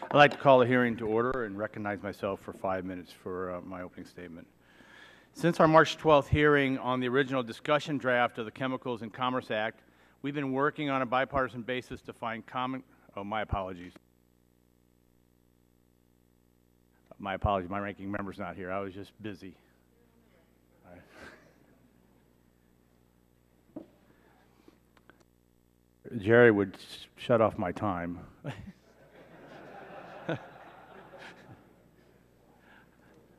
I'd like to call the hearing to order and recognize myself for 5 minutes for my opening statement. Since our March 12th hearing on the original discussion draft of the Chemicals and Commerce Act, we've been working on a bipartisan basis to find common, my apologies. My apologies, my ranking member's not here. I was just busy. All right. Jerry would shut off my time.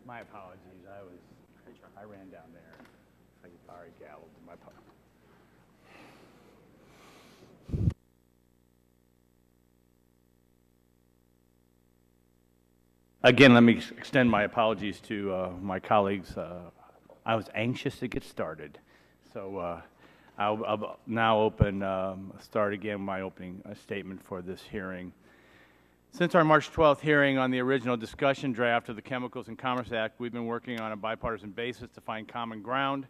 My apologies. I ran down there. I already galloped. My apologies. Again, let me extend my apologies to my colleagues. I was anxious to get started, so I'll now start again my opening statement for this hearing. Since our March 12th hearing on the original discussion draft of the Chemicals and Commerce Act, we've been working on a bipartisan basis to find common ground.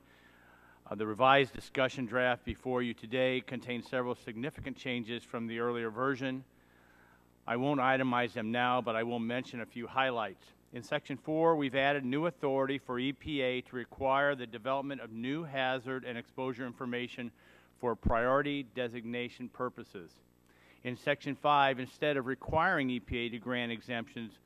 The revised discussion draft before you today contains several significant changes from the earlier version. I won't itemize them now, but I will mention a few highlights. In Section 4, we've added new authority for EPA to require the development of new hazard and exposure information for priority designation purposes. In Section 5, instead of requiring EPA to grant exemptions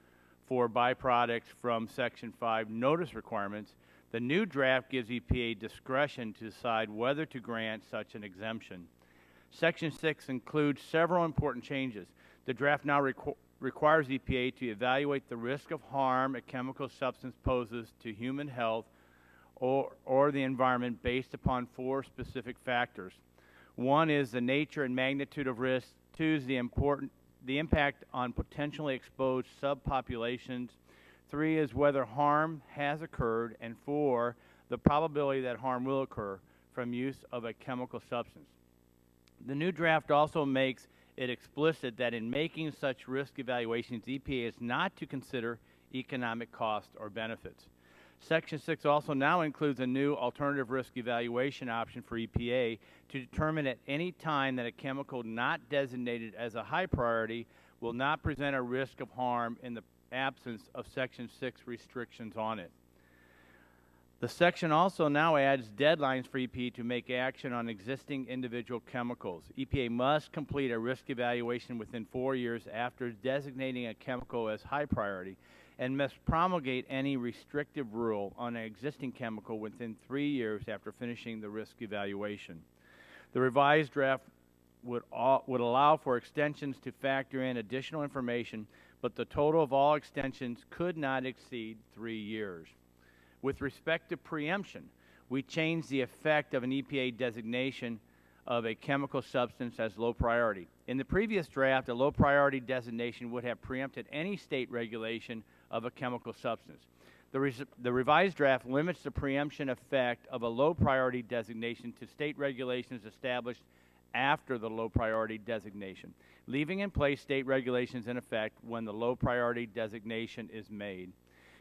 for byproducts from Section 5 notice requirements, the new draft gives EPA discretion to decide whether to grant such an exemption. Section 6 includes several important changes. The draft now requires EPA to evaluate the risk of harm a chemical substance poses to human health or the environment based upon 4 specific factors. 1 is the nature and magnitude of risk. 2 is the impact on potentially exposed subpopulations. 3 is whether harm has occurred. And 4, the probability that harm will occur from use of a chemical substance. The new draft also makes it explicit that in making such risk evaluations, EPA is not to consider economic cost or benefits. Section 6 also now includes a new alternative risk evaluation option for EPA to determine at any time that a chemical not designated as a high priority will not present a risk of harm in the absence of Section 6 restrictions on it. The section also now adds deadlines for EPA to make action on existing individual chemicals. EPA must complete a risk evaluation within 4 years after designating a chemical as high priority and must promulgate any restrictive rule on an existing chemical within 3 years after finishing the risk evaluation. The revised draft would allow for extensions to factor in additional information, but the total of all extensions could not exceed 3 years. With respect to preemption, we changed the effect of an EPA designation of a chemical substance as low priority. In the previous draft, a low priority designation would have preempted any state regulation of a chemical substance. The revised draft limits the preemption effect of a low priority designation to state regulations established after the low priority designation, leaving in place state regulations in effect when the low priority designation is made.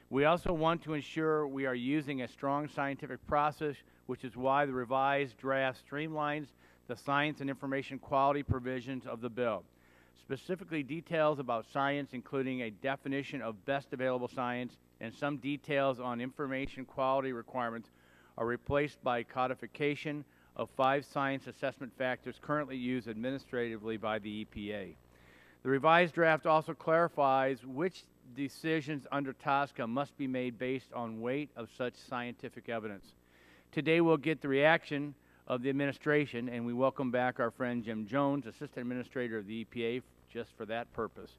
We also want to ensure we are using a strong scientific process, which is why the revised draft streamlines the science and information quality provisions of the bill. Specifically, details about science, including a definition of best available science and some details on information quality requirements, are replaced by codification of 5 science assessment factors currently used administratively by the EPA. The revised draft also clarifies which decisions under TSCA must be made based on weight of such scientific evidence. Today we'll get the reaction of the administration, and we welcome back our friend Jim Jones, Assistant Administrator of the EPA, just for that purpose.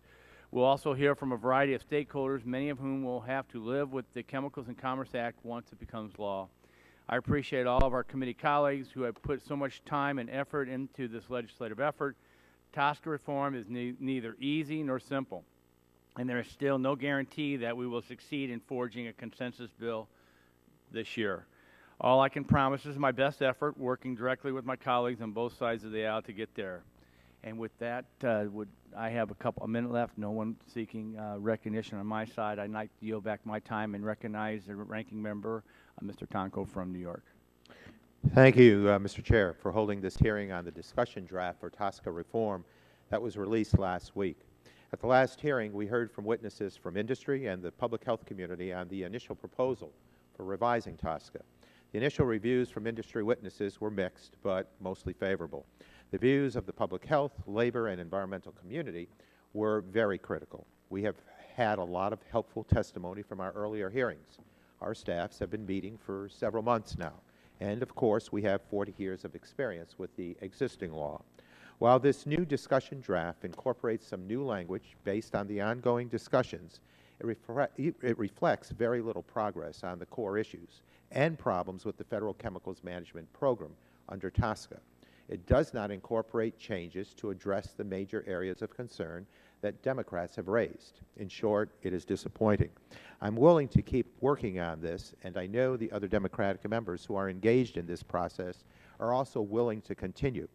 We'll also hear from a variety of stakeholders, many of whom will have to live with the Chemicals and Commerce Act once it becomes law. I appreciate all of our committee colleagues who have put so much time and effort into this legislative effort. TSCA reform is neither easy nor simple, and there is still no guarantee that we will succeed in forging a consensus bill this year. All I can promise is my best effort, working directly with my colleagues on both sides of the aisle to get there. And with that, I have a minute left, no one seeking recognition on my side. I'd like to yield back my time and recognize the ranking member, Mr. Tonko from New York. Thank you, Mr. Chair, for holding this hearing on the discussion draft for TSCA reform that was released last week. At the last hearing, we heard from witnesses from industry and the public health community on the initial proposal for revising TSCA. The initial reviews from industry witnesses were mixed, but mostly favorable. The views of the public health, labor, and environmental community were very critical. We have had a lot of helpful testimony from our earlier hearings. Our staffs have been meeting for several months now, and of course, we have 40 years of experience with the existing law. While this new discussion draft incorporates some new language based on the ongoing discussions, it reflects very little progress on the core issues and problems with the Federal Chemicals Management Program under TSCA. It does not incorporate changes to address the major areas of concern that Democrats have raised. In short, it is disappointing. I'm willing to keep working on this, and I know the other Democratic members who are engaged in this process are also willing to continue.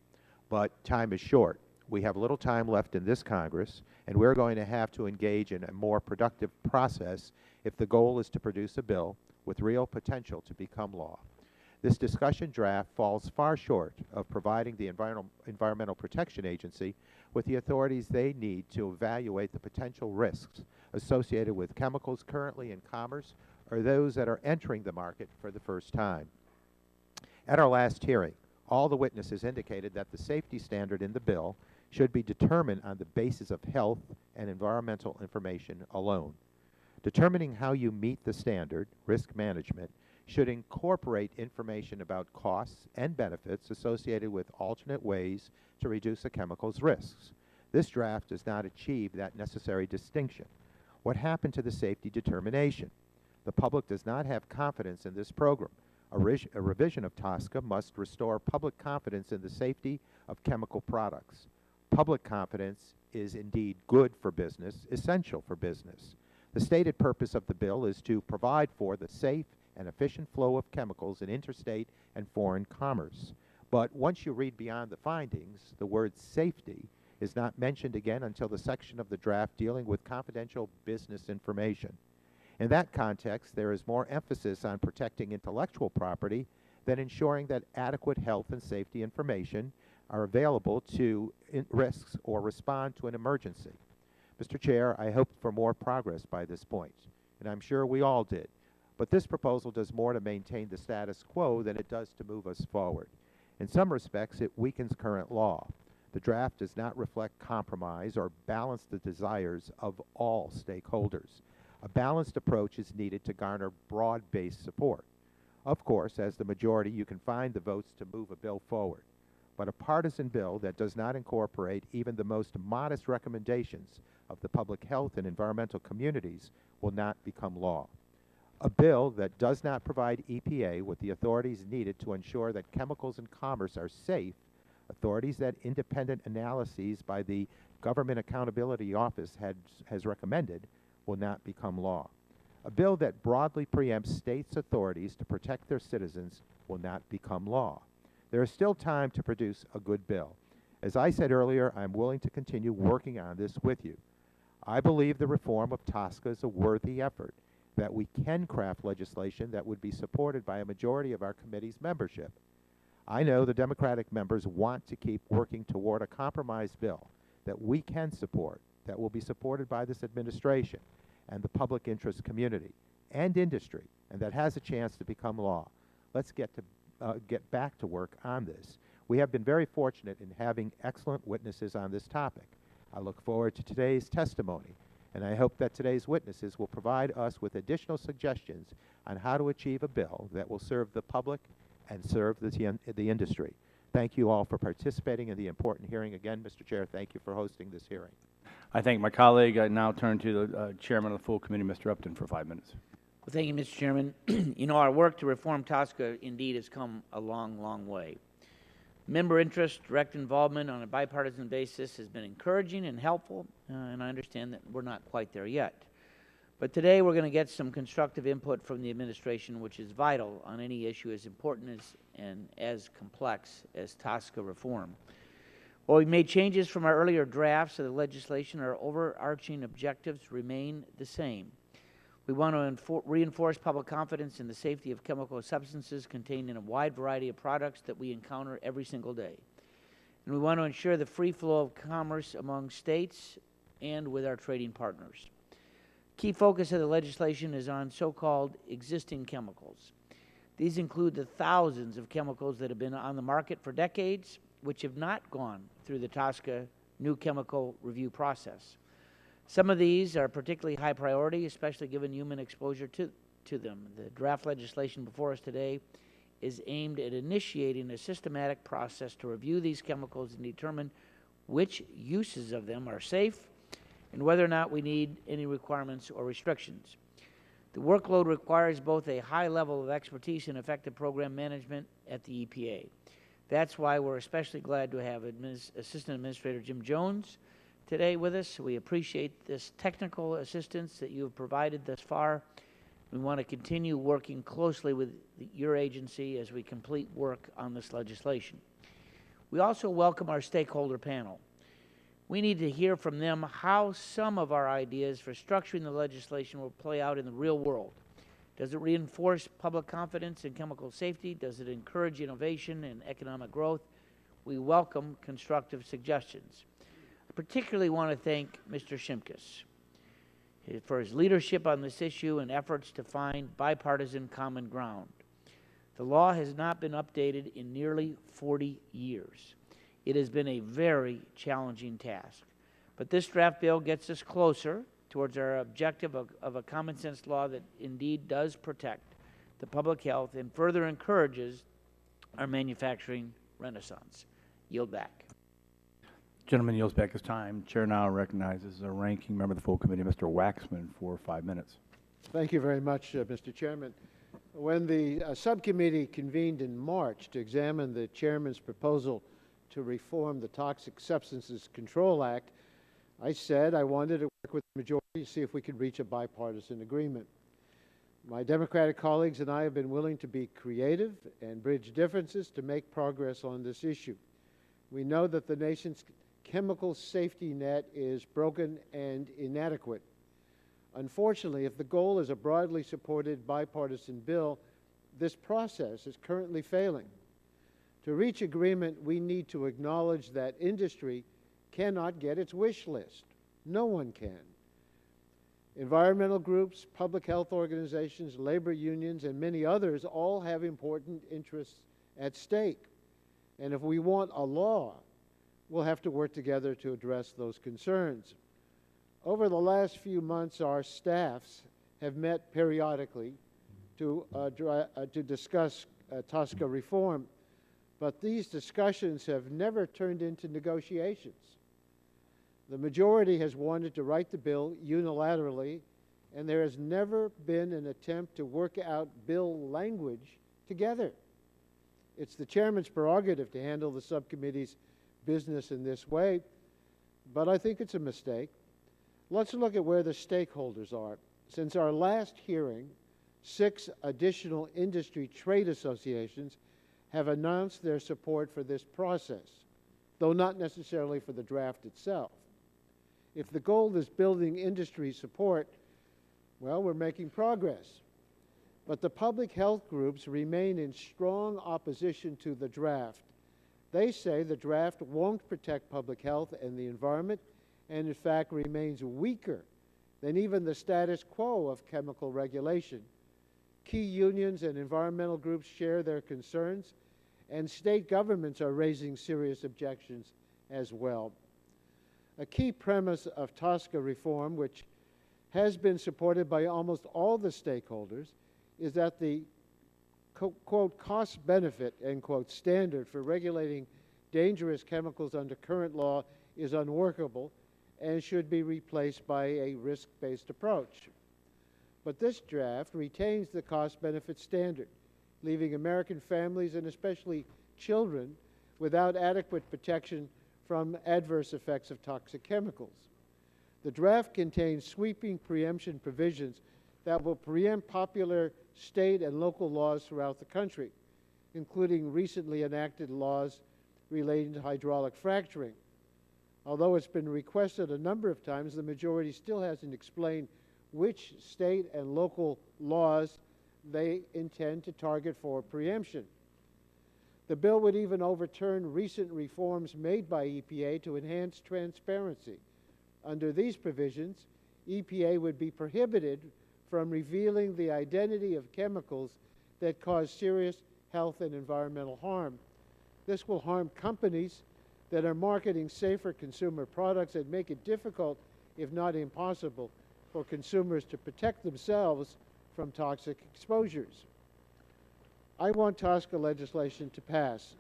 But time is short. We have little time left in this Congress, and we're going to have to engage in a more productive process if the goal is to produce a bill with real potential to become law. This discussion draft falls far short of providing the Environmental Protection Agency with the authorities they need to evaluate the potential risks associated with chemicals currently in commerce or those that are entering the market for the first time. At our last hearing, all the witnesses indicated that the safety standard in the bill should be determined on the basis of health and environmental information alone. Determining how you meet the standard, risk management, should incorporate information about costs and benefits associated with alternate ways to reduce a chemical's risks. This draft does not achieve that necessary distinction. What happened to the safety determination? The public does not have confidence in this program. A revision of TSCA must restore public confidence in the safety of chemical products. Public confidence is indeed good for business, essential for business. The stated purpose of the bill is to provide for the safe and efficient flow of chemicals in interstate and foreign commerce. But once you read beyond the findings, the word safety is not mentioned again until the section of the draft dealing with confidential business information. In that context, there is more emphasis on protecting intellectual property than ensuring that adequate health and safety information are available to risks or respond to an emergency. Mr. Chair, I hoped for more progress by this point, and I'm sure we all did. But this proposal does more to maintain the status quo than it does to move us forward. In some respects, it weakens current law. The draft does not reflect compromise or balance the desires of all stakeholders. A balanced approach is needed to garner broad-based support. Of course, as the majority, you can find the votes to move a bill forward. But a partisan bill that does not incorporate even the most modest recommendations of the public health and environmental communities will not become law. A bill that does not provide EPA with the authorities needed to ensure that chemicals in commerce are safe, authorities that independent analyses by the Government Accountability Office has recommended, will not become law. A bill that broadly preempts states' authorities to protect their citizens will not become law. There is still time to produce a good bill. As I said earlier, I'm willing to continue working on this with you. I believe the reform of TSCA is a worthy effort, that we can craft legislation that would be supported by a majority of our committee's membership. I know the Democratic members want to keep working toward a compromise bill that we can support, that will be supported by this administration and the public interest community and industry, and that has a chance to become law. Let's get back to work on this. We have been very fortunate in having excellent witnesses on this topic. I look forward to today's testimony, and I hope that today's witnesses will provide us with additional suggestions on how to achieve a bill that will serve the public and serve the industry. Thank you all for participating in the important hearing. Again, Mr. Chair, thank you for hosting this hearing. I thank my colleague. I now turn to the chairman of the full committee, Mr. Upton, for 5 minutes. Well, thank you, Mr. Chairman. You know, our work to reform TSCA indeed has come a long, long way. Member interest, direct involvement on a bipartisan basis has been encouraging and helpful, and I understand that we're not quite there yet. But today we're going to get some constructive input from the administration, which is vital on any issue as important and as complex as TSCA reform. While we've made changes from our earlier drafts of the legislation, our overarching objectives remain the same. We want to reinforce public confidence in the safety of chemical substances contained in a wide variety of products that we encounter every single day. And we want to ensure the free flow of commerce among states and with our trading partners. Key focus of the legislation is on so-called existing chemicals. These include the thousands of chemicals that have been on the market for decades, which have not gone through the TSCA new chemical review process. Some of these are particularly high priority, especially given human exposure to them. The draft legislation before us today is aimed at initiating a systematic process to review these chemicals and determine which uses of them are safe and whether or not we need any requirements or restrictions. The workload requires both a high level of expertise and effective program management at the EPA. That's why we're especially glad to have Assistant Administrator Jim Jones today with us. We appreciate this technical assistance that you have provided thus far. We want to continue working closely with your agency as we complete work on this legislation. We also welcome our stakeholder panel. We need to hear from them how some of our ideas for structuring the legislation will play out in the real world. Does it reinforce public confidence in chemical safety? Does it encourage innovation and economic growth? We welcome constructive suggestions. I particularly want to thank Mr. Shimkus for his leadership on this issue and efforts to find bipartisan common ground. The law has not been updated in nearly 40 years. It has been a very challenging task, but this draft bill gets us closer towards our objective of a common sense law that indeed does protect the public health and further encourages our manufacturing renaissance. Yield back. Gentleman yields back his time. Chair now recognizes the ranking member of the full committee, Mr. Waxman, for 5 minutes. Thank you very much, Mr. Chairman. When the subcommittee convened in March to examine the chairman's proposal to reform the Toxic Substances Control Act, I said I wanted to work with the majority to see if we could reach a bipartisan agreement. My Democratic colleagues and I have been willing to be creative and bridge differences to make progress on this issue. We know that the nation's chemical safety net is broken and inadequate. Unfortunately, if the goal is a broadly supported bipartisan bill, this process is currently failing. To reach agreement, we need to acknowledge that industry cannot get its wish list. No one can. Environmental groups, public health organizations, labor unions, and many others all have important interests at stake. And if we want a law, we'll have to work together to address those concerns. Over the last few months, our staffs have met periodically to discuss TSCA reform, but these discussions have never turned into negotiations. The majority has wanted to write the bill unilaterally, and there has never been an attempt to work out bill language together. It's the chairman's prerogative to handle the subcommittee's business in this way, but I think it's a mistake. Let's look at where the stakeholders are. Since our last hearing, 6 additional industry trade associations have announced their support for this process, though not necessarily for the draft itself. If the goal is building industry support, well, we're making progress. But the public health groups remain in strong opposition to the draft. They say the draft won't protect public health and the environment, and in fact remains weaker than even the status quo of chemical regulation. Key unions and environmental groups share their concerns, and state governments are raising serious objections as well. A key premise of TSCA reform, which has been supported by almost all the stakeholders, is that the quote, cost-benefit, end quote, standard for regulating dangerous chemicals under current law is unworkable and should be replaced by a risk-based approach. But this draft retains the cost-benefit standard, leaving American families and especially children without adequate protection from adverse effects of toxic chemicals. The draft contains sweeping preemption provisions that will preempt popular state and local laws throughout the country, including recently enacted laws relating to hydraulic fracturing. Although it's been requested a number of times, the majority still hasn't explained which state and local laws they intend to target for preemption. The bill would even overturn recent reforms made by EPA to enhance transparency, Under these provisions, EPA would be prohibited from revealing the identity of chemicals that cause serious health and environmental harm. This will harm companies that are marketing safer consumer products and make it difficult, if not impossible, for consumers to protect themselves from toxic exposures. I want TSCA legislation to pass.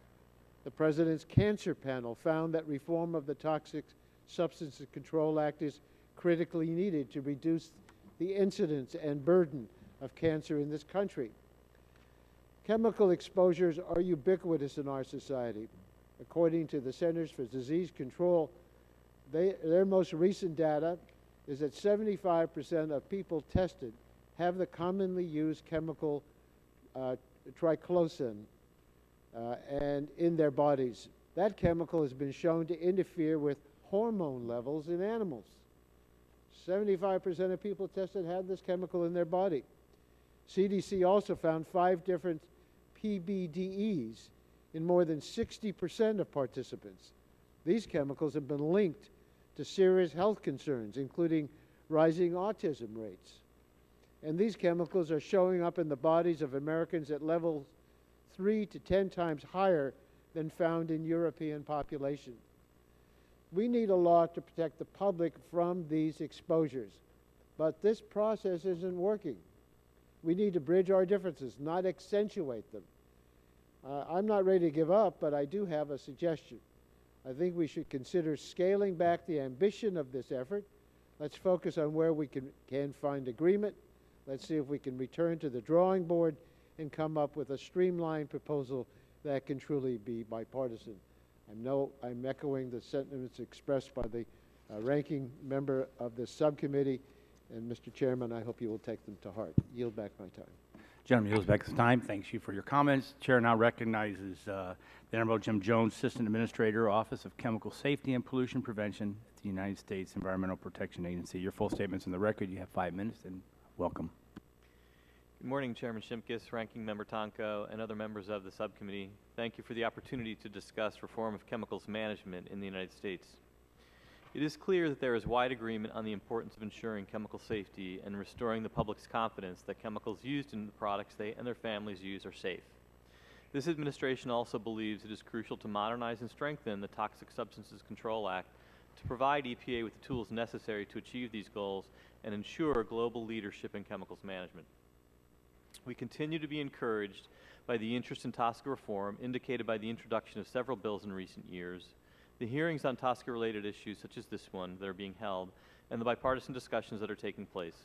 The President's Cancer Panel found that reform of the Toxic Substances Control Act is critically needed to reduce the incidence and burden of cancer in this country. Chemical exposures are ubiquitous in our society. According to the Centers for Disease Control, their most recent data is that 75% of people tested have the commonly used chemical triclosan and in their bodies. That chemical has been shown to interfere with hormone levels in animals. 75% of people tested had this chemical in their body. CDC also found 5 different PBDEs in more than 60% of participants. These chemicals have been linked to serious health concerns, including rising autism rates. And these chemicals are showing up in the bodies of Americans at levels 3 to 10 times higher than found in European populations. We need a law to protect the public from these exposures, but this process isn't working. We need to bridge our differences, not accentuate them. I'm not ready to give up, but I do have a suggestion. I think we should consider scaling back the ambition of this effort. Let's focus on where we can find agreement. Let's see if we can return to the drawing board and come up with a streamlined proposal that can truly be bipartisan. I'm echoing the sentiments expressed by the ranking member of this subcommittee, and Mr. Chairman, I hope you will take them to heart. Yield back my time. Gentleman yields back his time. Thanks you for your comments. Chair now recognizes the Honorable Jim Jones, Assistant Administrator, Office of Chemical Safety and Pollution Prevention at the United States Environmental Protection Agency. Your full statement's in the record. You have 5 minutes, and welcome. Good morning, Chairman Shimkus, Ranking Member Tonko, and other members of the subcommittee. Thank you for the opportunity to discuss reform of chemicals management in the United States. It is clear that there is wide agreement on the importance of ensuring chemical safety and restoring the public's confidence that chemicals used in the products they and their families use are safe. This administration also believes it is crucial to modernize and strengthen the Toxic Substances Control Act to provide EPA with the tools necessary to achieve these goals and ensure global leadership in chemicals management. We continue to be encouraged by the interest in TSCA reform indicated by the introduction of several bills in recent years, the hearings on TSCA-related issues such as this one that are being held, and the bipartisan discussions that are taking place.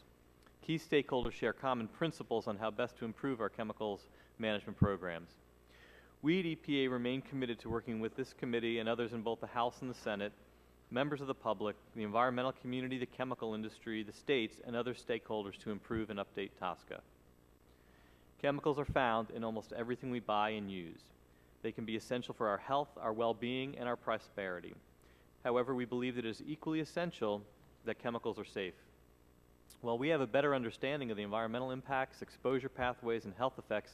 Key stakeholders share common principles on how best to improve our chemicals management programs. We at EPA remain committed to working with this committee and others in both the House and the Senate, members of the public, the environmental community, the chemical industry, the states, and other stakeholders to improve and update TSCA. Chemicals are found in almost everything we buy and use. They can be essential for our health, our well-being, and our prosperity. However, we believe that it is equally essential that chemicals are safe. While we have a better understanding of the environmental impacts, exposure pathways, and health effects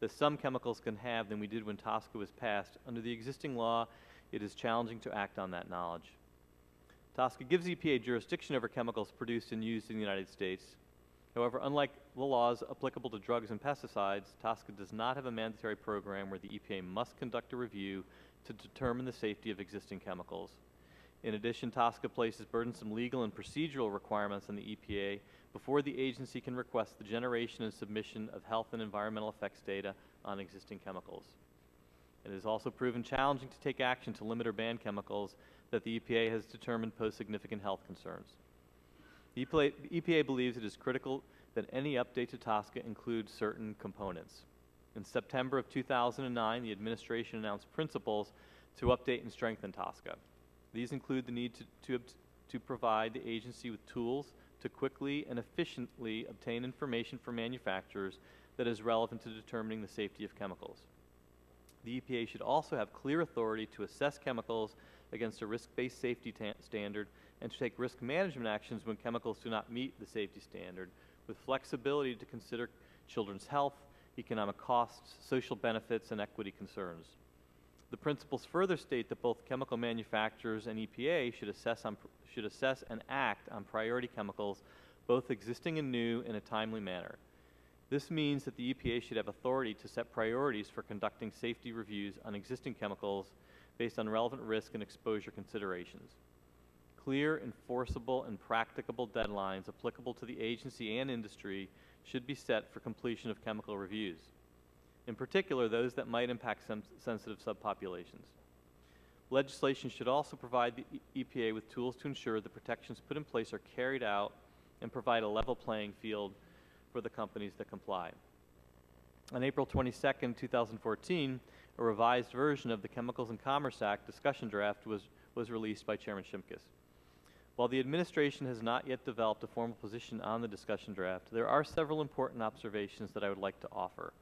that some chemicals can have than we did when TSCA was passed, under the existing law, it is challenging to act on that knowledge. TSCA gives EPA jurisdiction over chemicals produced and used in the United States. However, unlike the laws applicable to drugs and pesticides, TSCA does not have a mandatory program where the EPA must conduct a review to determine the safety of existing chemicals. In addition, TSCA places burdensome legal and procedural requirements on the EPA before the agency can request the generation and submission of health and environmental effects data on existing chemicals. It has also proven challenging to take action to limit or ban chemicals that the EPA has determined pose significant health concerns. The EPA believes it is critical that any update to TSCA include certain components. In September of 2009, the administration announced principles to update and strengthen TSCA. These include the need to provide the agency with tools to quickly and efficiently obtain information from manufacturers that is relevant to determining the safety of chemicals. The EPA should also have clear authority to assess chemicals against a risk-based safety standard and to take risk management actions when chemicals do not meet the safety standard, with flexibility to consider children's health, economic costs, social benefits, and equity concerns. The principles further state that both chemical manufacturers and EPA should assess and act on priority chemicals, both existing and new, in a timely manner. This means that the EPA should have authority to set priorities for conducting safety reviews on existing chemicals based on relevant risk and exposure considerations. Clear, enforceable, and practicable deadlines applicable to the agency and industry should be set for completion of chemical reviews, in particular those that might impact sensitive subpopulations. Legislation should also provide the EPA with tools to ensure the protections put in place are carried out and provide a level playing field for the companies that comply. On April 22, 2014, a revised version of the Chemicals and Commerce Act discussion draft was released by Chairman Shimkus. While the administration has not yet developed a formal position on the discussion draft, there are several important observations that I would like to offer.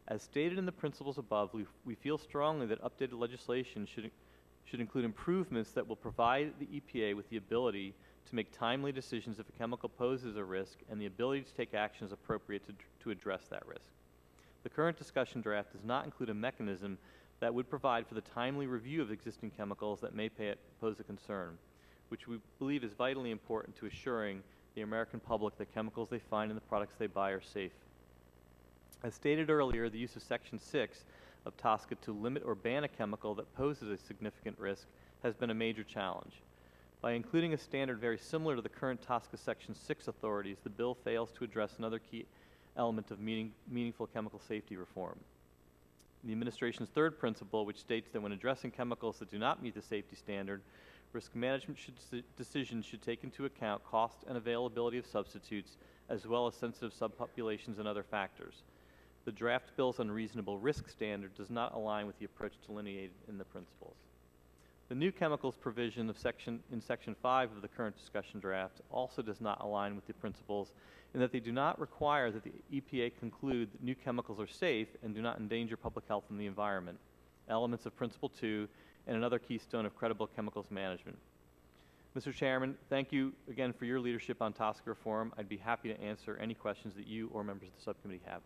As stated in the principles above, we feel strongly that updated legislation should include improvements that will provide the EPA with the ability to make timely decisions if a chemical poses a risk and the ability to take actions appropriate to address that risk. The current discussion draft does not include a mechanism that would provide for the timely review of existing chemicals that may pose a concern, which we believe is vitally important to assuring the American public that chemicals they find in the products they buy are safe. As stated earlier, the use of Section 6 of TSCA to limit or ban a chemical that poses a significant risk has been a major challenge. By including a standard very similar to the current TSCA Section 6 authorities, the bill fails to address another key element of meaningful chemical safety reform. The administration's third principle, which states that when addressing chemicals that do not meet the safety standard, risk management decisions should take into account cost and availability of substitutes, as well as sensitive subpopulations and other factors. The draft bill's unreasonable risk standard does not align with the approach delineated in the principles. The new chemicals provision of in Section 5 of the current discussion draft also does not align with the principles in that they do not require that the EPA conclude that new chemicals are safe and do not endanger public health and the environment, elements of Principle 2, and another keystone of credible chemicals management. Mr. Chairman, thank you again for your leadership on TSCA reform. I'd be happy to answer any questions that you or members of the subcommittee have.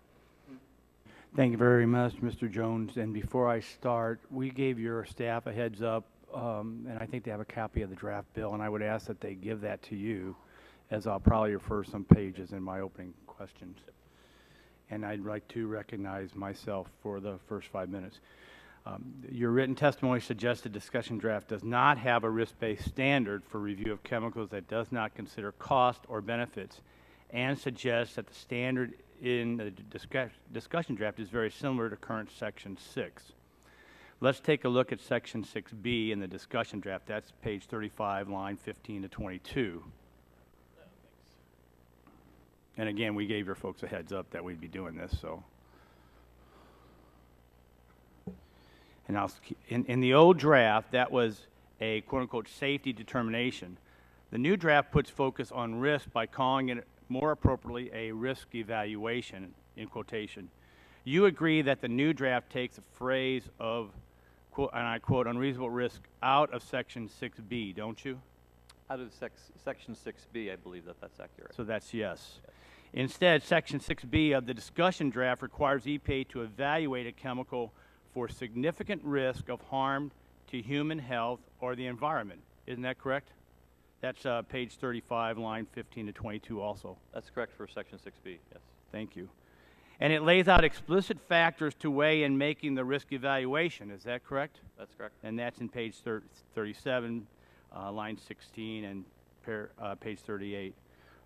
Thank you very much, Mr. Jones. And before I start, we gave your staff a heads up, and I think they have a copy of the draft bill, and I would ask that they give that to you, as I'll probably refer some pages in my opening questions. And I'd like to recognize myself for the first 5 minutes. Your written testimony suggests the discussion draft does not have a risk-based standard for review of chemicals that does not consider cost or benefits, and suggests that the standard in the discussion draft is very similar to current Section 6. Let's take a look at Section 6B in the discussion draft. That's page 35, line 15 to 22. And again, we gave your folks a heads up that we'd be doing this, so. And in the old draft, that was a quote-unquote safety determination. The new draft puts focus on risk by calling it more appropriately a risk evaluation, in quotation. You agree that the new draft takes a phrase of, quote, and I quote, unreasonable risk out of Section 6B, don't you? Out of Section 6B, I believe that's accurate. So that's yes. Instead, Section 6B of the discussion draft requires EPA to evaluate a chemical for significant risk of harm to human health or the environment. Isn't that correct? That's page 35, line 15 to 22 also. That's correct for Section 6B, yes. Thank you. And it lays out explicit factors to weigh in making the risk evaluation. Is that correct? That's correct. And that's in page 37, line 16, and page 38,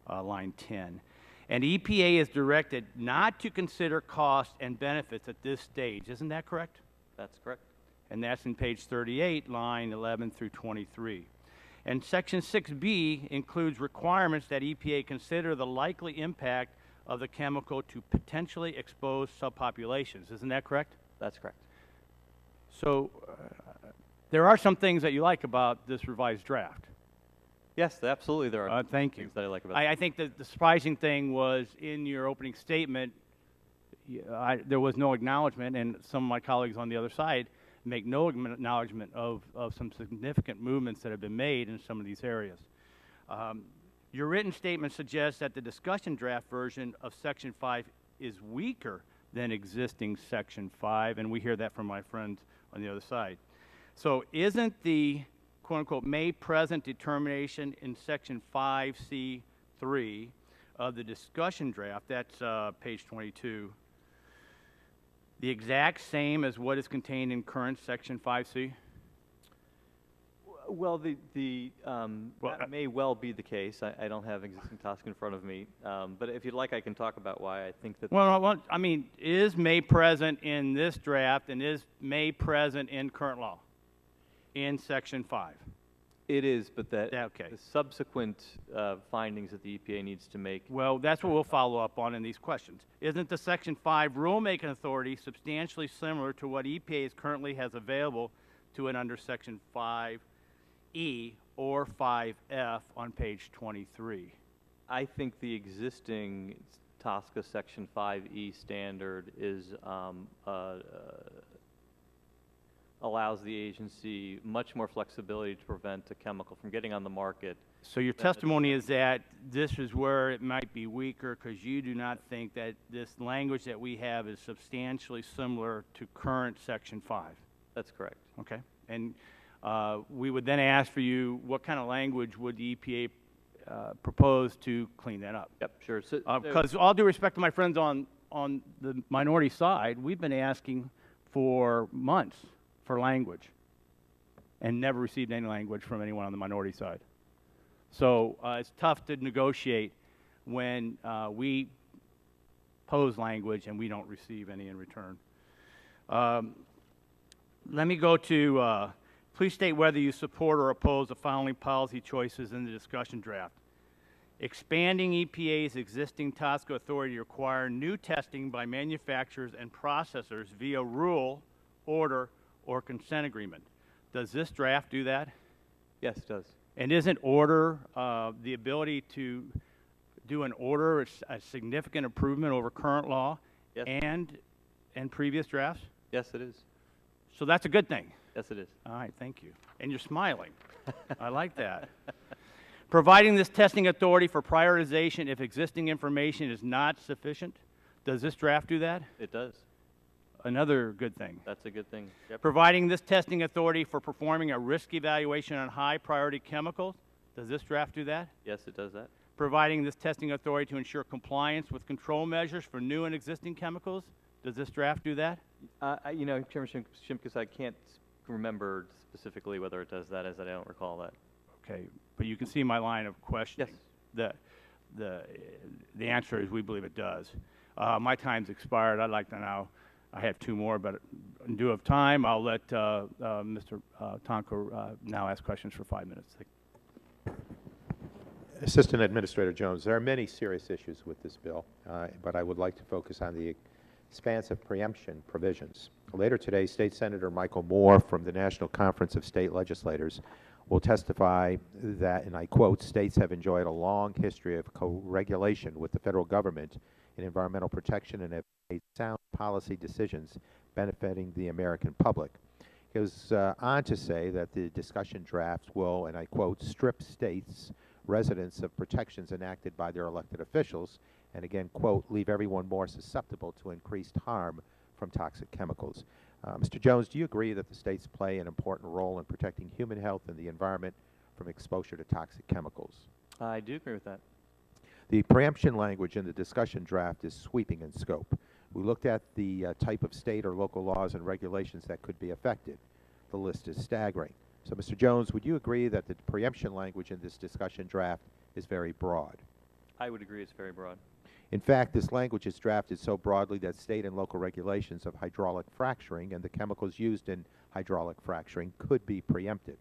line 10. And EPA is directed not to consider costs and benefits at this stage. Isn't that correct? That's correct. And that's in page 38, line 11 through 23. And Section 6B includes requirements that EPA consider the likely impact of the chemical to potentially exposed subpopulations. Isn't that correct? That's correct. So there are some things that you like about this revised draft. Yes, absolutely there are thank you. things that I like about it. I think that the surprising thing was in your opening statement, there was no acknowledgement, and some of my colleagues on the other side make no acknowledgement of some significant movements that have been made in some of these areas. Your written statement suggests that the discussion draft version of Section 5 is weaker than existing Section 5, and we hear that from my friends on the other side. So isn't the quote-unquote may present determination in section 5C3 of the discussion draft, that's page 22, the exact same as what is contained in current section 5C? Well, that may well be the case. I don't have existing TSCA in front of me, but if you'd like, I can talk about why I think that. Well, I mean, is may present in this draft and is may present in current law in section 5? It is, but Okay. the subsequent findings that the EPA needs to make. Well, that's what we'll follow up on in these questions. Isn't the section 5 rulemaking authority substantially similar to what EPA currently has available to it under section 5E or 5F on page 23? I think the existing TSCA Section 5E standard is allows the agency much more flexibility to prevent a chemical from getting on the market. So your testimony is that this is where it might be weaker because you do not think that this language that we have is substantially similar to current section 5? That's correct. Okay. And we would then ask for you, what kind of language would the EPA propose to clean that up? Yep, sure. Because all due respect to my friends on the minority side, we've been asking for months for language and never received any language from anyone on the minority side. So it's tough to negotiate when we pose language and we don't receive any in return. Let me go to, please state whether you support or oppose the following policy choices in the discussion draft. Expanding EPA's existing TSCA authority to require new testing by manufacturers and processors via rule, order, or consent agreement. Does this draft do that? Yes, it does. And isn't order, the ability to do an order a significant improvement over current law? Yes. and previous drafts? Yes, it is. So that's a good thing. Yes, it is. All right, thank you. And you're smiling. I like that. Providing this testing authority for prioritization if existing information is not sufficient. Does this draft do that? It does. Another good thing. That's a good thing. Yep. Providing this testing authority for performing a risk evaluation on high priority chemicals. Does this draft do that? Yes, it does that. Providing this testing authority to ensure compliance with control measures for new and existing chemicals. Does this draft do that? You know, Chairman Shimkus, I can't remember specifically whether it does that, as I don't recall that. Okay, but you can see my line of questioning. Yes. The answer is we believe it does. My time's expired. I'd like to now, I have two more, but in lieu of time, I'll let Mr. Tonko now ask questions for 5 minutes. Assistant Administrator Jones, there are many serious issues with this bill, but I would like to focus on the expansive preemption provisions. Later today, State Senator Michael Moore from the National Conference of State Legislators will testify that, and I quote, states have enjoyed a long history of co-regulation with the federal government in environmental protection and have made sound policy decisions benefiting the American public. He goes on to say that the discussion draft will, and I quote, strip states, residents of protections enacted by their elected officials, and again, quote, leave everyone more susceptible to increased harm from toxic chemicals. Mr. Jones, do you agree that the states play an important role in protecting human health and the environment from exposure to toxic chemicals? I do agree with that. The preemption language in the discussion draft is sweeping in scope. We looked at the type of state or local laws and regulations that could be affected. The list is staggering. So, Mr. Jones, would you agree that the preemption language in this discussion draft is very broad? I would agree it's very broad. In fact, this language is drafted so broadly that state and local regulations of hydraulic fracturing and the chemicals used in hydraulic fracturing could be preempted.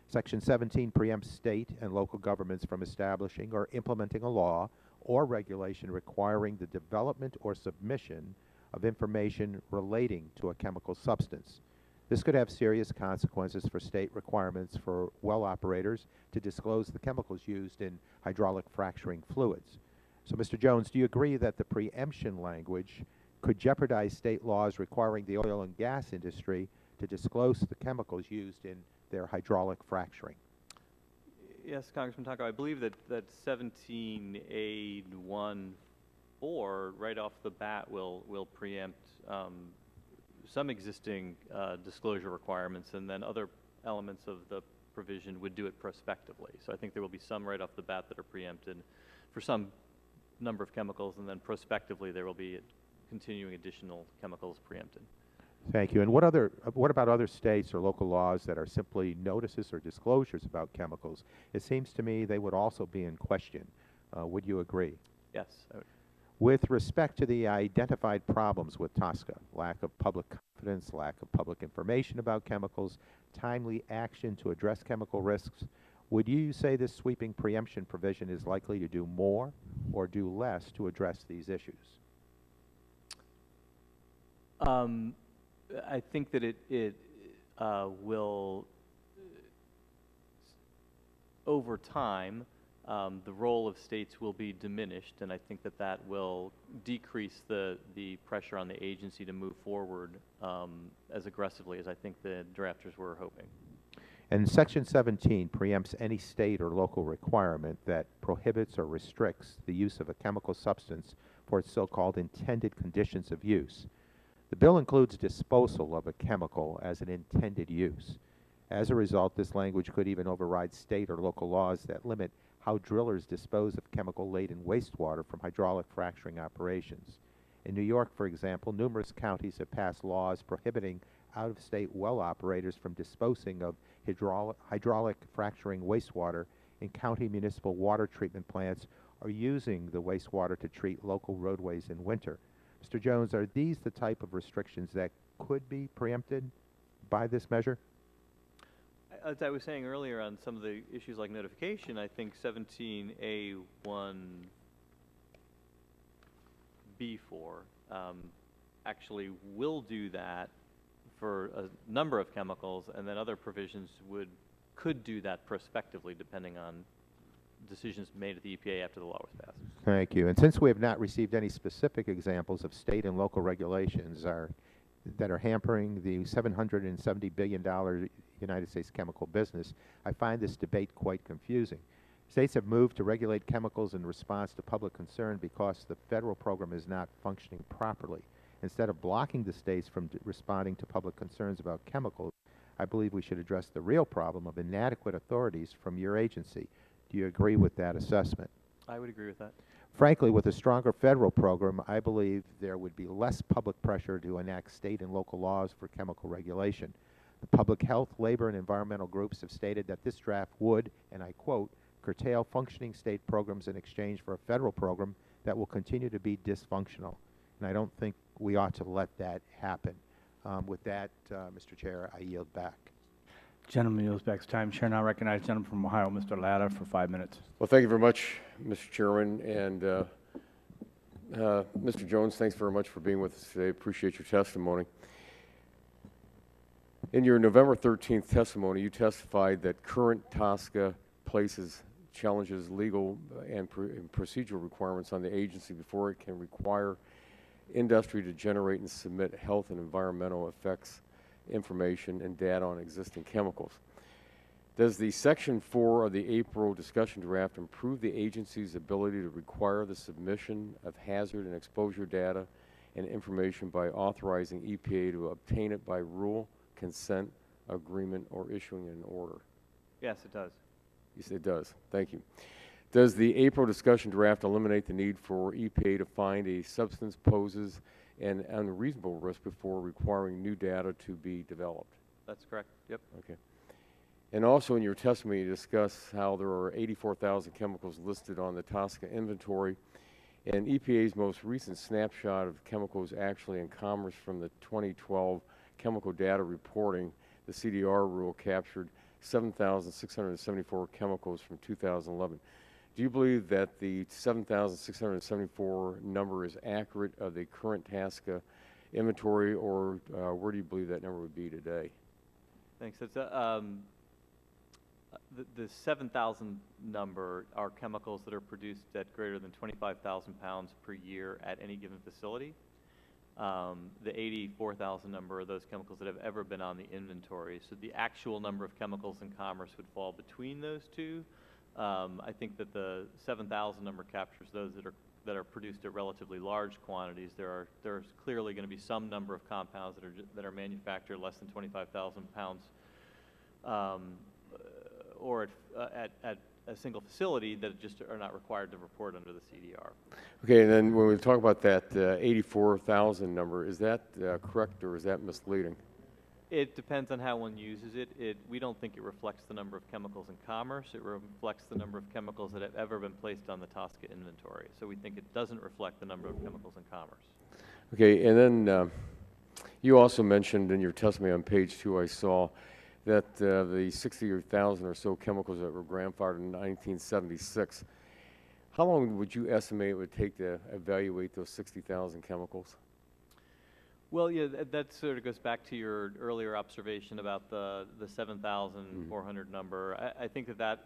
Section 17 preempts state and local governments from establishing or implementing a law or regulation requiring the development or submission of information relating to a chemical substance. This could have serious consequences for state requirements for well operators to disclose the chemicals used in hydraulic fracturing fluids. So, Mr. Jones, do you agree that the preemption language could jeopardize state laws requiring the oil and gas industry to disclose the chemicals used in their hydraulic fracturing? Yes, Congressman Tonko, I believe that 17A1(4) right off the bat will preempt some existing disclosure requirements, and then other elements of the provision would do it prospectively. So I think there will be some right off the bat that are preempted for some number of chemicals, and then prospectively there will be continuing additional chemicals preempted. Thank you. And what about other states or local laws that are simply notices or disclosures about chemicals? It seems to me they would also be in question. Would you agree? Yes, I would. With respect to the identified problems with TSCA, lack of public confidence, lack of public information about chemicals, timely action to address chemical risks, would you say this sweeping preemption provision is likely to do more or do less to address these issues? I think that it will, over time, the role of states will be diminished, and I think that that will decrease the pressure on the agency to move forward as aggressively as I think the drafters were hoping. And Section 17 preempts any state or local requirement that prohibits or restricts the use of a chemical substance for its so-called intended conditions of use. The bill includes disposal of a chemical as an intended use. As a result, this language could even override state or local laws that limit how drillers dispose of chemical-laden wastewater from hydraulic fracturing operations. In New York, for example, numerous counties have passed laws prohibiting out-of-state well operators from disposing of hydraulic fracturing wastewater in county municipal water treatment plants or using the wastewater to treat local roadways in winter. Mr. Jones, are these the type of restrictions that could be preempted by this measure? As I was saying earlier on some of the issues like notification, I think 17A1B4 actually will do that for a number of chemicals, and then other provisions could do that prospectively depending on decisions made at the EPA after the law was passed. Thank you. And since we have not received any specific examples of state and local regulations that are hampering the $770 billion United States chemical business, I find this debate quite confusing. States have moved to regulate chemicals in response to public concern because the federal program is not functioning properly. Instead of blocking the states from responding to public concerns about chemicals, I believe we should address the real problem of inadequate authorities from your agency. Do you agree with that assessment? I would agree with that. Frankly, with a stronger federal program, I believe there would be less public pressure to enact state and local laws for chemical regulation. The public health, labor, and environmental groups have stated that this draft would, and I quote, curtail functioning state programs in exchange for a federal program that will continue to be dysfunctional. And I don't think we ought to let that happen. With that, Mr. Chair, I yield back. Gentleman yields back his time. Chair now recognizes gentleman from Ohio, Mr. Latta, for 5 minutes. Well, thank you very much, Mr. Chairman. And Mr. Jones, thanks very much for being with us today. Appreciate your testimony. In your November 13th testimony, you testified that current TSCA places challenges legal and procedural requirements on the agency before it can require industry to generate and submit health and environmental effects information and data on existing chemicals. Does the Section 4 of the April discussion draft improve the agency's ability to require the submission of hazard and exposure data and information by authorizing EPA to obtain it by rule, consent, agreement, or issuing an order? Yes, it does. Yes, it does. Thank you. Does the April discussion draft eliminate the need for EPA to find a substance poses an unreasonable risk before requiring new data to be developed? That's correct. Yep. Okay. And also in your testimony, you discuss how there are 84,000 chemicals listed on the TSCA inventory, and EPA's most recent snapshot of chemicals actually in commerce from the 2012 chemical data reporting, the CDR rule captured 7,674 chemicals from 2011. Do you believe that the 7,674 number is accurate of the current TSCA inventory, or where do you believe that number would be today? Thanks. It's the 7,000 number are chemicals that are produced at greater than 25,000 pounds per year at any given facility. The 84,000 number are those chemicals that have ever been on the inventory. So the actual number of chemicals in commerce would fall between those two. I think that the 7,000 number captures those that are produced at relatively large quantities. There's clearly going to be some number of compounds that are manufactured less than 25,000 pounds, or at a single facility that just are not required to report under the CDR. Okay, and then when we talk about that 84,000 number, is that correct or is that misleading? It depends on how one uses it. We don't think it reflects the number of chemicals in commerce. It reflects the number of chemicals that have ever been placed on the TSCA inventory. So we think it doesn't reflect the number of chemicals in commerce. Okay, and then you also mentioned in your testimony on page 2, I saw that the 60,000 or so chemicals that were grandfathered in 1976, how long would you estimate it would take to evaluate those 60,000 chemicals? Well, yeah, that sort of goes back to your earlier observation about the 7,400 number. I think that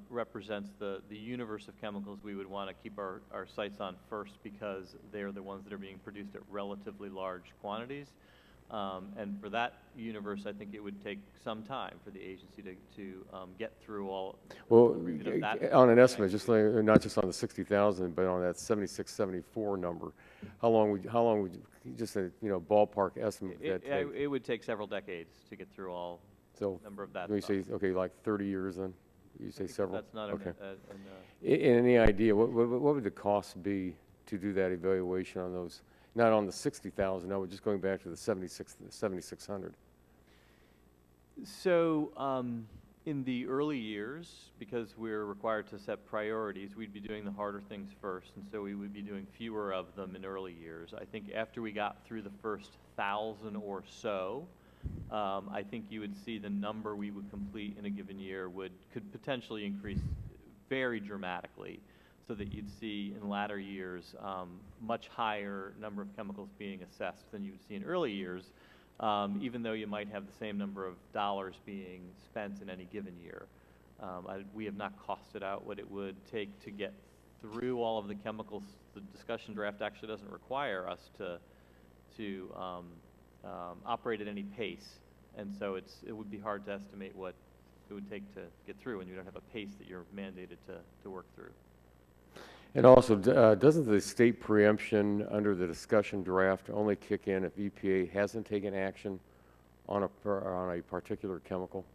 represents the universe of chemicals we would want to keep our sights on first, because they're the ones that are being produced at relatively large quantities. And for that universe, I think it would take some time for the agency to get through all. Well, that on an estimate, just like, not just on the 60,000, but on that 76, 74 number, how long would just a ballpark estimate that take? It would take several decades to get through all number of that. When you say, okay, like 30 years then? You say several? That's not okay. Any idea, what would the cost be to do that evaluation on those? Not on the 60,000, no, just going back to the 7,600. So in the early years, because we're required to set priorities, we'd be doing the harder things first, and so we would be doing fewer of them in early years. I think after we got through the first 1,000 or so, I think you would see the number we would complete in a given year could potentially increase very dramatically, so that you'd see in latter years much higher number of chemicals being assessed than you would see in early years, even though you might have the same number of dollars being spent in any given year. We have not costed out what it would take to get through all of the chemicals. The discussion draft actually doesn't require us to operate at any pace, and so it would be hard to estimate what it would take to get through when you don't have a pace that you're mandated to work through. And also, doesn't the state preemption under the discussion draft only kick in if EPA hasn't taken action on a particular chemical?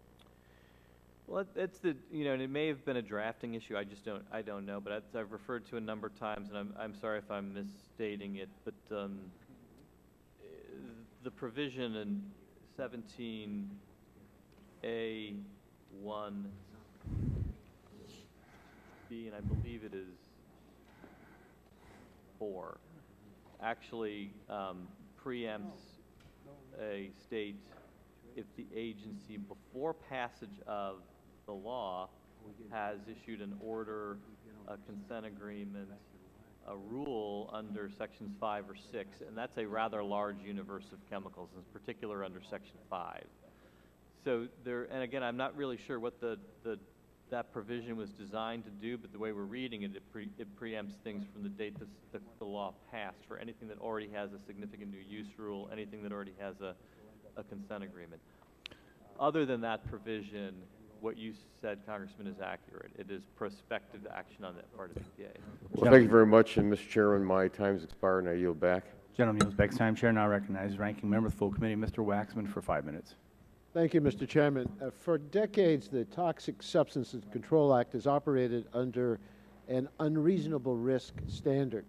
Well, that's and it may have been a drafting issue. I don't know. But I've referred to a number of times, and I'm sorry if I'm misstating it, but the provision in 17A1B, and I believe it is 4, actually preempts a state if the agency, before passage of the law, has issued an order, a consent agreement, a rule under sections 5 or 6, and that's a rather large universe of chemicals, in particular under section 5. So and again, I'm not really sure what that provision was designed to do, but the way we're reading it, it preempts things from the date that the law passed for anything that already has a significant new use rule, anything that already has a consent agreement. Other than that provision, what you said, Congressman, is accurate. It is prospective action on that part of the EPA. Well, thank you very much, and Mr. Chairman, my time's expired, and I yield back. Gentleman yields back time. Chair now recognizes Ranking Member of the Full Committee, Mr. Waxman, for 5 minutes. Thank you, Mr. Chairman. For decades, the Toxic Substances Control Act has operated under an unreasonable risk standard,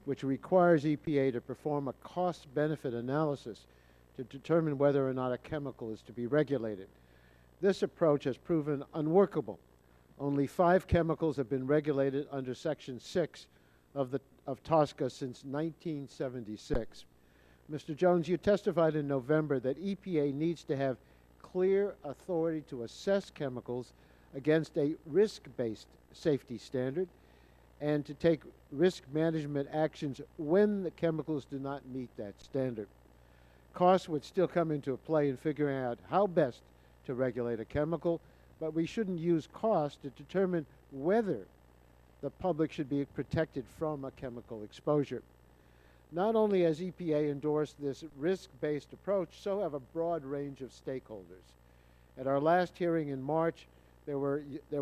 which requires EPA to perform a cost-benefit analysis to determine whether or not a chemical is to be regulated. This approach has proven unworkable. Only 5 chemicals have been regulated under Section 6 of TSCA since 1976. Mr. Jones, you testified in November that EPA needs to have clear authority to assess chemicals against a risk-based safety standard and to take risk management actions when the chemicals do not meet that standard. Costs would still come into play in figuring out how best to regulate a chemical, but we shouldn't use cost to determine whether the public should be protected from a chemical exposure. Not only has EPA endorsed this risk-based approach, so have a broad range of stakeholders. At our last hearing in March, there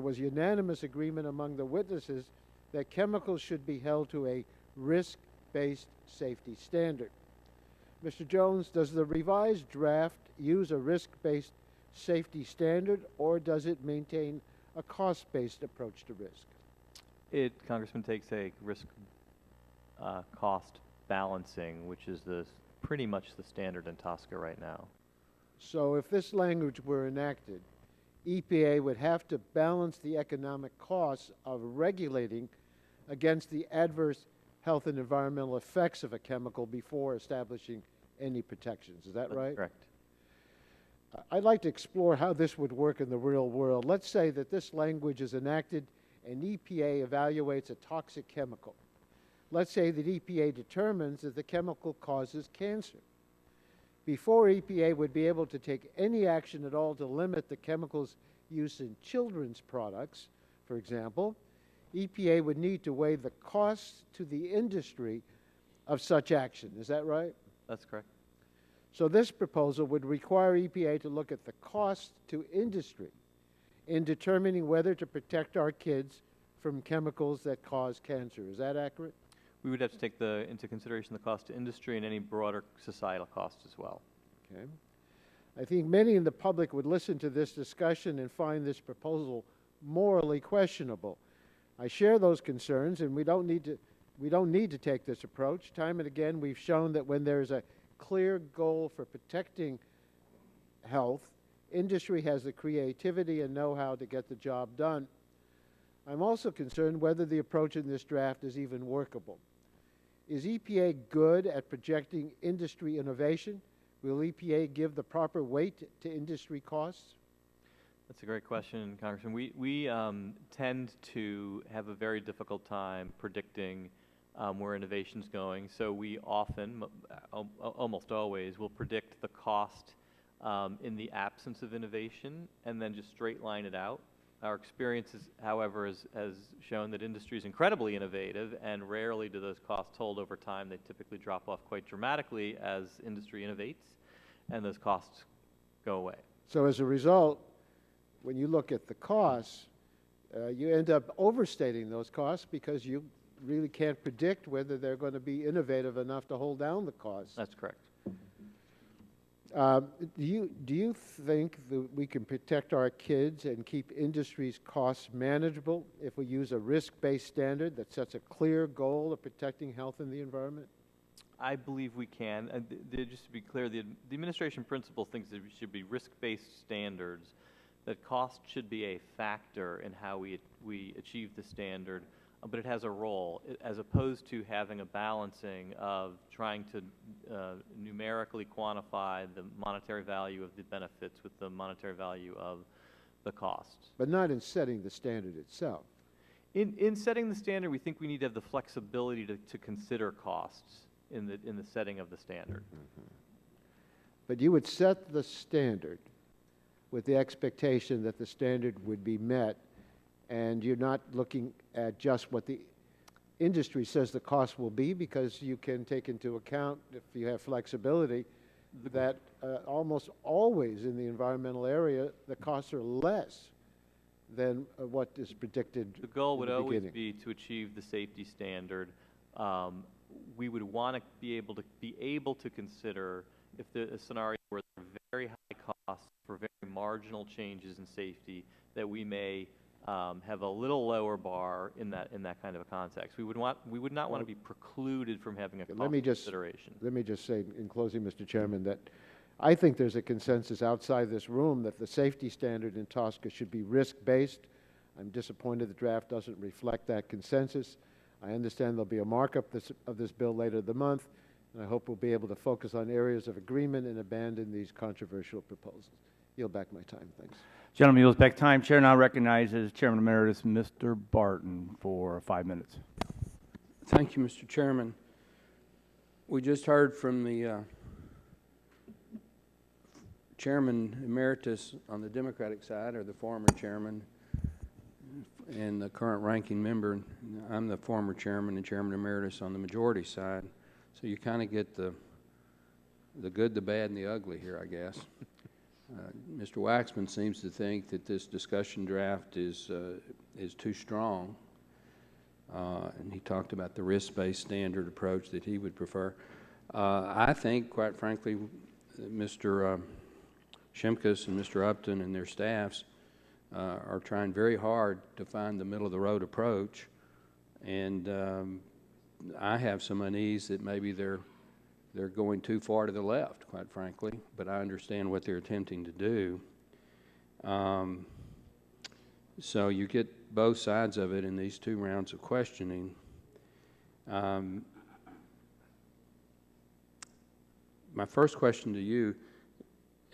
was unanimous agreement among the witnesses that chemicals should be held to a risk-based safety standard. Mr. Jones, does the revised draft use a risk-based safety standard, or does it maintain a cost-based approach to risk? It, Congressman, takes a risk cost balancing, which is pretty much the standard in TSCA right now. So if this language were enacted, EPA would have to balance the economic costs of regulating against the adverse health and environmental effects of a chemical before establishing any protections. Is that That's right? correct. I'd like to explore how this would work in the real world. Let's say that this language is enacted and EPA evaluates a toxic chemical. Let's say that EPA determines that the chemical causes cancer. Before EPA would be able to take any action at all to limit the chemical's use in children's products, for example, EPA would need to weigh the costs to the industry of such action. Is that right? That's correct. So this proposal would require EPA to look at the cost to industry in determining whether to protect our kids from chemicals that cause cancer. Is that accurate? We would have to take into consideration the cost to industry and any broader societal costs as well. Okay. I think many in the public would listen to this discussion and find this proposal morally questionable. I share those concerns, and we don't need to take this approach. Time and again, we've shown that when there's a clear goal for protecting health, industry has the creativity and know-how to get the job done. I'm also concerned whether the approach in this draft is even workable. Is EPA good at projecting industry innovation? Will EPA give the proper weight to industry costs? That's a great question, Congressman. We tend to have a very difficult time predicting where innovation's going, so we often, almost always, will predict the cost in the absence of innovation and then just straight line it out. Our experience, however, has shown that industry is incredibly innovative, and rarely do those costs hold over time. They typically drop off quite dramatically as industry innovates, and those costs go away. So as a result, when you look at the costs, you end up overstating those costs because you really can't predict whether they're going to be innovative enough to hold down the costs. That's correct. Do you think that we can protect our kids and keep industry's costs manageable if we use a risk-based standard that sets a clear goal of protecting health and the environment? I believe we can. Just to be clear, the administration principle thinks that it should be risk-based standards, that cost should be a factor in how we achieve the standard, but it has a role, as opposed to having a balancing of trying to numerically quantify the monetary value of the benefits with the monetary value of the costs. But not in setting the standard itself. In setting the standard, we think we need to have the flexibility to consider costs in the setting of the standard. Mm-hmm. But you would set the standard with the expectation that the standard would be met, and you're not looking at just what the industry says the cost will be, because you can take into account, if you have flexibility, that almost always in the environmental area, the costs are less than what is predicted. The goal would always beginning. be to achieve the safety standard. We would want to be able to consider if there's a scenario where there are very high costs for very marginal changes in safety, that we may have a little lower bar in that kind of a context. We would not want to be precluded from having a cost consideration. Let me just say in closing, Mr. Chairman, that I think there's a consensus outside this room that the safety standard in TSCA should be risk-based. I'm disappointed the draft doesn't reflect that consensus. I understand there'll be a markup of this bill later the month, and I hope we'll be able to focus on areas of agreement and abandon these controversial proposals. Yield back my time. Thanks. Gentleman yields back time. Chair now recognizes Chairman Emeritus Mr. Barton for 5 minutes. Thank you, Mr. Chairman. We just heard from the Chairman Emeritus on the Democratic side, or the former Chairman, and the current ranking member. I'm the former Chairman and Chairman Emeritus on the majority side. So you kind of get the good, the bad, and the ugly here, I guess. Mr. Waxman seems to think that this discussion draft is too strong, and he talked about the risk-based standard approach that he would prefer. I think, quite frankly, Mr. Shimkus and Mr. Upton and their staffs are trying very hard to find the middle-of-the-road approach, and I have some unease that maybe they're going too far to the left, quite frankly, but I understand what they're attempting to do. So you get both sides of it in these two rounds of questioning. My first question to you,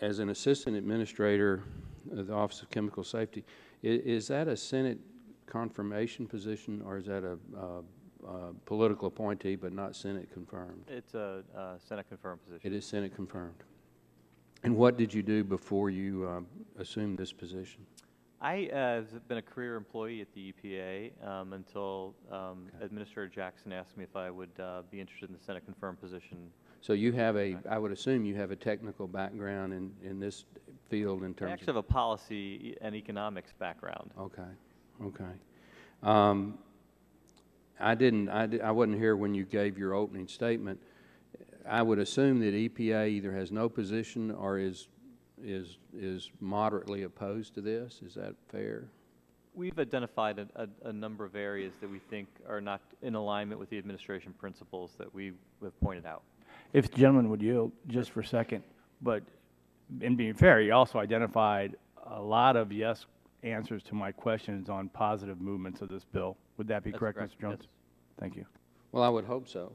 as an assistant administrator of the Office of Chemical Safety, is that a Senate confirmation position, or is that a political appointee but not Senate confirmed? It's a Senate confirmed position. It is Senate confirmed. And what did you do before you assumed this position? I have been a career employee at the EPA until Administrator Jackson asked me if I would be interested in the Senate confirmed position. So you have I would assume you have a technical background in this field in terms I actually have a policy and economics background. Okay, okay. I wasn't here when you gave your opening statement. I would assume that EPA either has no position or is moderately opposed to this. Is that fair? We've identified a number of areas that we think are not in alignment with the administration principles that we have pointed out. If the gentleman would yield just for a second, but in being fair, he also identified a lot of yes answers to my questions on positive movements of this bill. Would that be correct, Mr. Jones? Yes. Thank you. Well, I would hope so.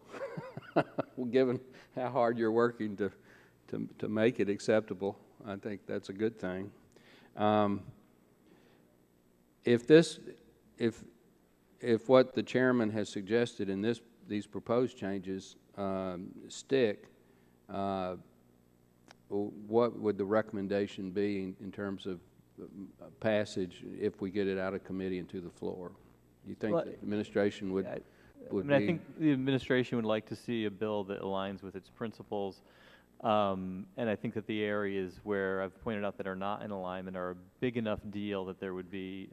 Well, given how hard you're working to make it acceptable, I think that's a good thing. If what the chairman has suggested in these proposed changes stick, what would the recommendation be in terms of passage if we get it out of committee and to the floor? Do you think the administration would I think the administration would like to see a bill that aligns with its principles, and I think that the areas where I've pointed out that are not in alignment are a big enough deal that there would be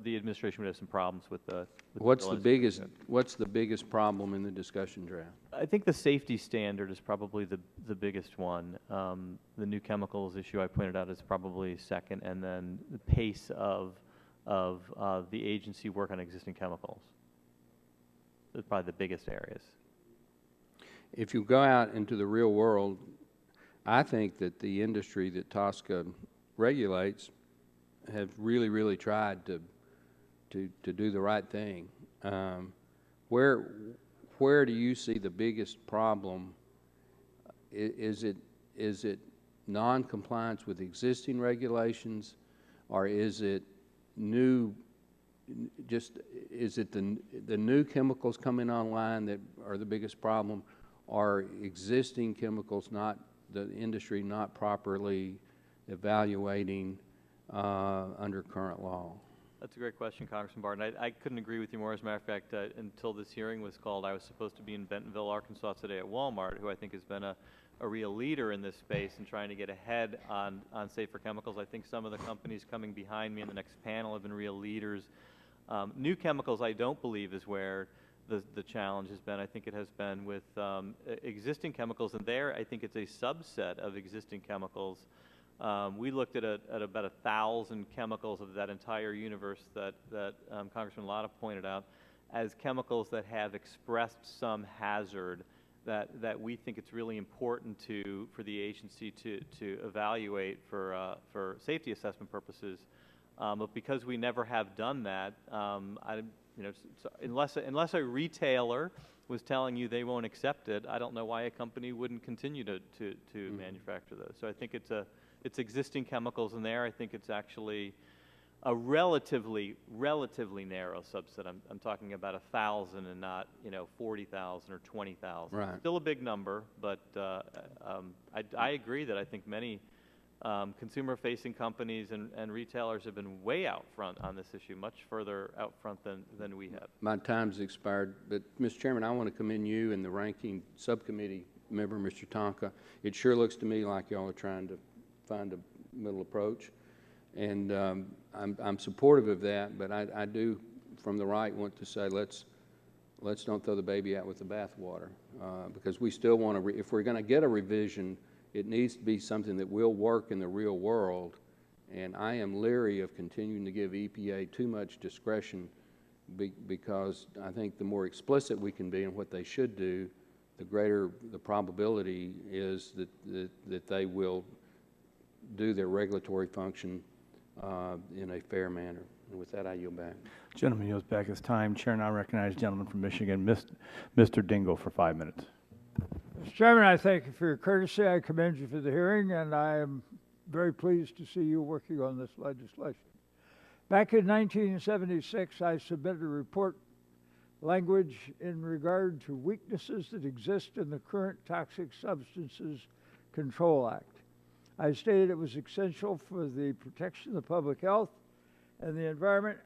the administration would have some problems with the. What's the biggest problem in the discussion draft? I think the safety standard is probably the biggest one. The new chemicals issue I pointed out is probably second, and then the pace of the agency work on existing chemicals is probably the biggest areas. If you go out into the real world, I think that the industry that TSCA regulates have really tried to do the right thing. Where do you see the biggest problem? Is it non-compliance with existing regulations, or is it is it the new chemicals coming online that are the biggest problem, or existing chemicals the industry not properly evaluating under current law? That's a great question, Congressman Barton. I couldn't agree with you more. As a matter of fact, until this hearing was called, I was supposed to be in Bentonville, Arkansas today at Walmart, who I think has been a real leader in this space and trying to get ahead on safer chemicals. I think some of the companies coming behind me in the next panel have been real leaders. New chemicals, I don't believe, is where the challenge has been. I think it has been with existing chemicals, and there I think it's a subset of existing chemicals. We looked at about 1,000 chemicals of that entire universe that Congressman Latta pointed out as chemicals that have expressed some hazard that we think it's really important for the agency to evaluate for safety assessment purposes. But because we never have done that, unless a retailer was telling you they won't accept it, I don't know why a company wouldn't continue to manufacture those. So I think it's existing chemicals in there. I think it's actually a relatively narrow subset. I'm talking about 1,000 and not 40,000 or 20,000. Right. Still a big number, but I agree that I think many consumer-facing companies and retailers have been way out front on this issue, much further out front than we have. My time's expired, but Mr. Chairman, I want to commend you and the ranking subcommittee member, Mr. Tonka. It sure looks to me like y'all are trying to find a middle approach. And I'm supportive of that, but I do, from the right, want to say let's don't throw the baby out with the bathwater, because we still want to, if we're going to get a revision, it needs to be something that will work in the real world. And I am leery of continuing to give EPA too much discretion, because I think the more explicit we can be in what they should do, the greater the probability is that they will do their regulatory function in a fair manner. And with that, I yield back. Gentleman yields back his time. Chair now recognizes the gentleman from Michigan, Mr. Dingle, for 5 minutes. Mr. Chairman, I thank you for your courtesy. I commend you for the hearing, and I am very pleased to see you working on this legislation. Back in 1976, I submitted a report language in regard to weaknesses that exist in the current Toxic Substances Control Act. I stated it was essential for the protection of the public health and the environment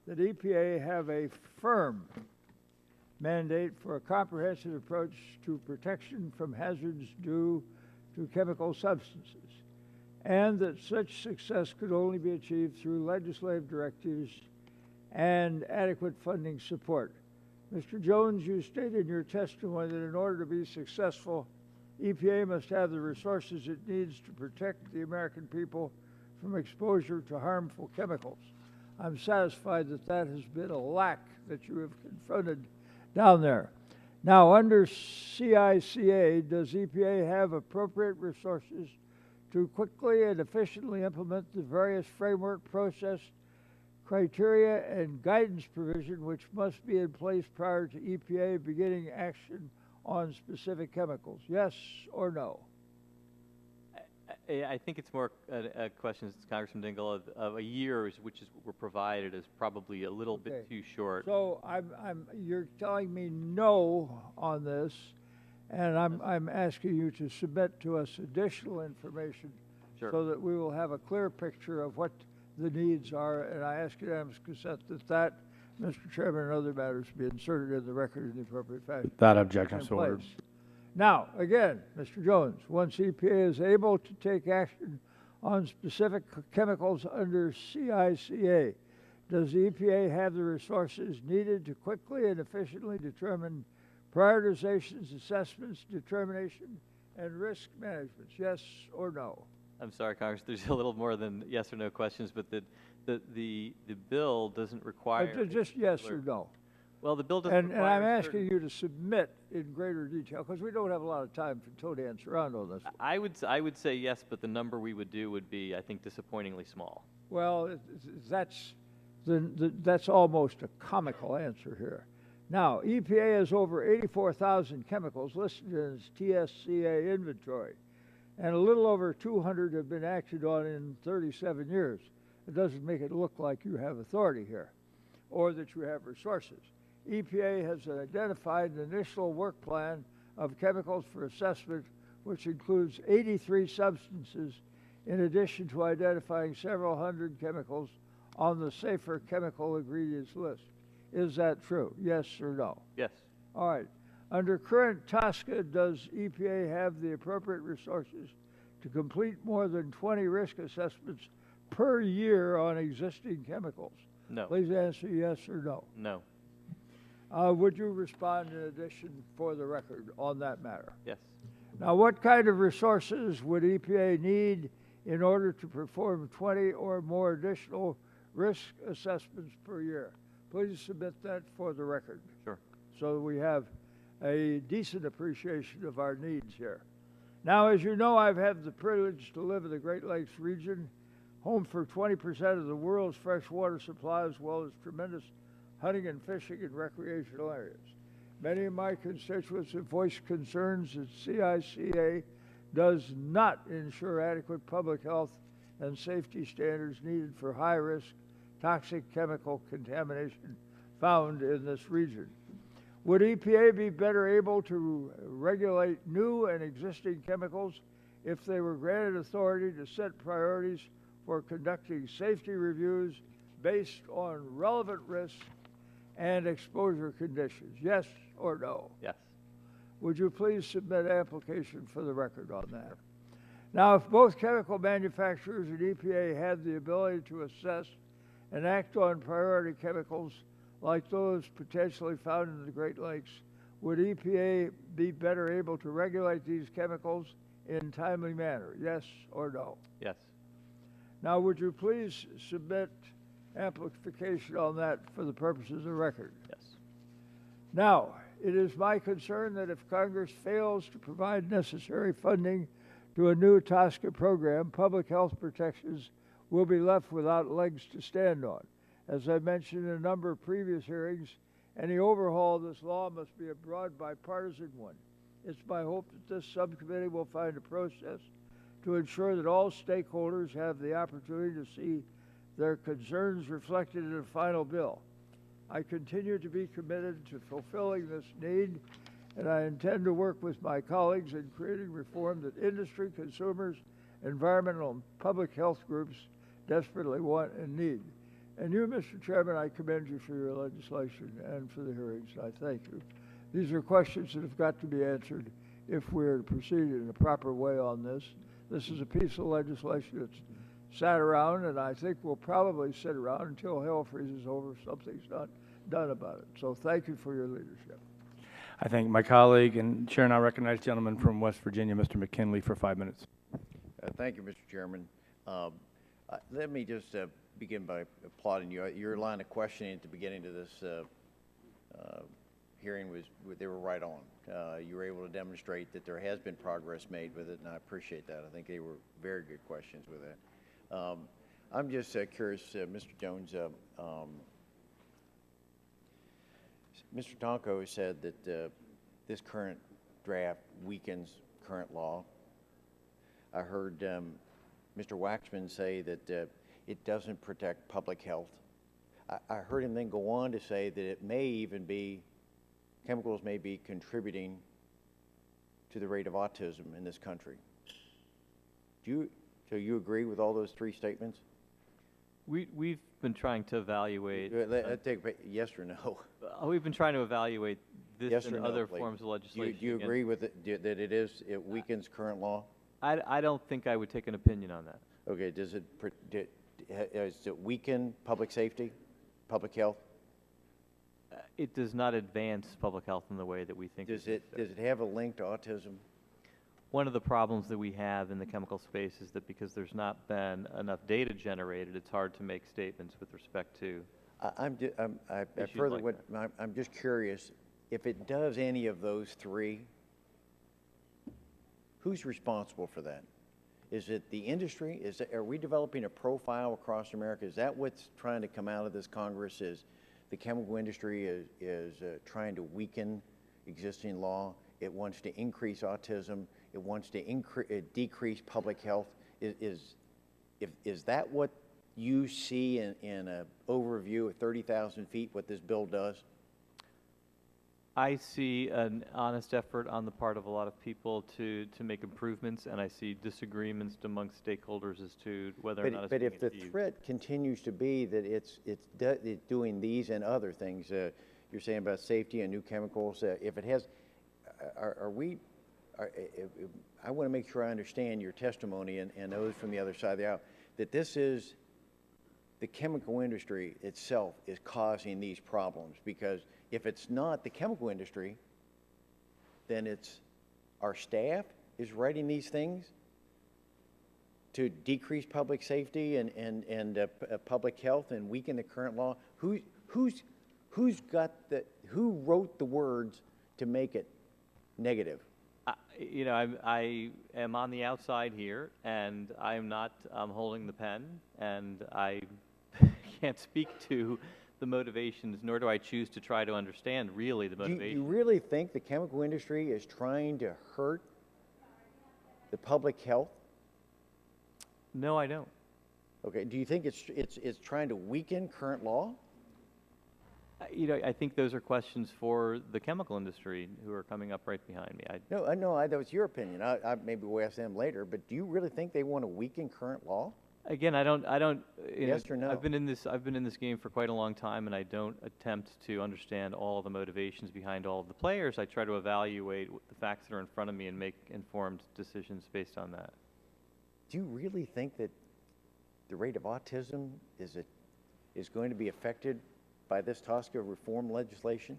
that EPA have a firm mandate for a comprehensive approach to protection from hazards due to chemical substances, and that such success could only be achieved through legislative directives and adequate funding support. Mr. Jones, you stated in your testimony that in order to be successful, EPA must have the resources it needs to protect the American people from exposure to harmful chemicals. I'm satisfied that that has been a lack that you have confronted down there. Now, under CICA, does EPA have appropriate resources to quickly and efficiently implement the various framework, process, criteria, and guidance provision which must be in place prior to EPA beginning action on specific chemicals? Yes or no? I think it's more a question, Congressman Dingell, of a year, which is were provided, is probably a little bit too short. So you're telling me no on this, and I'm asking you to submit to us additional information so that we will have a clear picture of what the needs are, and I ask unanimous consent that Mr. Chairman, and other matters be inserted in the record in the appropriate fashion. Without objection, so ordered. Now, again, Mr. Jones, once EPA is able to take action on specific chemicals under CICA, does the EPA have the resources needed to quickly and efficiently determine prioritizations, assessments, determination, and risk management? Yes or no? I'm sorry, Congress, there's a little more than yes or no questions, but the bill doesn't require... Just yes or no. Well, the bill doesn't require... And I'm asking you to submit in greater detail, because we don't have a lot of time for toe dance around on this. I would say yes, but the number we would do would be, I think, disappointingly small. Well, that's almost a comical answer here. Now, EPA has over 84,000 chemicals listed in its TSCA inventory, and a little over 200 have been acted on in 37 years. It doesn't make it look like you have authority here or that you have resources. EPA has identified an initial work plan of chemicals for assessment, which includes 83 substances, in addition to identifying several hundred chemicals on the safer chemical ingredients list. Is that true? Yes or no? Yes. All right. Under current TSCA, does EPA have the appropriate resources to complete more than 20 risk assessments per year on existing chemicals? No. Please answer yes or no. No. Would you respond in addition for the record on that matter? Yes. Now, what kind of resources would EPA need in order to perform 20 or more additional risk assessments per year? Please submit that for the record. Sure. So that we have a decent appreciation of our needs here. Now, as you know, I've had the privilege to live in the Great Lakes region, home for 20% of the world's freshwater supply, as well as tremendous hunting and fishing and recreational areas. Many of my constituents have voiced concerns that CICA does not ensure adequate public health and safety standards needed for high-risk toxic chemical contamination found in this region. Would EPA be better able to regulate new and existing chemicals if they were granted authority to set priorities for conducting safety reviews based on relevant risks and exposure conditions? Yes or no? Yes. Would you please submit application for the record on that? Now, if both chemical manufacturers and EPA had the ability to assess and act on priority chemicals like those potentially found in the Great Lakes, would EPA be better able to regulate these chemicals in a timely manner? Yes or no? Yes. Now, would you please submit amplification on that for the purposes of the record? Yes. Now, it is my concern that if Congress fails to provide necessary funding to a new TSCA program, public health protections will be left without legs to stand on. As I mentioned in a number of previous hearings, any overhaul of this law must be a broad bipartisan one. It's my hope that this subcommittee will find a process to ensure that all stakeholders have the opportunity to see their concerns reflected in a final bill. I continue to be committed to fulfilling this need, and I intend to work with my colleagues in creating reform that industry, consumers, environmental, and public health groups desperately want and need. And you, Mr. Chairman, I commend you for your legislation and for the hearings. I thank you. These are questions that have got to be answered if we're to proceed in a proper way on this. This is a piece of legislation that's sat around, and I think we'll probably sit around until hell freezes over if something's not done about it. So thank you for your leadership. I thank my colleague, and Chair now recognize the gentleman from West Virginia, Mr. McKinley, for 5 minutes. Thank you, Mr. Chairman. Let me just begin by applauding you. Your line of questioning at the beginning of this hearing they were right on. You were able to demonstrate that there has been progress made with it, and I appreciate that. I think they were very good questions with that. I'm just curious, Mr. Jones, Mr. Tonko said that this current draft weakens current law. I heard Mr. Waxman say that it doesn't protect public health. I heard him then go on to say that it may even be, chemicals may be contributing to the rate of autism in this country. So you agree with all those three statements? We've been trying to evaluate. Take yes or no. We've been trying to evaluate this Yes and or no, other please. forms of legislation. Do you agree with it, that it weakens current law? I don't think I would take an opinion on that. Okay, does it weaken public safety, public health? It does not advance public health in the way that we think. Does it have a link to autism? One of the problems that we have in the chemical space is that because there's not been enough data generated, it's hard to make statements with respect to. I'm just curious, if it does any of those three, who's responsible for that? Is it the industry? Are we developing a profile across America? Is that what's trying to come out of this Congress? Is the chemical industry is trying to weaken existing law? It wants to increase autism. It wants to decrease public health. Is that what you see in an overview of 30,000 feet, what this bill does? I see an honest effort on the part of a lot of people to make improvements, and I see disagreements amongst stakeholders as to whether or not it's But being if the achieved. threat continues to be that it's doing these and other things, you're saying about safety and new chemicals, if it has, I want to make sure I understand your testimony and those from the other side of the aisle, that this is the chemical industry itself is causing these problems, because if it's not the chemical industry, then it's our staff is writing these things to decrease public safety and public health and weaken the current law. Who wrote the words to make it negative? You know, I am on the outside here, and I am not holding the pen, and I can't speak to the motivations, nor do I choose to try to understand really the motivation. Do you really think the chemical industry is trying to hurt the public health? No, I don't. Okay. Do you think it's trying to weaken current law? You know, I think those are questions for the chemical industry who are coming up right behind me. No, that was your opinion. Maybe we'll ask them later, but do you really think they want to weaken current law? Again, I don't. Yes or no? I've been in this game for quite a long time, and I don't attempt to understand all the motivations behind all of the players. I try to evaluate the facts that are in front of me and make informed decisions based on that. do you really think that the rate of autism is going to be affected by this TSCA reform legislation?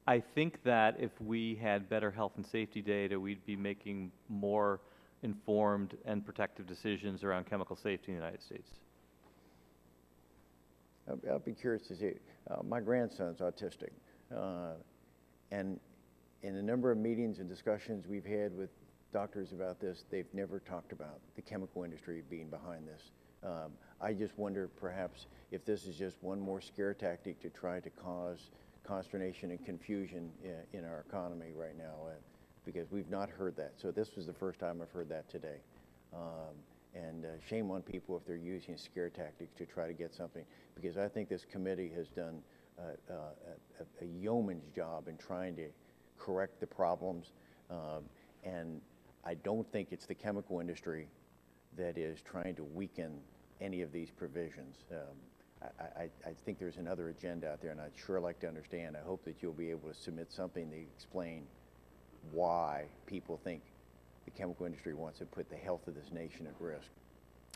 I think that if we had better health and safety data, we'd be making more informed and protective decisions around chemical safety in the United States. I'll be curious to see. My grandson's autistic, and in a number of meetings and discussions we've had with doctors about this, they've never talked about the chemical industry being behind this. I just wonder perhaps if this is just one more scare tactic to try to cause consternation and confusion in our economy right now, because we've not heard that. So this was the first time I've heard that today. And shame on people if they're using scare tactics to try to get something, because I think this committee has done a yeoman's job in trying to correct the problems, and I don't think it's the chemical industry that is trying to weaken any of these provisions. I think there's another agenda out there, and I'd sure like to understand. I hope that you'll be able to submit something to explain why people think the chemical industry wants to put the health of this nation at risk.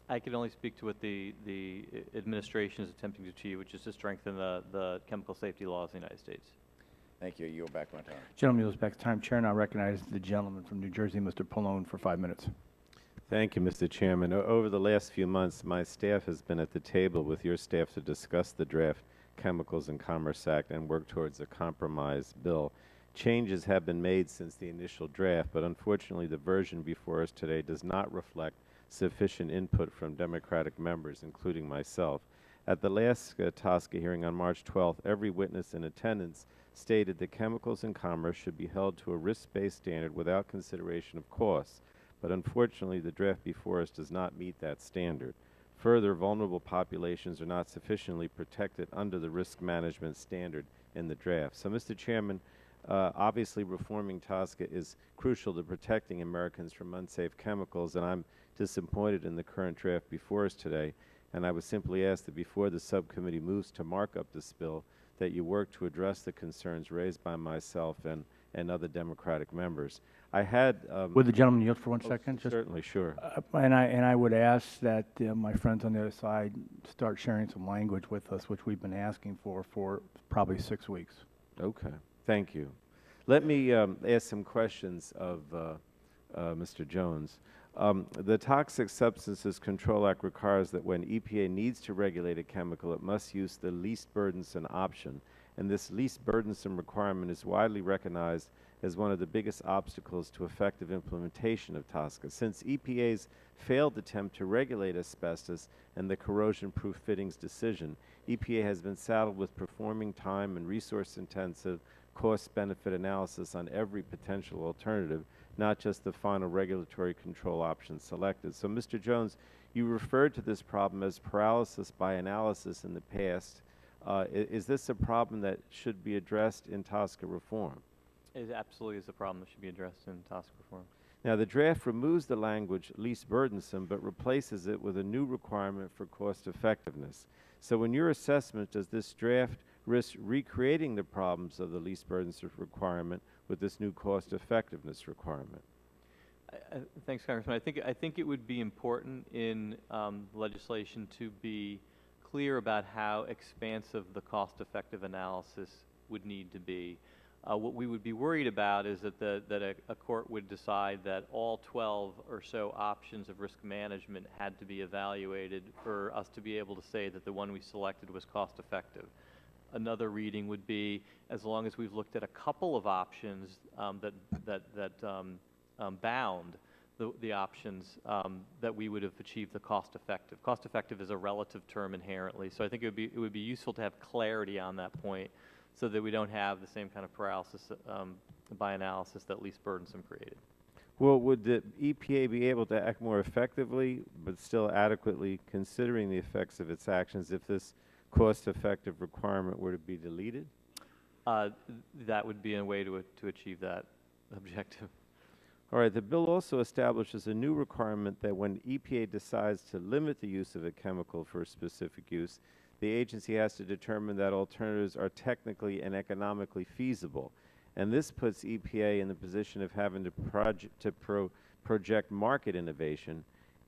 I can only speak to what the administration is attempting to achieve, which is to strengthen the chemical safety laws in the United States. Thank you. I yield back my time. Gentleman yields back time. Chair now recognizes the gentleman from New Jersey, Mr. Pallone, for 5 minutes. Thank you, Mr. Chairman. Over the last few months, my staff has been at the table with your staff to discuss the draft Chemicals and Commerce Act and work towards a compromise bill. Changes have been made since the initial draft, but unfortunately the version before us today does not reflect sufficient input from Democratic members, including myself. At the last TSCA hearing on March 12th, every witness in attendance stated that chemicals and commerce should be held to a risk-based standard without consideration of costs, but unfortunately the draft before us does not meet that standard. Further, vulnerable populations are not sufficiently protected under the risk management standard in the draft. So, Mr. Chairman, obviously reforming TSCA is crucial to protecting Americans from unsafe chemicals, and I'm disappointed in the current draft before us today, and I would simply ask that before the subcommittee moves to mark up this bill, that you work to address the concerns raised by myself and other Democratic members. I had... Would the gentleman yield for 1 second? Certainly, sure. And I would ask that my friends on the other side start sharing some language with us, which we've been asking for probably 6 weeks. Okay. Thank you. Let me ask some questions of Mr. Jones. The Toxic Substances Control Act requires that when EPA needs to regulate a chemical, it must use the least burdensome option, and this least burdensome requirement is widely recognized as one of the biggest obstacles to effective implementation of TSCA. Since EPA's failed attempt to regulate asbestos and the corrosion-proof fittings decision, EPA has been saddled with performing time and resource-intensive cost-benefit analysis on every potential alternative, not just the final regulatory control option selected. So, Mr. Jones, you referred to this problem as paralysis by analysis in the past. Is this a problem that should be addressed in TSCA reform? It absolutely is a problem that should be addressed in TSCA reform. Now, the draft removes the language least burdensome, but replaces it with a new requirement for cost effectiveness. So in your assessment, does this draft risk recreating the problems of the least burdensome requirement with this new cost effectiveness requirement? Thanks, Congressman. I think it would be important in legislation to be clear about how expansive the cost-effective analysis would need to be. What we would be worried about is that a court would decide that all 12 or so options of risk management had to be evaluated for us to be able to say that the one we selected was cost-effective. Another reading would be, as long as we've looked at a couple of options that bound the options, that we would have achieved the cost-effective. Cost-effective is a relative term inherently, so I think it would be useful to have clarity on that point, so that we don't have the same kind of paralysis by analysis that least burdensome created. Well, would the EPA be able to act more effectively, but still adequately considering the effects of its actions if this cost-effective requirement were to be deleted? That would be a way to achieve that objective. All right, the bill also establishes a new requirement that when EPA decides to limit the use of a chemical for a specific use, the agency has to determine that alternatives are technically and economically feasible. And this puts EPA in the position of having to project market innovation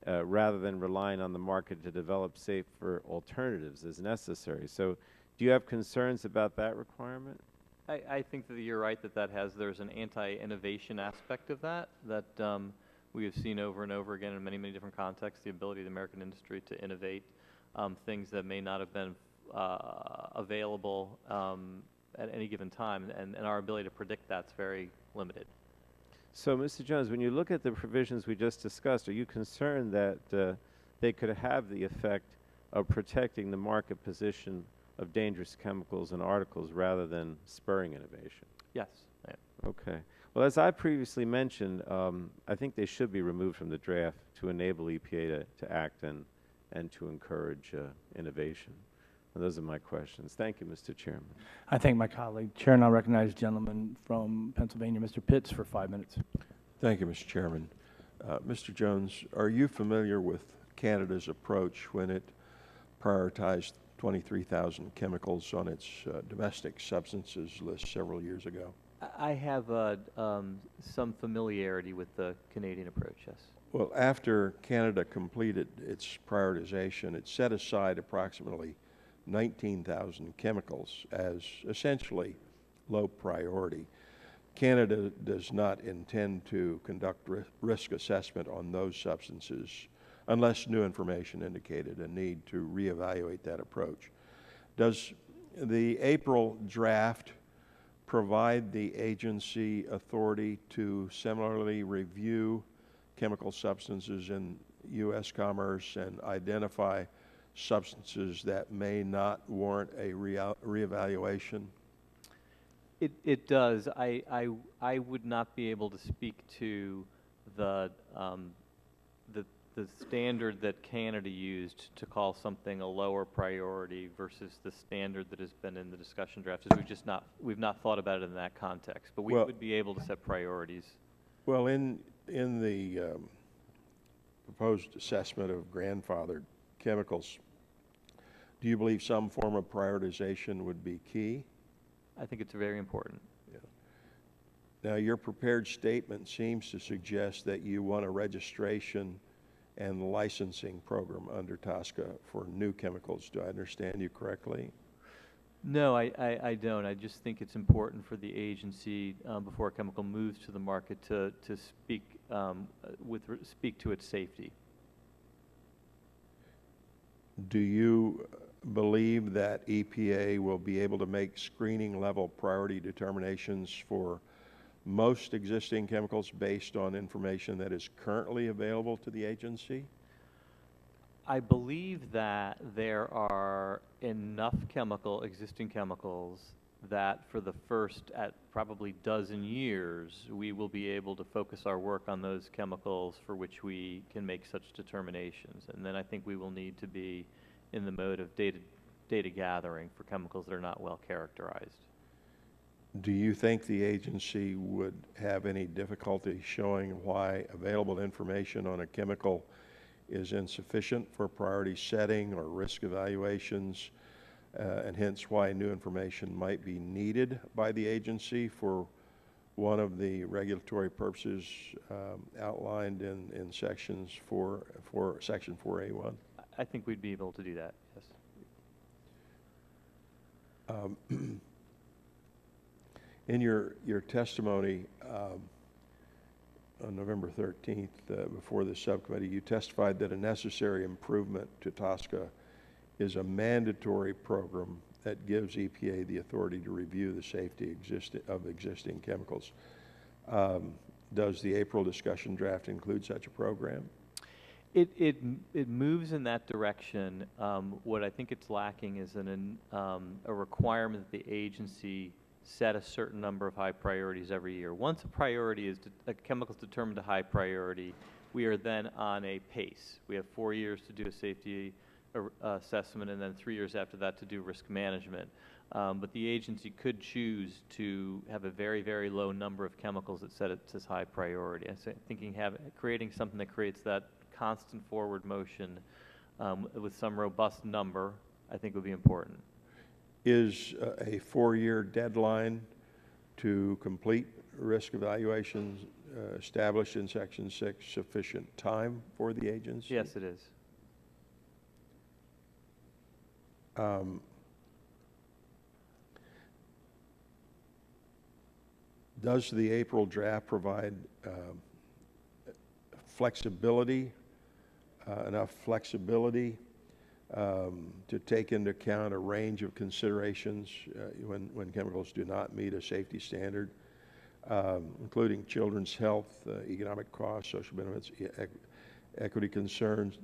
rather than relying on the market to develop safer alternatives as necessary. So do you have concerns about that requirement? I think that you're right that there's an anti-innovation aspect of that we have seen over and over again in many, many different contexts, the ability of the American industry to innovate things that may not have been available at any given time, and our ability to predict that's very limited. So, Mr. Jones, when you look at the provisions we just discussed, are you concerned that they could have the effect of protecting the market position of dangerous chemicals and articles rather than spurring innovation? Yes. Okay. Well, as I previously mentioned, I think they should be removed from the draft to enable EPA to act and to encourage innovation. And those are my questions. Thank you, Mr. Chairman. I thank my colleague. Chair now recognizes the gentleman from Pennsylvania, Mr. Pitts, for 5 minutes. Thank you, Mr. Chairman. Mr. Jones, are you familiar with Canada's approach when it prioritized 23,000 chemicals on its domestic substances list several years ago? I have some familiarity with the Canadian approach, yes. Well, after Canada completed its prioritization, it set aside approximately 19,000 chemicals as essentially low priority. Canada does not intend to conduct risk assessment on those substances unless new information indicated a need to reevaluate that approach. Does the April draft provide the agency authority to similarly review chemical substances in U.S. commerce and identify substances that may not warrant a reevaluation? It does. I would not be able to speak to the standard that Canada used to call something a lower priority versus the standard that has been in the discussion draft. We've not thought about it in that context, but we would be able to set priorities. Well, in the proposed assessment of grandfathered chemicals, do you believe some form of prioritization would be key? I think it's very important. Yeah. Now, your prepared statement seems to suggest that you want a registration and licensing program under TSCA for new chemicals. Do I understand you correctly? No, I don't. I just think it's important for the agency, before a chemical moves to the market, to speak to its safety. Do you believe that EPA will be able to make screening level priority determinations for most existing chemicals based on information that is currently available to the agency? I believe that there are enough existing chemicals, that for the first probably dozen years, we will be able to focus our work on those chemicals for which we can make such determinations. And then I think we will need to be in the mode of data gathering for chemicals that are not well characterized. Do you think the agency would have any difficulty showing why available information on a chemical is insufficient for priority setting or risk evaluations, and hence why new information might be needed by the agency for one of the regulatory purposes outlined in sections for Section 4A1? I think we'd be able to do that, yes. In your testimony on November 13th before the subcommittee, you testified that a necessary improvement to TSCA is a mandatory program that gives EPA the authority to review the safety of existing chemicals. Does the April discussion draft include such a program? It moves in that direction. What I think it's lacking is a requirement that the agency set a certain number of high priorities every year. Once a chemical is determined a high priority, we are then on a pace. We have 4 years to do a safety assessment, and then 3 years after that to do risk management. But the agency could choose to have a very, very low number of chemicals that set it as high priority. I'm thinking creating something that creates that constant forward motion with some robust number, I think would be important. Is a 4-year deadline to complete risk evaluations established in Section 6 sufficient time for the agency? Yes, it is. Does the April draft provide flexibility, enough flexibility to take into account a range of considerations when chemicals do not meet a safety standard, including children's health, economic costs, social benefits, equity concerns?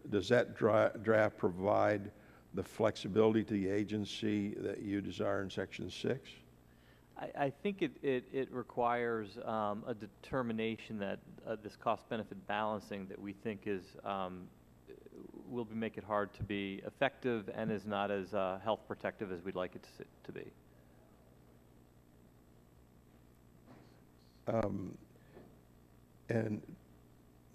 Does that draft provide the flexibility to the agency that you desire in Section 6? I think it requires a determination that this cost-benefit balancing that we think is will make it hard to be effective and is not as health protective as we'd like it to be. And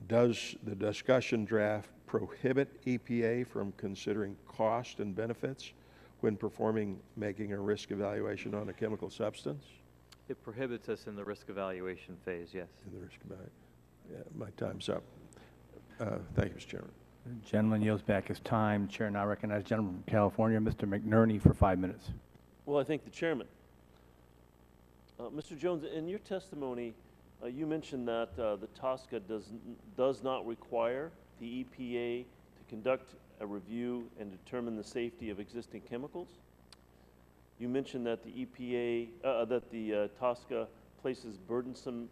does the discussion draft prohibit EPA from considering cost and benefits when making a risk evaluation on a chemical substance? It prohibits us in the risk evaluation phase, yes. In the risk evaluation. Yeah, my time's up. Thank you, Mr. Chairman. The gentleman yields back his time. Chair now recognizes the gentleman from California, Mr. McNerney, for 5 minutes. Well, I thank the chairman. Mr. Jones, in your testimony, you mentioned that the TSCA does not require the EPA to conduct a review and determine the safety of existing chemicals. You mentioned that the EPA, TSCA places burdensome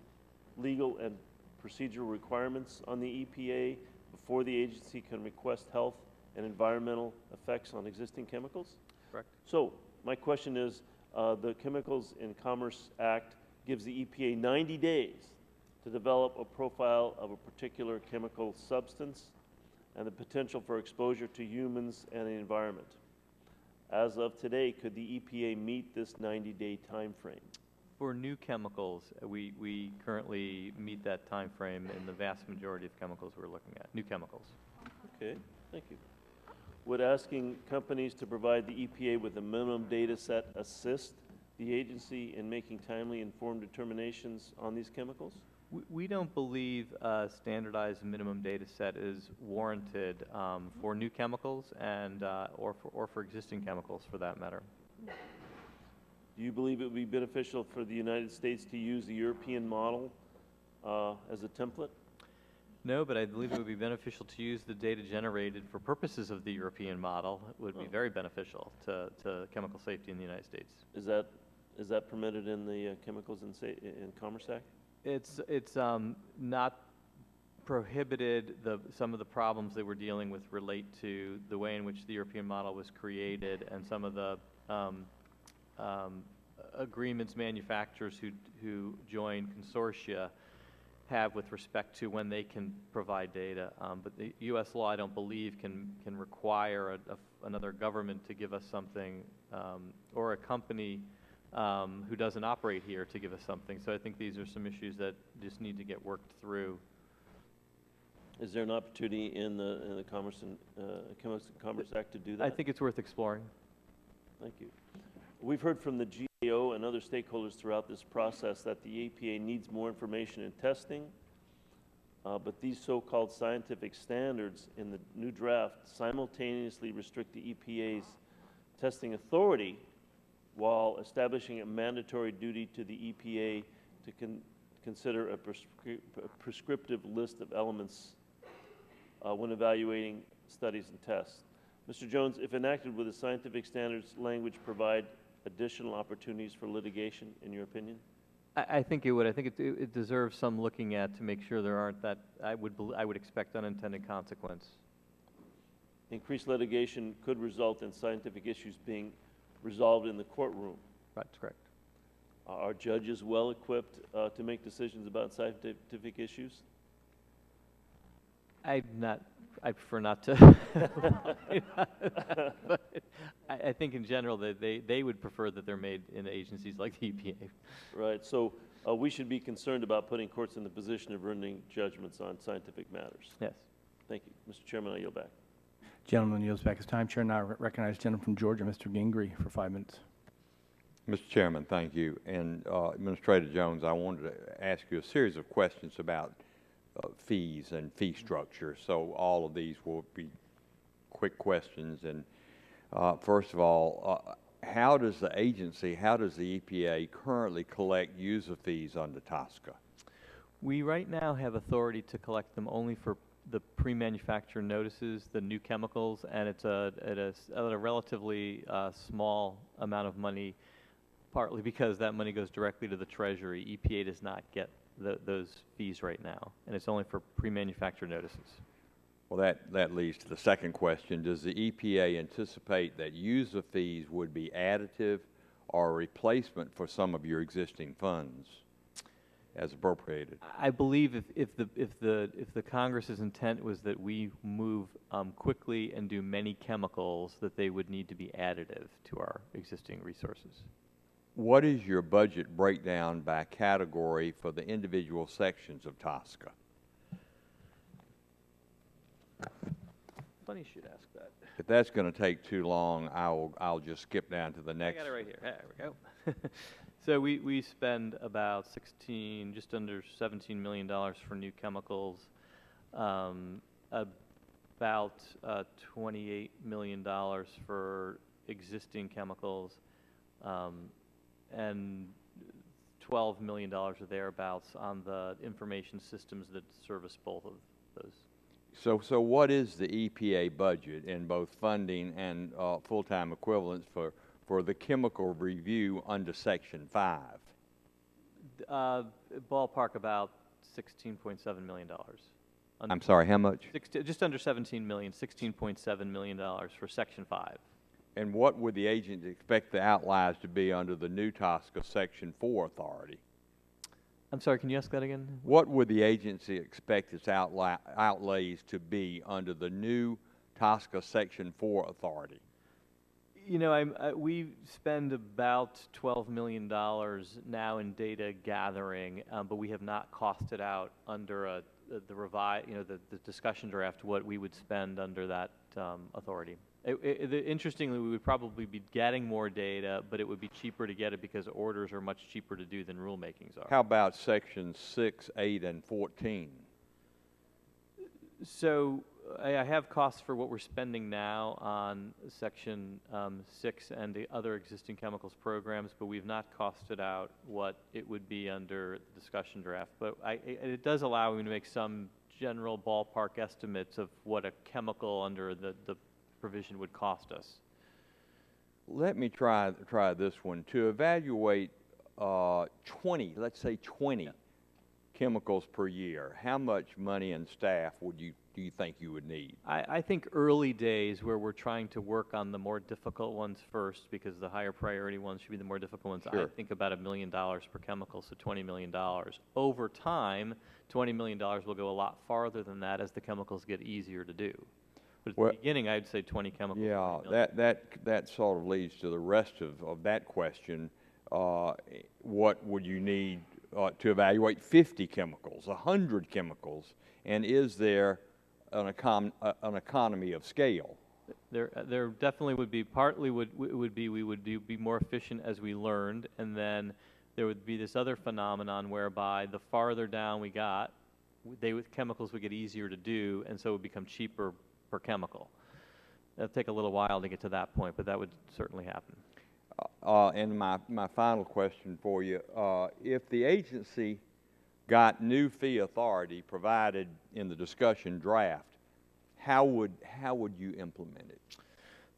legal and procedural requirements on the EPA before the agency can request health and environmental effects on existing chemicals? Correct. So my question is, the Chemicals and Commerce Act gives the EPA 90 days to develop a profile of a particular chemical substance and the potential for exposure to humans and the environment. As of today, could the EPA meet this 90-day time frame? For new chemicals, we currently meet that time frame in the vast majority of chemicals we're looking at, new chemicals. Okay, thank you. Would asking companies to provide the EPA with a minimum data set assist the agency in making timely, informed determinations on these chemicals? We don't believe a standardized minimum data set is warranted for new chemicals and or for existing chemicals, for that matter. Do you believe it would be beneficial for the United States to use the European model as a template? No, but I believe it would be beneficial to use the data generated for purposes of the European model. It would be very beneficial to chemical safety in the United States. Is that permitted in the Chemicals and Commerce Act? It's not prohibited. Some of the problems they were dealing with relate to the way in which the European model was created and some of the agreements manufacturers who join consortia have with respect to when they can provide data. But the U.S. law, I don't believe, can require another government to give us something or a company who doesn't operate here to give us something. So I think these are some issues that just need to get worked through. Is there an opportunity in the Chemicals and Commerce Act to do that? I think it's worth exploring. Thank you. We've heard from the GAO and other stakeholders throughout this process that the EPA needs more information and testing, but these so-called scientific standards in the new draft simultaneously restrict the EPA's testing authority while establishing a mandatory duty to the EPA to consider a prescriptive list of elements when evaluating studies and tests. Mr. Jones, if enacted, would the scientific standards language provide additional opportunities for litigation, in your opinion? I think it would. I think it deserves some looking at to make sure there aren't that, I would expect unintended consequence. Increased litigation could result in scientific issues being resolved in the courtroom. That's correct. Are judges well equipped to make decisions about scientific issues? I prefer not to. But I think in general that they would prefer that they're made in agencies like the EPA. Right. So we should be concerned about putting courts in the position of rendering judgments on scientific matters. Yes. Thank you. Mr. Chairman, I yield back. Gentleman yields back his time. Chair now recognizes the gentleman from Georgia, Mr. Gingrey, for 5 minutes. Mr. Chairman, thank you. And Administrator Jones, I wanted to ask you a series of questions about fees and fee structure. So all of these will be quick questions. And first of all, how does the EPA currently collect user fees under TSCA? We right now have authority to collect them only for the pre-manufactured notices, the new chemicals, and it's at a relatively small amount of money, partly because that money goes directly to the Treasury. EPA does not get those fees right now, and it's only for pre-manufactured notices. Well, that leads to the second question. Does the EPA anticipate that user fees would be additive or a replacement for some of your existing funds as appropriated? I believe if the Congress's intent was that we move quickly and do many chemicals, that they would need to be additive to our existing resources. What is your budget breakdown by category for the individual sections of TSCA? Funny you should ask that. If that's going to take too long, I'll just skip down to the next. I got it right here. There we go. So we spend about just under $17 million for new chemicals, about $28 million for existing chemicals, and $12 million or thereabouts on the information systems that service both of those. So what is the EPA budget in both funding and full-time equivalents for the chemical review under Section 5? Ballpark about $16.7 million. I'm sorry, how much? Just under 17 million, $16.7 million for Section 5. And what would the agency expect the outlays to be under the new TSCA Section 4 authority? I'm sorry, can you ask that again? What would the agency expect its outlays to be under the new TSCA Section 4 authority? You know, we spend about $12 million now in data gathering, but we have not costed out under the discussion draft what we would spend under that authority. Interestingly, we would probably be getting more data, but it would be cheaper to get it because orders are much cheaper to do than rulemakings are. How about Sections 6, 8, and 14? So I have costs for what we're spending now on Section 6 and the other existing chemicals programs, but we've not costed out what it would be under the discussion draft. But it does allow me to make some general ballpark estimates of what a chemical under the provision would cost us. Let me try this one. To evaluate 20, let's say 20 chemicals per year, how much money and staff do you think you would need? I think early days where we're trying to work on the more difficult ones first, because the higher priority ones should be the more difficult ones. Sure. I think about $1 million per chemical, so $20 million. Over time, $20 million will go a lot farther than that as the chemicals get easier to do. But at the beginning, I'd say 20 chemicals. Yeah, that sort of leads to the rest of that question. What would you need to evaluate 50 chemicals, 100 chemicals, and is there an economy of scale? There definitely would be. Partly we would be more efficient as we learned, and then there would be this other phenomenon whereby the farther down we got, chemicals would get easier to do, and so it would become cheaper per chemical. That'll take a little while to get to that point, but that would certainly happen. And my final question for you, if the agency got new fee authority provided in the discussion draft, how would you implement it?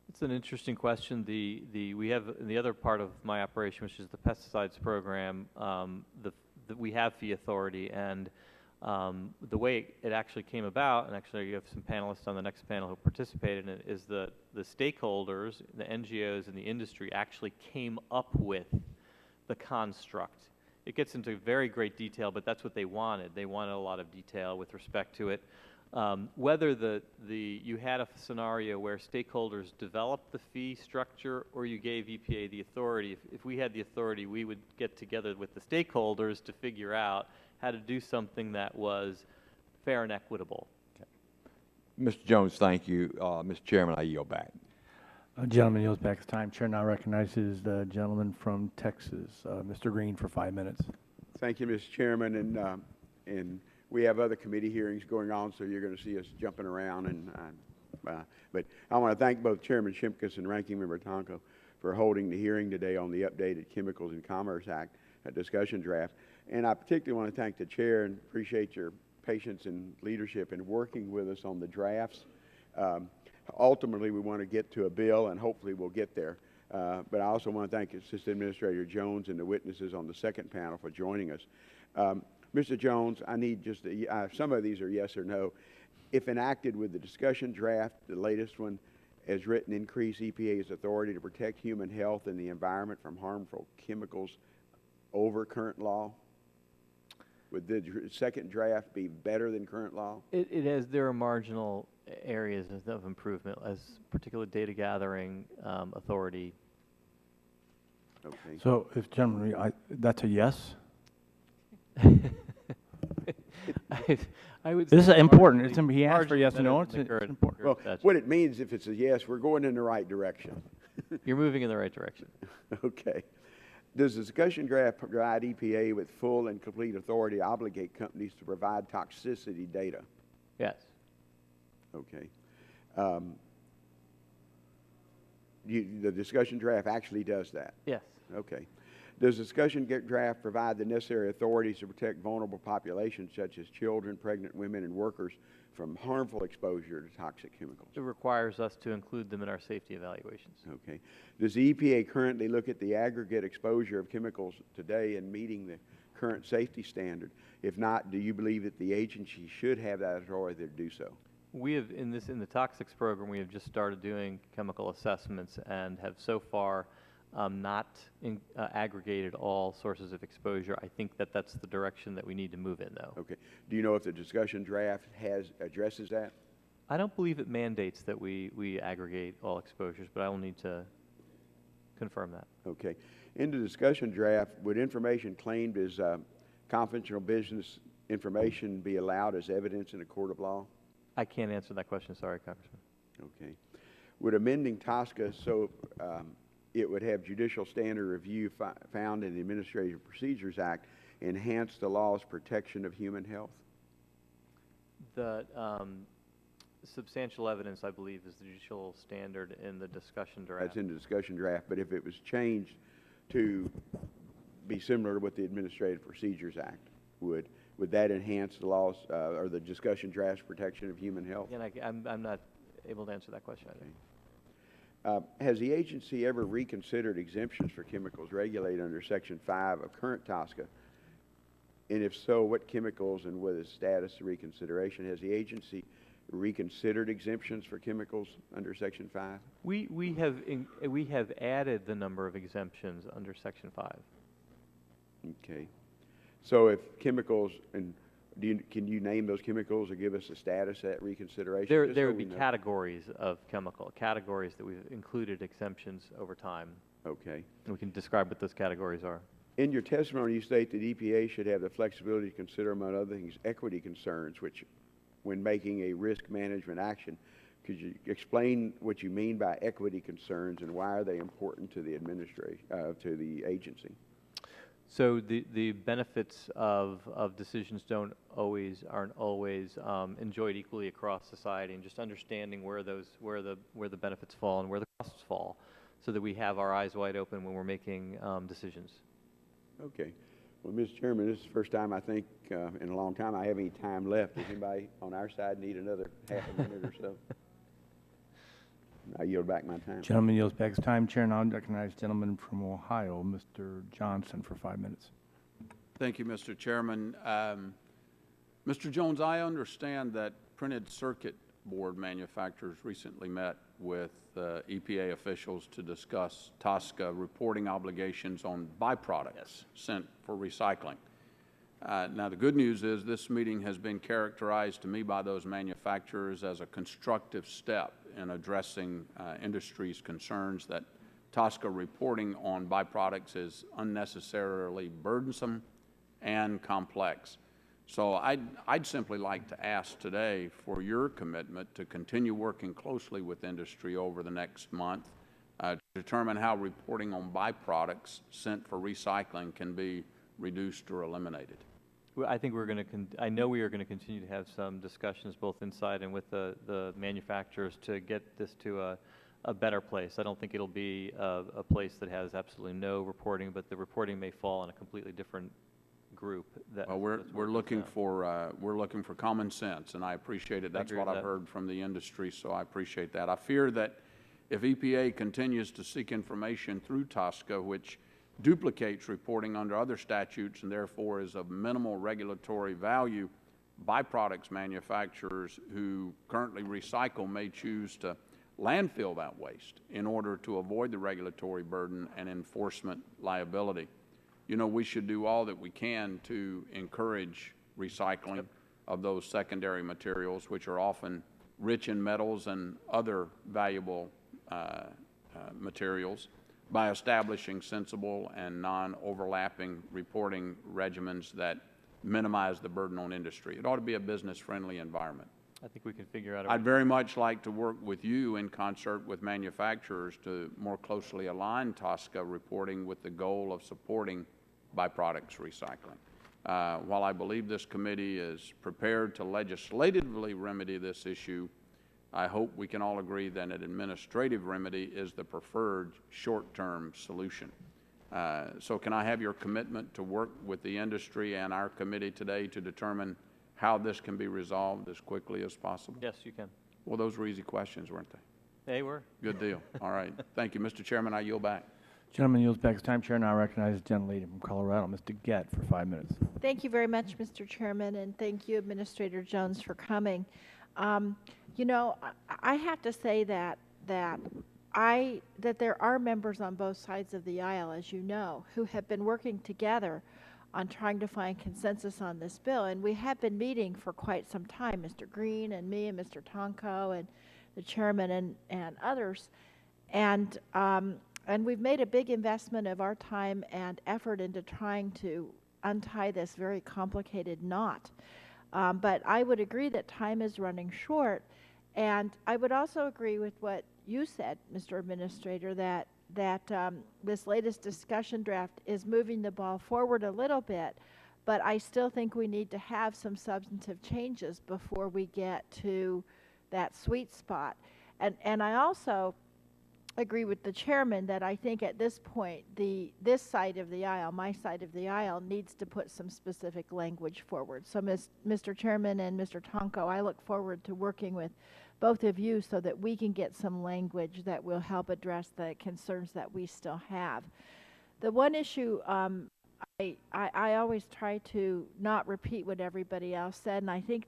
It's an interesting question. We have the other part of my operation, which is the pesticides program. We have fee authority, and the way it actually came about, and actually you have some panelists on the next panel who participated in it, is the stakeholders, the NGOs and the industry actually came up with the construct. It gets into very great detail, but that's what they wanted. They wanted a lot of detail with respect to it. Whether you had a scenario where stakeholders developed the fee structure or you gave EPA the authority, if we had the authority, we would get together with the stakeholders to figure out how to do something that was fair and equitable. Okay. Mr. Jones, thank you. Mr. Chairman, I yield back. Gentleman yields back his time. Chair now recognizes the gentleman from Texas, Mr. Green, for 5 minutes. Thank you, Mr. Chairman, and we have other committee hearings going on, so you're going to see us jumping around. But I want to thank both Chairman Shimkus and Ranking Member Tonko for holding the hearing today on the updated Chemicals and Commerce Act discussion draft. And I particularly want to thank the chair and appreciate your patience and leadership in working with us on the drafts. Ultimately, we want to get to a bill, and hopefully we'll get there. But I also want to thank Assistant Administrator Jones and the witnesses on the second panel for joining us. Mr. Jones, I need just, some of these are yes or no. If enacted with the discussion draft, the latest one, as written, increase EPA's authority to protect human health and the environment from harmful chemicals over current law? Would the second draft be better than current law? There are marginal areas of improvement, as particular data gathering authority. Okay. So, if gentlemen, that's a yes? I would. This is important. He asked for yes or no. It's important. Well, what it means, if it's a yes, we're going in the right direction. You're moving in the right direction. Okay. Does the discussion draft provide EPA with full and complete authority to obligate companies to provide toxicity data? Yes. Okay. The discussion draft actually does that? Yes. Okay. Does the discussion draft provide the necessary authorities to protect vulnerable populations such as children, pregnant women, and workers from harmful exposure to toxic chemicals? It requires us to include them in our safety evaluations. Okay. Does the EPA currently look at the aggregate exposure of chemicals today in meeting the current safety standard? If not, do you believe that the agency should have that authority to do so? We have, in the toxics program, we have just started doing chemical assessments and have so far not aggregated all sources of exposure. I think that that's the direction that we need to move in, though. Okay. Do you know if the discussion draft addresses that? I don't believe it mandates that we aggregate all exposures, but I will need to confirm that. Okay. In the discussion draft, would information claimed as confidential business information be allowed as evidence in a court of law? I can't answer that question. Sorry, Congressman. Okay. Would amending TSCA so it would have judicial standard review found in the Administrative Procedures Act enhance the law's protection of human health? The substantial evidence, I believe, is the judicial standard in the discussion draft. That's in the discussion draft, but if it was changed to be similar to what the Administrative Procedures Act would that enhance the laws or the discussion draft's protection of human health? Again, I'm not able to answer that question. Okay. Has the agency ever reconsidered exemptions for chemicals regulated under Section 5 of current TSCA? And if so, what chemicals and what is the status of reconsideration? Has the agency reconsidered exemptions for chemicals under Section 5? We have added the number of exemptions under Section 5. Okay. So if chemicals, and can you name those chemicals or give us a status of that reconsideration? There would be categories of categories that we've included exemptions over time. Okay. And we can describe what those categories are. In your testimony, you state that EPA should have the flexibility to consider, among other things, equity concerns, which, when making a risk management action, could you explain what you mean by equity concerns and why are they important to the administration, to the agency? So the benefits of decisions aren't always enjoyed equally across society, and just understanding where the benefits fall and where the costs fall, so that we have our eyes wide open when we're making decisions. Okay. Well, Mr. Chairman, this is the first time I think in a long time I have any time left. Does anybody on our side need another half a minute or so? I yield back my time. Gentleman yields back his time. Chair now recognizes gentleman from Ohio, Mr. Johnson, for 5 minutes. Thank you, Mr. Chairman. Mr. Jones, I understand that printed circuit board manufacturers recently met with EPA officials to discuss TSCA reporting obligations on byproducts sent for recycling. Now, the good news is this meeting has been characterized to me by those manufacturers as a constructive step in addressing industry's concerns that TSCA reporting on byproducts is unnecessarily burdensome and complex. So I'd simply like to ask today for your commitment to continue working closely with industry over the next month to determine how reporting on byproducts sent for recycling can be reduced or eliminated. Well, I think we're going to, I know we are going to continue to have some discussions both inside and with the manufacturers to get this to a better place. I don't think it'll be a place that has absolutely no reporting, but the reporting may fall in a completely different group. Well, we're looking for common sense, and I appreciate it. That's what I've heard from the industry, so I appreciate that. I fear that if EPA continues to seek information through TSCA, which duplicates reporting under other statutes and therefore is of minimal regulatory value, byproducts manufacturers who currently recycle may choose to landfill that waste in order to avoid the regulatory burden and enforcement liability. You know, we should do all that we can to encourage recycling of those secondary materials, which are often rich in metals and other valuable materials, by establishing sensible and non-overlapping reporting regimens that minimize the burden on industry. It ought to be a business-friendly environment. I think we can figure out. I'd very much like to work with you in concert with manufacturers to more closely align TSCA reporting with the goal of supporting byproducts recycling. While I believe this committee is prepared to legislatively remedy this issue, I hope we can all agree that an administrative remedy is the preferred short-term solution. So can I have your commitment to work with the industry and our committee today to determine how this can be resolved as quickly as possible? Yes, you can. Well, those were easy questions, weren't they? They were. Good deal. All right. Thank you, Mr. Chairman. I yield back. Gentleman yields back his time. Chair now recognizes the gentlelady from Colorado, Mr. Gett, for 5 minutes. Thank you very much, Mr. Chairman, and thank you, Administrator Jones, for coming. You know, I have to say that there are members on both sides of the aisle, as you know, who have been working together on trying to find consensus on this bill, and we have been meeting for quite some time, Mr. Green and me and Mr. Tonko and the chairman and others, and we've made a big investment of our time and effort into trying to untie this very complicated knot. But I would agree that time is running short, and I would also agree with what you said, Mr. Administrator, that this latest discussion draft is moving the ball forward a little bit, but I still think we need to have some substantive changes before we get to that sweet spot. And I also agree with the chairman that I think at this point this side of the aisle, my side of the aisle, needs to put some specific language forward. So Mr. Chairman and Mr. Tonko, I look forward to working with both of you so that we can get some language that will help address the concerns that we still have. The one issue I always try to not repeat what everybody else said, and I think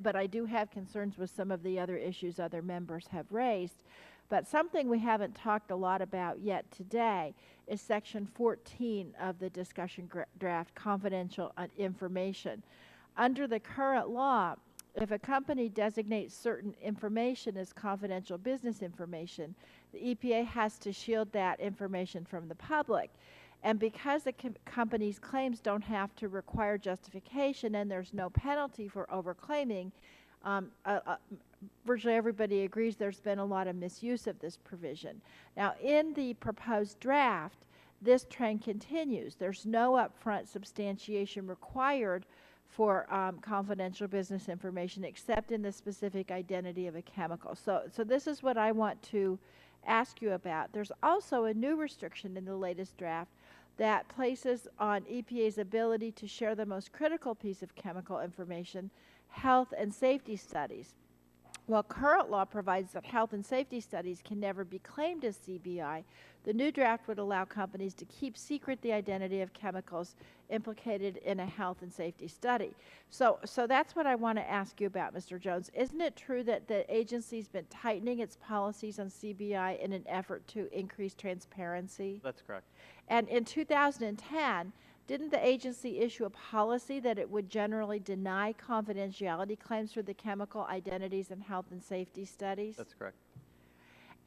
but I do have concerns with some of the other issues other members have raised. But something we haven't talked a lot about yet today is Section 14 of the discussion draft, confidential information. Under the current law, if a company designates certain information as confidential business information, the EPA has to shield that information from the public. And because the company's claims don't have to require justification and there's no penalty for overclaiming, virtually everybody agrees there's been a lot of misuse of this provision. Now, in the proposed draft, this trend continues. There's no upfront substantiation required for confidential business information except in the specific identity of a chemical. So this is what I want to ask you about. There's also a new restriction in the latest draft that places on EPA's ability to share the most critical piece of chemical information, health and safety studies. While current law provides that health and safety studies can never be claimed as CBI, the new draft would allow companies to keep secret the identity of chemicals implicated in a health and safety study. So that's what I want to ask you about, Mr. Jones. Isn't it true that the agency's been tightening its policies on CBI in an effort to increase transparency? That's correct. And in 2010, didn't the agency issue a policy that it would generally deny confidentiality claims for the chemical identities and health and safety studies? That's correct.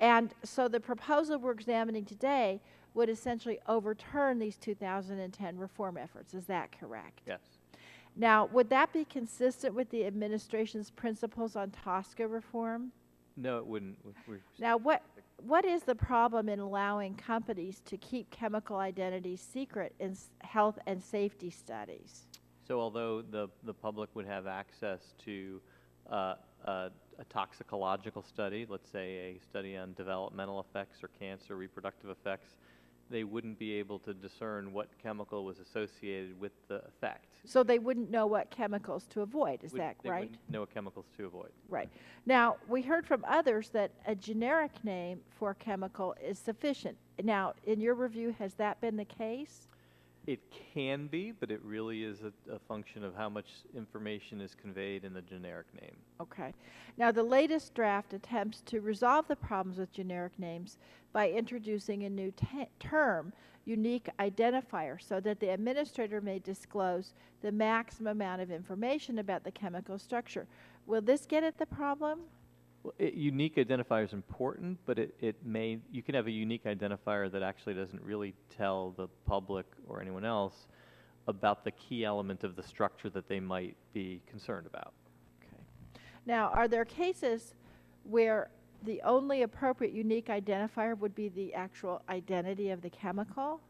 And so the proposal we're examining today would essentially overturn these 2010 reform efforts. Is that correct? Yes. Now, would that be consistent with the administration's principles on TSCA reform? No, it wouldn't. Now, what is the problem in allowing companies to keep chemical identities secret in health and safety studies? So although the public would have access to a toxicological study, let's say a study on developmental effects or cancer, reproductive effects, they wouldn't be able to discern what chemical was associated with the effect. So they wouldn't know what chemicals to avoid, is that They right? wouldn't know what chemicals to avoid. Right. Now, we heard from others that a generic name for a chemical is sufficient. Now, in your review, has that been the case? It can be, but it really is a function of how much information is conveyed in the generic name. Okay. Now, the latest draft attempts to resolve the problems with generic names by introducing a new term, unique identifier, so that the administrator may disclose the maximum amount of information about the chemical structure. Will this get at the problem? Well, unique identifier is important, but you can have a unique identifier that actually doesn't really tell the public or anyone else about the key element of the structure that they might be concerned about. Okay. Now, are there cases where the only appropriate unique identifier would be the actual identity of the chemical?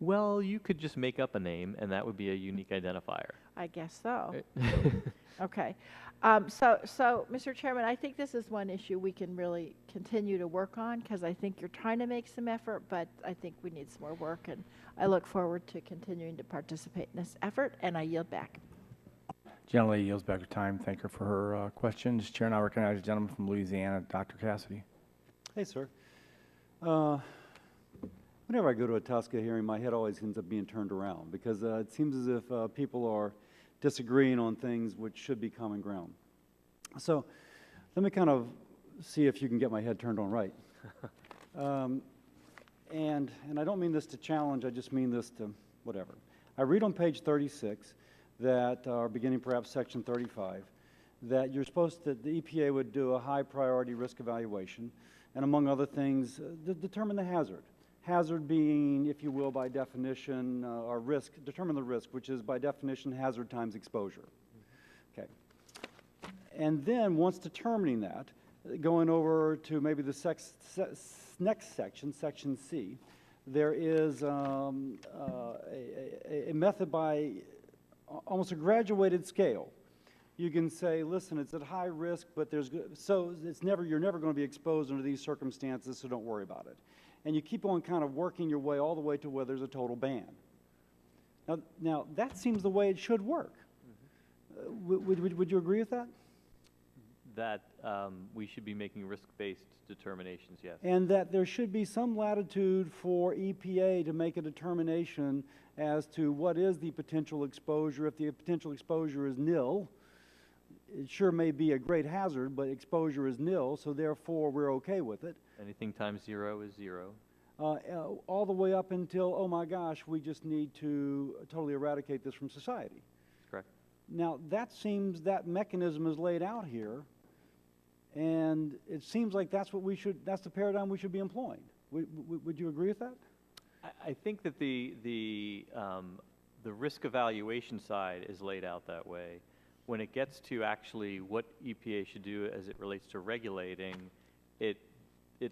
Well, you could just make up a name, and that would be a unique identifier. I guess so. Okay. So, Mr. Chairman, I think this is one issue we can really continue to work on, because I think you're trying to make some effort, but I think we need some more work, and I look forward to continuing to participate in this effort, and I yield back. Gentlelady yields back her time. Thank her for her questions. Chair, now recognize the gentleman from Louisiana, Dr. Cassidy. Hey, sir. Whenever I go to a TSCA hearing, my head always ends up being turned around, because it seems as if people are disagreeing on things which should be common ground. So let me kind of see if you can get my head turned on right. And I don't mean this to challenge, I just mean this to whatever. I read on page 36 that, or beginning perhaps section 35, that you're supposed to, the EPA would do a high priority risk evaluation, and among other things, determine the hazard. Hazard being, if you will, by definition, or risk, determine the risk, which is by definition hazard times exposure. Okay. And then once determining that, going over to maybe the next section, section C, there is a method by almost a graduated scale. You can say, listen, it's at high risk, but you're never going to be exposed under these circumstances, so don't worry about it. And you keep on kind of working your way all the way to where there's a total ban. Now that seems the way it should work. Would you agree with that? That we should be making risk-based determinations, yes. And that there should be some latitude for EPA to make a determination as to what is the potential exposure. If the potential exposure is nil, it sure may be a great hazard, but exposure is nil, so therefore we're okay with it. Anything times 0 is 0. All the way up until, oh my gosh, we just need to totally eradicate this from society. Correct. Now, that mechanism is laid out here, and it seems like that's the paradigm we should be employing. Would you agree with that? I think that the risk evaluation side is laid out that way. When it gets to actually what EPA should do as it relates to regulating, it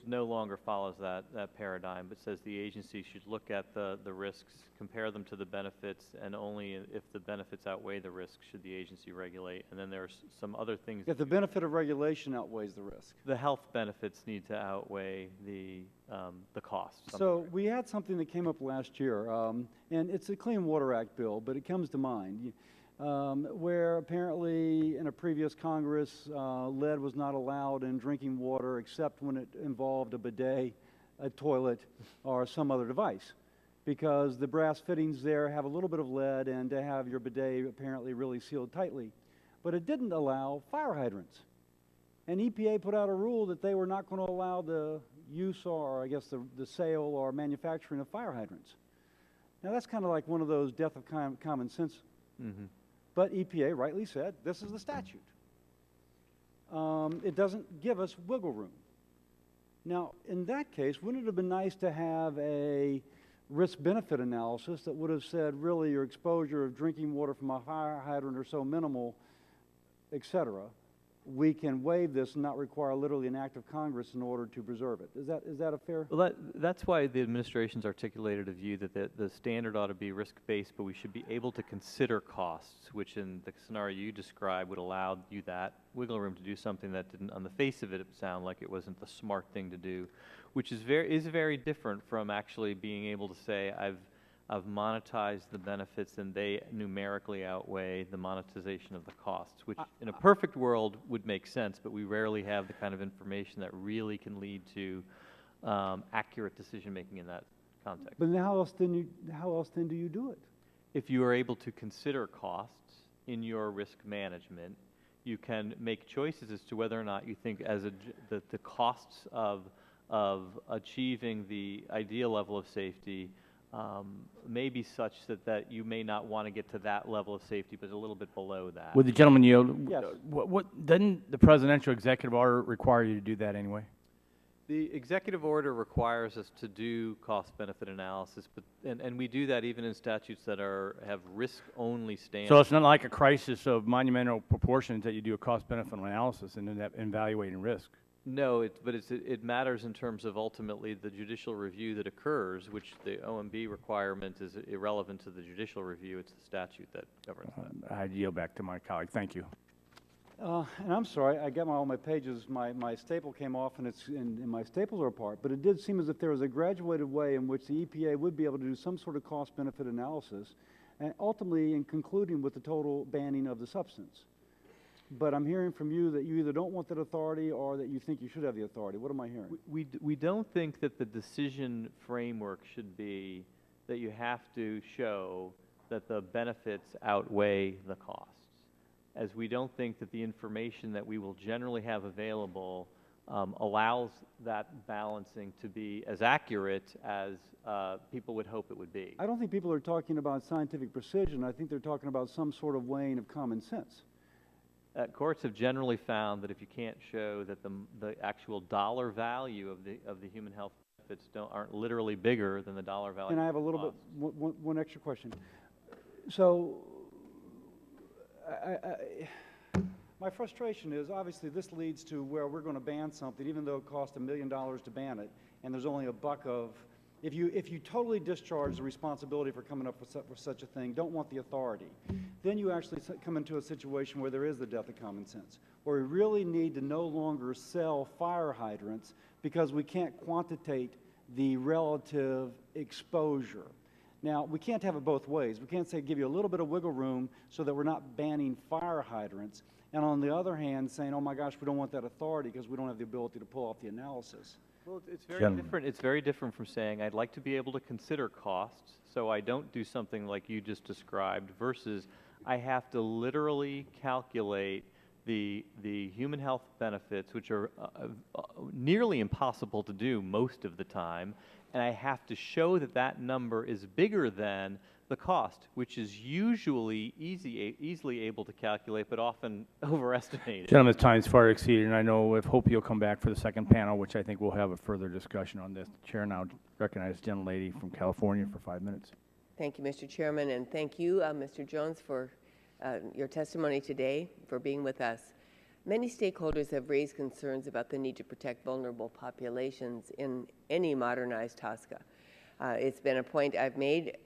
no longer follows that paradigm, but says the agency should look at the risks, compare them to the benefits, and only if the benefits outweigh the risks should the agency regulate. And then there's some other things. If the benefit of regulation outweighs the risk. The health benefits need to outweigh the costs. So we had something that came up last year, and it's a Clean Water Act bill, but it comes to mind. Where apparently in a previous Congress, lead was not allowed in drinking water except when it involved a bidet, a toilet, or some other device, because the brass fittings there have a little bit of lead, and to have your bidet apparently really sealed tightly. But it didn't allow fire hydrants. And EPA put out a rule that they were not going to allow the use or, I guess, the sale or manufacturing of fire hydrants. Now that's kind of like one of those death of common sense. Mm-hmm. But EPA rightly said, this is the statute. It doesn't give us wiggle room. Now, in that case, wouldn't it have been nice to have a risk-benefit analysis that would have said, really, your exposure of drinking water from a fire hydrant are so minimal, et cetera, we can waive this and not require literally an act of Congress in order to preserve it. Is that a fair? Well, that's why the administration's articulated a view that the standard ought to be risk-based, but we should be able to consider costs, which in the scenario you described would allow you that wiggle room to do something that didn't, on the face of it, sound like it wasn't the smart thing to do, which is very different from actually being able to say, I've monetized the benefits and they numerically outweigh the monetization of the costs, which in a perfect world would make sense, but we rarely have the kind of information that really can lead to accurate decision-making in that context. But how else then do you do it? If you are able to consider costs in your risk management, you can make choices as to whether or not you think the costs of achieving the ideal level of safety may be such that you may not want to get to that level of safety, but a little bit below that. Would the gentleman yield? Yes. Doesn't the presidential executive order require you to do that anyway? The executive order requires us to do cost-benefit analysis, and we do that even in statutes that have risk-only standards. So it's not like a crisis of monumental proportions that you do a cost-benefit analysis and then evaluating risk. No, but it matters in terms of ultimately the judicial review that occurs, which the OMB requirement is irrelevant to the judicial review. It's the statute that governs that. I yield back to my colleague. Thank you. And I'm sorry, I got all my pages, my staple came off and my staples are apart, but it did seem as if there was a graduated way in which the EPA would be able to do some sort of cost-benefit analysis, and ultimately in concluding with the total banning of the substance. But I'm hearing from you that you either don't want that authority or that you think you should have the authority. What am I hearing? We don't think that the decision framework should be that you have to show that the benefits outweigh the costs, as we don't think that the information that we will generally have available allows that balancing to be as accurate as people would hope it would be. I don't think people are talking about scientific precision. I think they're talking about some sort of weighing of common sense. Courts have generally found that if you can't show that the actual dollar value of the human health benefits aren't literally bigger than the dollar value. And I have a little bit, one extra question. So, my frustration is obviously this leads to where we're going to ban something, even though it costs $1 million to ban it, and there's only a buck of. If you totally discharge the responsibility for coming up with such a thing, don't want the authority, then you actually come into a situation where there is the death of common sense, where we really need to no longer sell fire hydrants because we can't quantitate the relative exposure. Now, we can't have it both ways. We can't say give you a little bit of wiggle room so that we're not banning fire hydrants, and on the other hand saying, oh my gosh, we don't want that authority because we don't have the ability to pull off the analysis. Well, it's very different. It's very different from saying I'd like to be able to consider costs, so I don't do something like you just described, versus I have to literally calculate the human health benefits, which are nearly impossible to do most of the time, and I have to show that that number is bigger than the cost, which is usually easily able to calculate, but often overestimated. Gentleman's time's far exceeded, and I hope you'll come back for the second panel, which I think we'll have a further discussion on this. The chair now recognizes the gentlelady from California for 5 minutes. Thank you, Mr. Chairman, and thank you, Mr. Jones, for your testimony today, for being with us. Many stakeholders have raised concerns about the need to protect vulnerable populations in any modernized TSCA. It's been a point I've made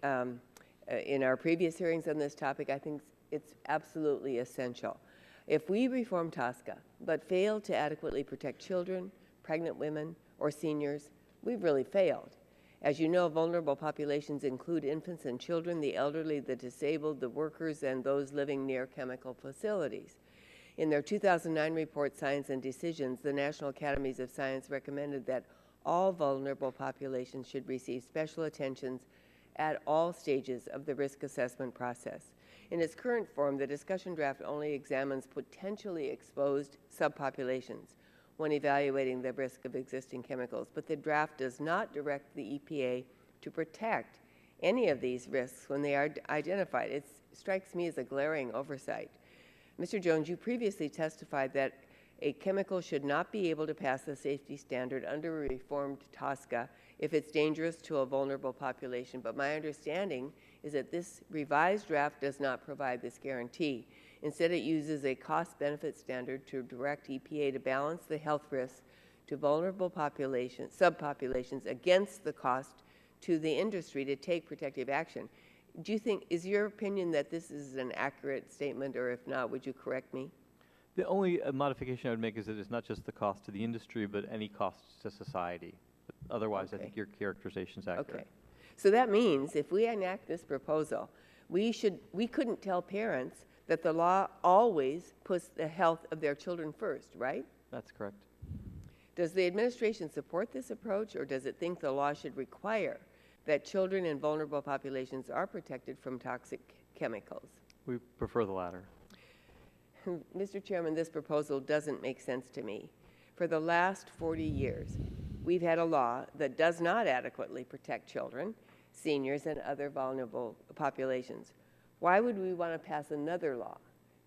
in our previous hearings on this topic. I think it's absolutely essential. If we reform TSCA but fail to adequately protect children, pregnant women, or seniors, we've really failed. As you know, vulnerable populations include infants and children, the elderly, the disabled, the workers, and those living near chemical facilities. In their 2009 report, Science and Decisions, the National Academies of Science recommended that all vulnerable populations should receive special attentions at all stages of the risk assessment process. In its current form, the discussion draft only examines potentially exposed subpopulations when evaluating the risk of existing chemicals, but the draft does not direct the EPA to protect any of these risks when they are identified. It strikes me as a glaring oversight. Mr. Jones, you previously testified that a chemical should not be able to pass the safety standard under a reformed TSCA if it's dangerous to a vulnerable population, but my understanding is that this revised draft does not provide this guarantee. Instead, it uses a cost-benefit standard to direct EPA to balance the health risks to vulnerable populations, subpopulations against the cost to the industry to take protective action. Do you think, is your opinion that this is an accurate statement, or if not, would you correct me? The only modification I would make is that it's not just the cost to the industry, but any costs to society. But otherwise, I think your characterization is accurate. Okay. So that means if we enact this proposal, we couldn't tell parents that the law always puts the health of their children first, right? That's correct. Does the administration support this approach, or does it think the law should require that children in vulnerable populations are protected from toxic chemicals? We prefer the latter. Mr. Chairman, this proposal doesn't make sense to me. For the last 40 years, we've had a law that does not adequately protect children, seniors, and other vulnerable populations. Why would we want to pass another law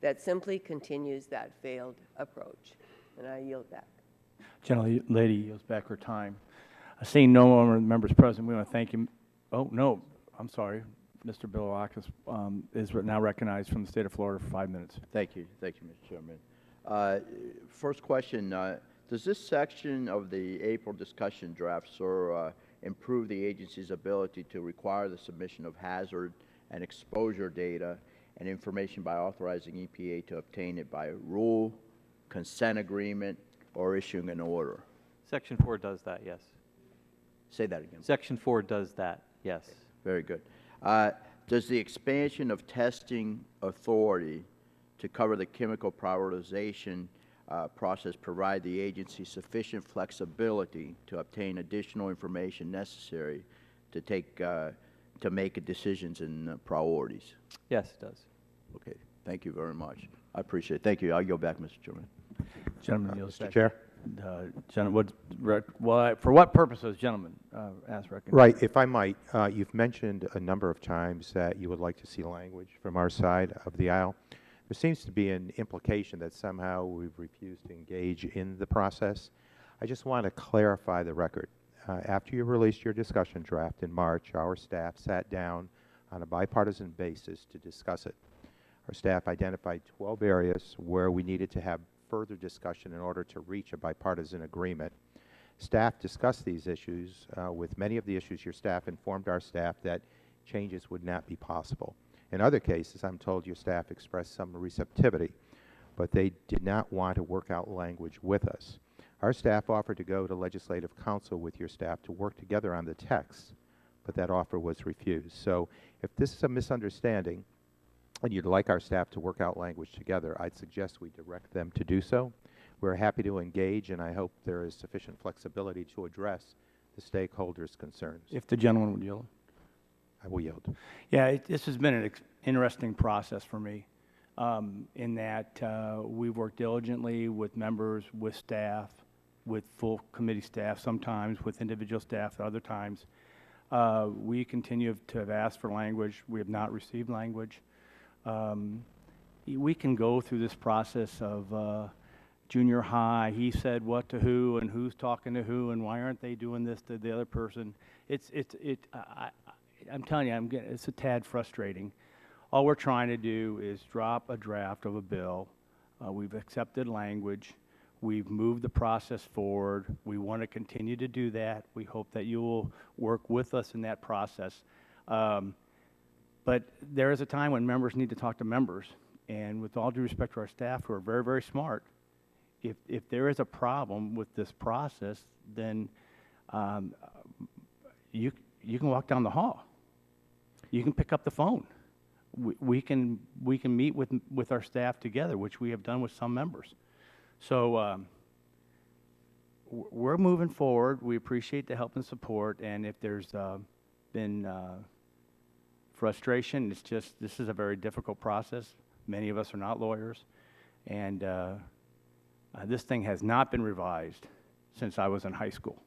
that simply continues that failed approach? And I yield back. Lady yields back her time. Seeing no more members present, we want to thank you. Oh, no, I'm sorry. Mr. Bilolakis is now recognized from the state of Florida for 5 minutes. Thank you, Mr. Chairman. First question, does this section of the April discussion draft, sir, improve the agency's ability to require the submission of hazard and exposure data and information by authorizing EPA to obtain it by rule, consent agreement, or issuing an order? Section 4 does that, yes. Say that again. Section 4 does that, yes. Very good. Does the expansion of testing authority to cover the chemical prioritization process provide the agency sufficient flexibility to obtain additional information necessary to make decisions and priorities? Yes, it does. Okay. Thank you very much. I appreciate it. Thank you. I'll go back, Mr. Chairman. Gentleman yields back. Mr. Chair. For what purposes, gentlemen, as recognized? Right. If I might, you've mentioned a number of times that you would like to see language from our side of the aisle. There seems to be an implication that somehow we've refused to engage in the process. I just want to clarify the record. After you released your discussion draft in March, our staff sat down on a bipartisan basis to discuss it. Our staff identified 12 areas where we needed to have further discussion in order to reach a bipartisan agreement. Staff discussed these issues. With many of the issues, your staff informed our staff that changes would not be possible. In other cases, I'm told your staff expressed some receptivity, but they did not want to work out language with us. Our staff offered to go to Legislative Council with your staff to work together on the text, but that offer was refused. So if this is a misunderstanding, and you'd like our staff to work out language together, I'd suggest we direct them to do so. We're happy to engage, and I hope there is sufficient flexibility to address the stakeholders' concerns. If the gentleman would yield. I will yield. Yeah, this has been an interesting process for me in that we've worked diligently with members, with staff, with full committee staff, sometimes with individual staff at other times. We continue to have asked for language. We have not received language. We can go through this process of junior high, he said what to who, and who's talking to who, and why aren't they doing this to the other person. I'm telling you, it's a tad frustrating. All we're trying to do is drop a draft of a bill. We've accepted language. We've moved the process forward. We want to continue to do that. We hope that you will work with us in that process. But there is a time when members need to talk to members. And with all due respect to our staff, who are very, very smart, if there is a problem with this process, then you can walk down the hall. You can pick up the phone. We can meet with our staff together, which we have done with some members. So we're moving forward. We appreciate the help and support. And if there's been frustration, it's just this is a very difficult process. Many of us are not lawyers, and this thing has not been revised since I was in high school.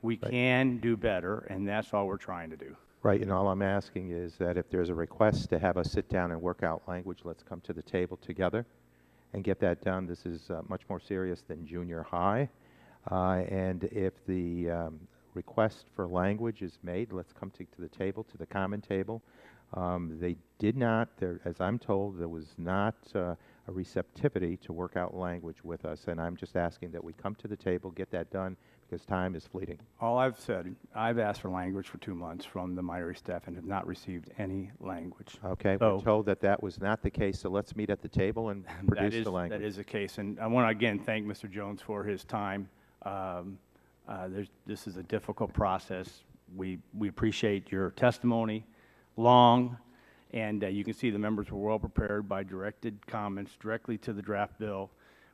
We can do better, and that's all we're trying to do. Right, and all I'm asking is that if there's a request to have us sit down and work out language, let's come to the table together and get that done. This is much more serious than junior high. And if the request for language is made, let's come to the table, to the common table. They did not, as I'm told, there was not a receptivity to work out language with us, and I'm just asking that we come to the table, get that done, because time is fleeting. All I've said, I've asked for language for 2 months from the minority staff and have not received any language. Okay, So we're told that that was not the case, so let's meet at the table and produce the language. That is the case, and I want to again thank Mr. Jones for his time. This is a difficult process. We appreciate your testimony, long, and you can see the members were well prepared by directed comments directly to the draft bill.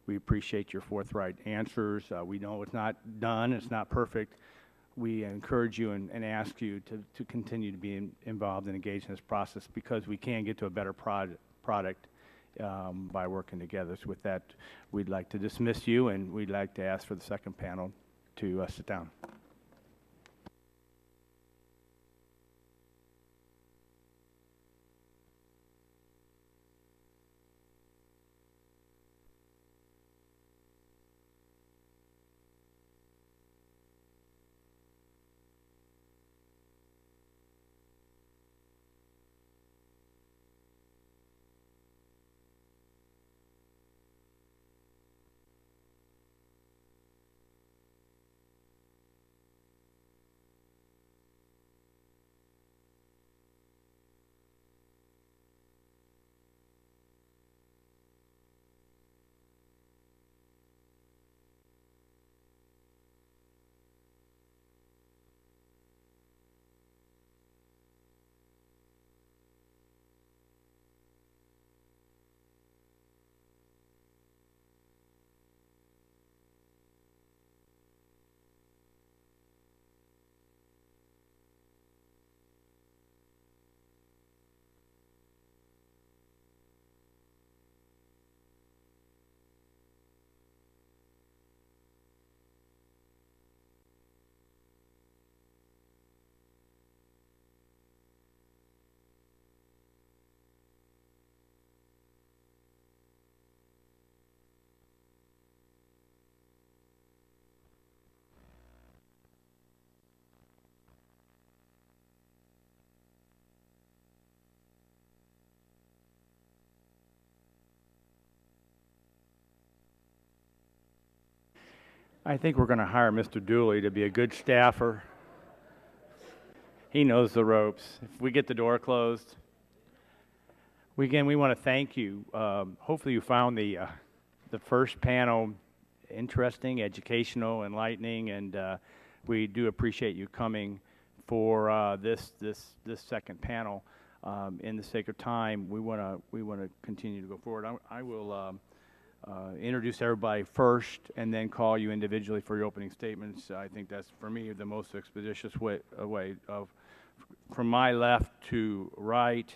We appreciate your forthright answers. We know it's not done, it's not perfect. We encourage you and ask you to continue to be involved and engaged in this process, because we can get to a better product by working together. So with that, we'd like to dismiss you, and we'd like to ask for the second panel to sit down. I think we're going to hire Mr. Dooley to be a good staffer. He knows the ropes. If we get the door closed, we want to thank you. Hopefully you found the first panel interesting, educational, enlightening, and we do appreciate you coming for this second panel. In the sake of time, we want to continue to go forward. I will introduce everybody first and then call you individually for your opening statements. I think that's, for me, the most expeditious way of, from my left to right.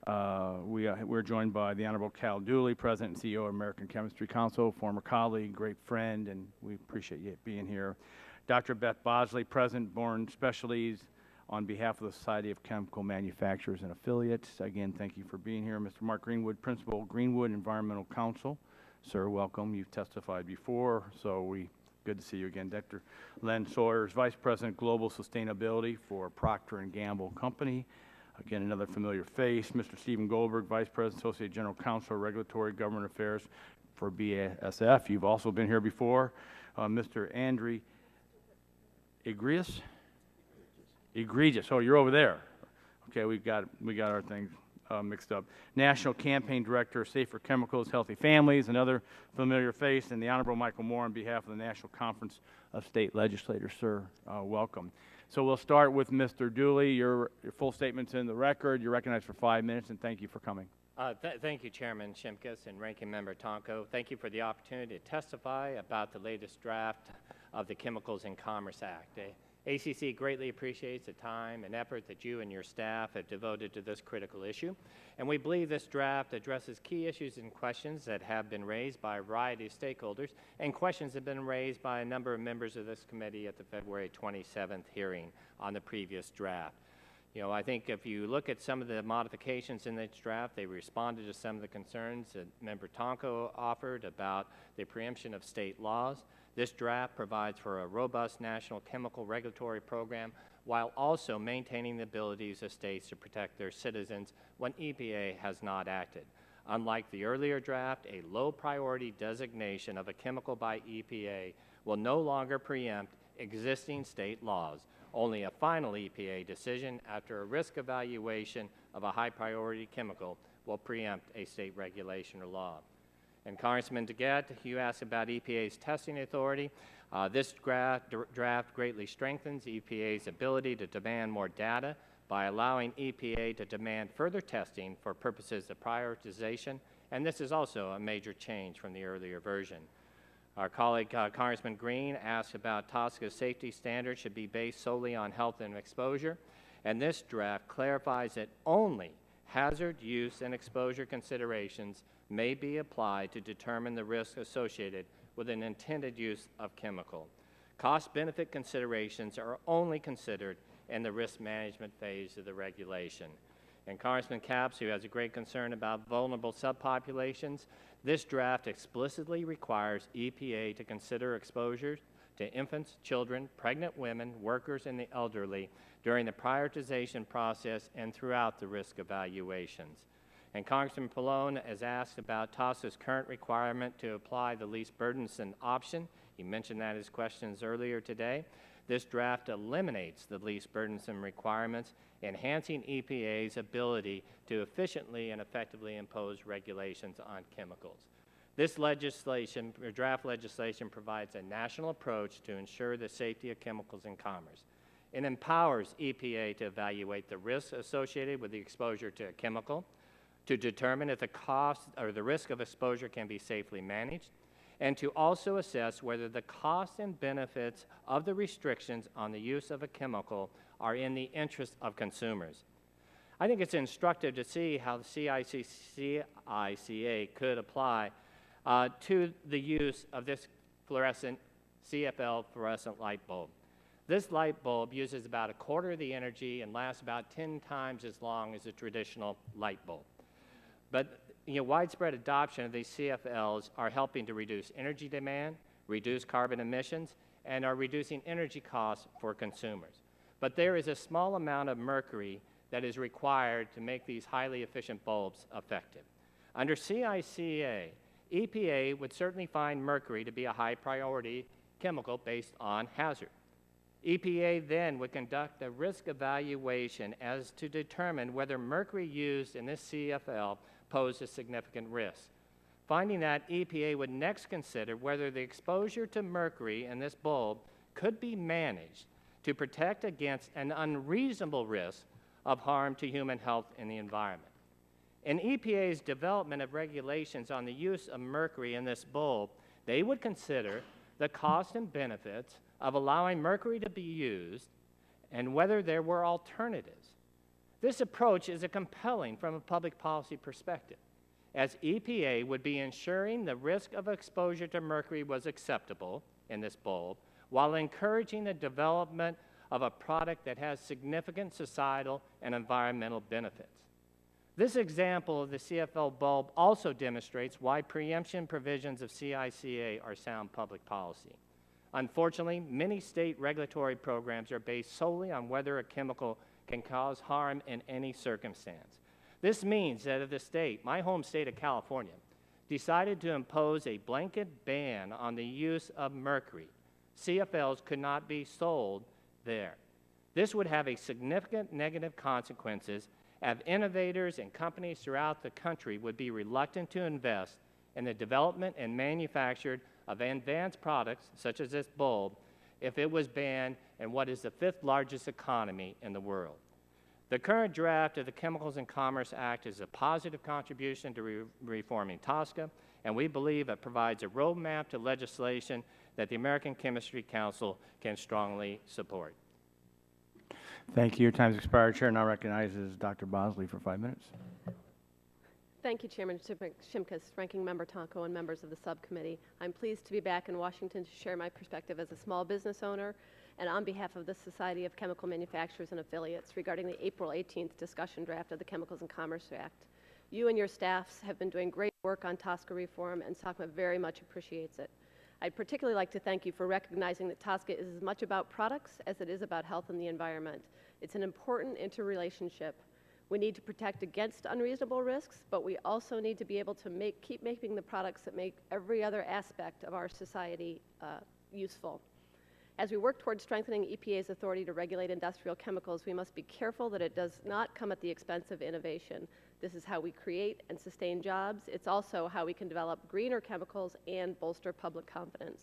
We're joined by the Honorable Cal Dooley, President and CEO of American Chemistry Council, former colleague, great friend, and we appreciate you being here. Dr. Beth Bosley, President, Bourne Specialties, on behalf of the Society of Chemical Manufacturers and Affiliates. Again, thank you for being here. Mr. Mark Greenwood, Principal, Greenwood Environmental Council. Sir, welcome. You've testified before, so good to see you again. Dr. Len Sawyers, Vice President, Global Sustainability for Procter & Gamble Company. Again, another familiar face. Mr. Stephen Goldberg, Vice President, Associate General Counsel, Regulatory Government Affairs for BASF. You've also been here before. Mr. Andre Egregious. Oh, you're over there. Okay, we got our things mixed up. National Campaign Director, Safer Chemicals, Healthy Families, another familiar face, and the Honorable Michael Moore on behalf of the National Conference of State Legislators. Sir, welcome. So we'll start with Mr. Dooley. Your full statement's in the record. You're recognized for 5 minutes, and thank you for coming. Thank you, Chairman Shimkus and Ranking Member Tonko. Thank you for the opportunity to testify about the latest draft of the Chemicals and Commerce Act. ACC greatly appreciates the time and effort that you and your staff have devoted to this critical issue, and we believe this draft addresses key issues and questions that have been raised by a variety of stakeholders, and questions have been raised by a number of members of this committee at the February 27th hearing on the previous draft. You know, I think if you look at some of the modifications in this draft, they responded to some of the concerns that Member Tonko offered about the preemption of state laws. This draft provides for a robust national chemical regulatory program while also maintaining the abilities of states to protect their citizens when EPA has not acted. Unlike the earlier draft, a low priority designation of a chemical by EPA will no longer preempt existing state laws. Only a final EPA decision after a risk evaluation of a high priority chemical will preempt a state regulation or law. And Congressman DeGette, you asked about EPA's testing authority. This draft greatly strengthens EPA's ability to demand more data by allowing EPA to demand further testing for purposes of prioritization, and this is also a major change from the earlier version. Our colleague Congressman Green asked about TSCA's safety standards should be based solely on health and exposure, and this draft clarifies that only hazard, use, and exposure considerations may be applied to determine the risk associated with an intended use of chemical. Cost-benefit considerations are only considered in the risk management phase of the regulation. And Congressman Capps, who has a great concern about vulnerable subpopulations, this draft explicitly requires EPA to consider exposures to infants, children, pregnant women, workers, and the elderly during the prioritization process and throughout the risk evaluations. And Congressman Pallone has asked about TSCA's current requirement to apply the least burdensome option. He mentioned that in his questions earlier today. This draft eliminates the least burdensome requirements, enhancing EPA's ability to efficiently and effectively impose regulations on chemicals. This legislation, or draft legislation, provides a national approach to ensure the safety of chemicals in commerce. It empowers EPA to evaluate the risks associated with the exposure to a chemical, to determine if the cost or the risk of exposure can be safely managed, and to also assess whether the costs and benefits of the restrictions on the use of a chemical are in the interest of consumers. I think it's instructive to see how the CICA could apply to the use of this fluorescent CFL fluorescent light bulb. This light bulb uses about a quarter of the energy and lasts about 10 times as long as a traditional light bulb. But widespread adoption of these CFLs are helping to reduce energy demand, reduce carbon emissions, and are reducing energy costs for consumers. But there is a small amount of mercury that is required to make these highly efficient bulbs effective. Under CICA, EPA would certainly find mercury to be a high priority chemical based on hazard. EPA then would conduct a risk evaluation as to determine whether mercury used in this CFL posed a significant risk. Finding that, EPA would next consider whether the exposure to mercury in this bulb could be managed to protect against an unreasonable risk of harm to human health and the environment. In EPA's development of regulations on the use of mercury in this bulb, they would consider the costs and benefits of allowing mercury to be used and whether there were alternatives. This approach is compelling from a public policy perspective, as EPA would be ensuring the risk of exposure to mercury was acceptable in this bulb while encouraging the development of a product that has significant societal and environmental benefits. This example of the CFL bulb also demonstrates why preemption provisions of CICA are sound public policy. Unfortunately, many state regulatory programs are based solely on whether a chemical can cause harm in any circumstance. This means that if the state, my home state of California, decided to impose a blanket ban on the use of mercury, CFLs could not be sold there. This would have a significant negative consequences as innovators and companies throughout the country would be reluctant to invest in the development and manufacture of advanced products such as this bulb if it was banned in what is the 5th largest economy in the world. The current draft of the Chemicals and Commerce Act is a positive contribution to reforming TSCA, and we believe it provides a roadmap to legislation that the American Chemistry Council can strongly support. Thank you. Your time has expired. Chair now recognizes Dr. Bosley for 5 minutes. Thank you, Chairman Shimkus, Ranking Member Tonko, and members of the subcommittee. I'm pleased to be back in Washington to share my perspective as a small business owner and on behalf of the Society of Chemical Manufacturers and Affiliates regarding the April 18th discussion draft of the Chemicals and Commerce Act. You and your staffs have been doing great work on TSCA reform, and SOCMA very much appreciates it. I'd particularly like to thank you for recognizing that TSCA is as much about products as it is about health and the environment. It's an important interrelationship. We need to protect against unreasonable risks, but we also need to be able to keep making the products that make every other aspect of our society useful. As we work towards strengthening EPA's authority to regulate industrial chemicals, we must be careful that it does not come at the expense of innovation. This is how we create and sustain jobs. It's also how we can develop greener chemicals and bolster public confidence.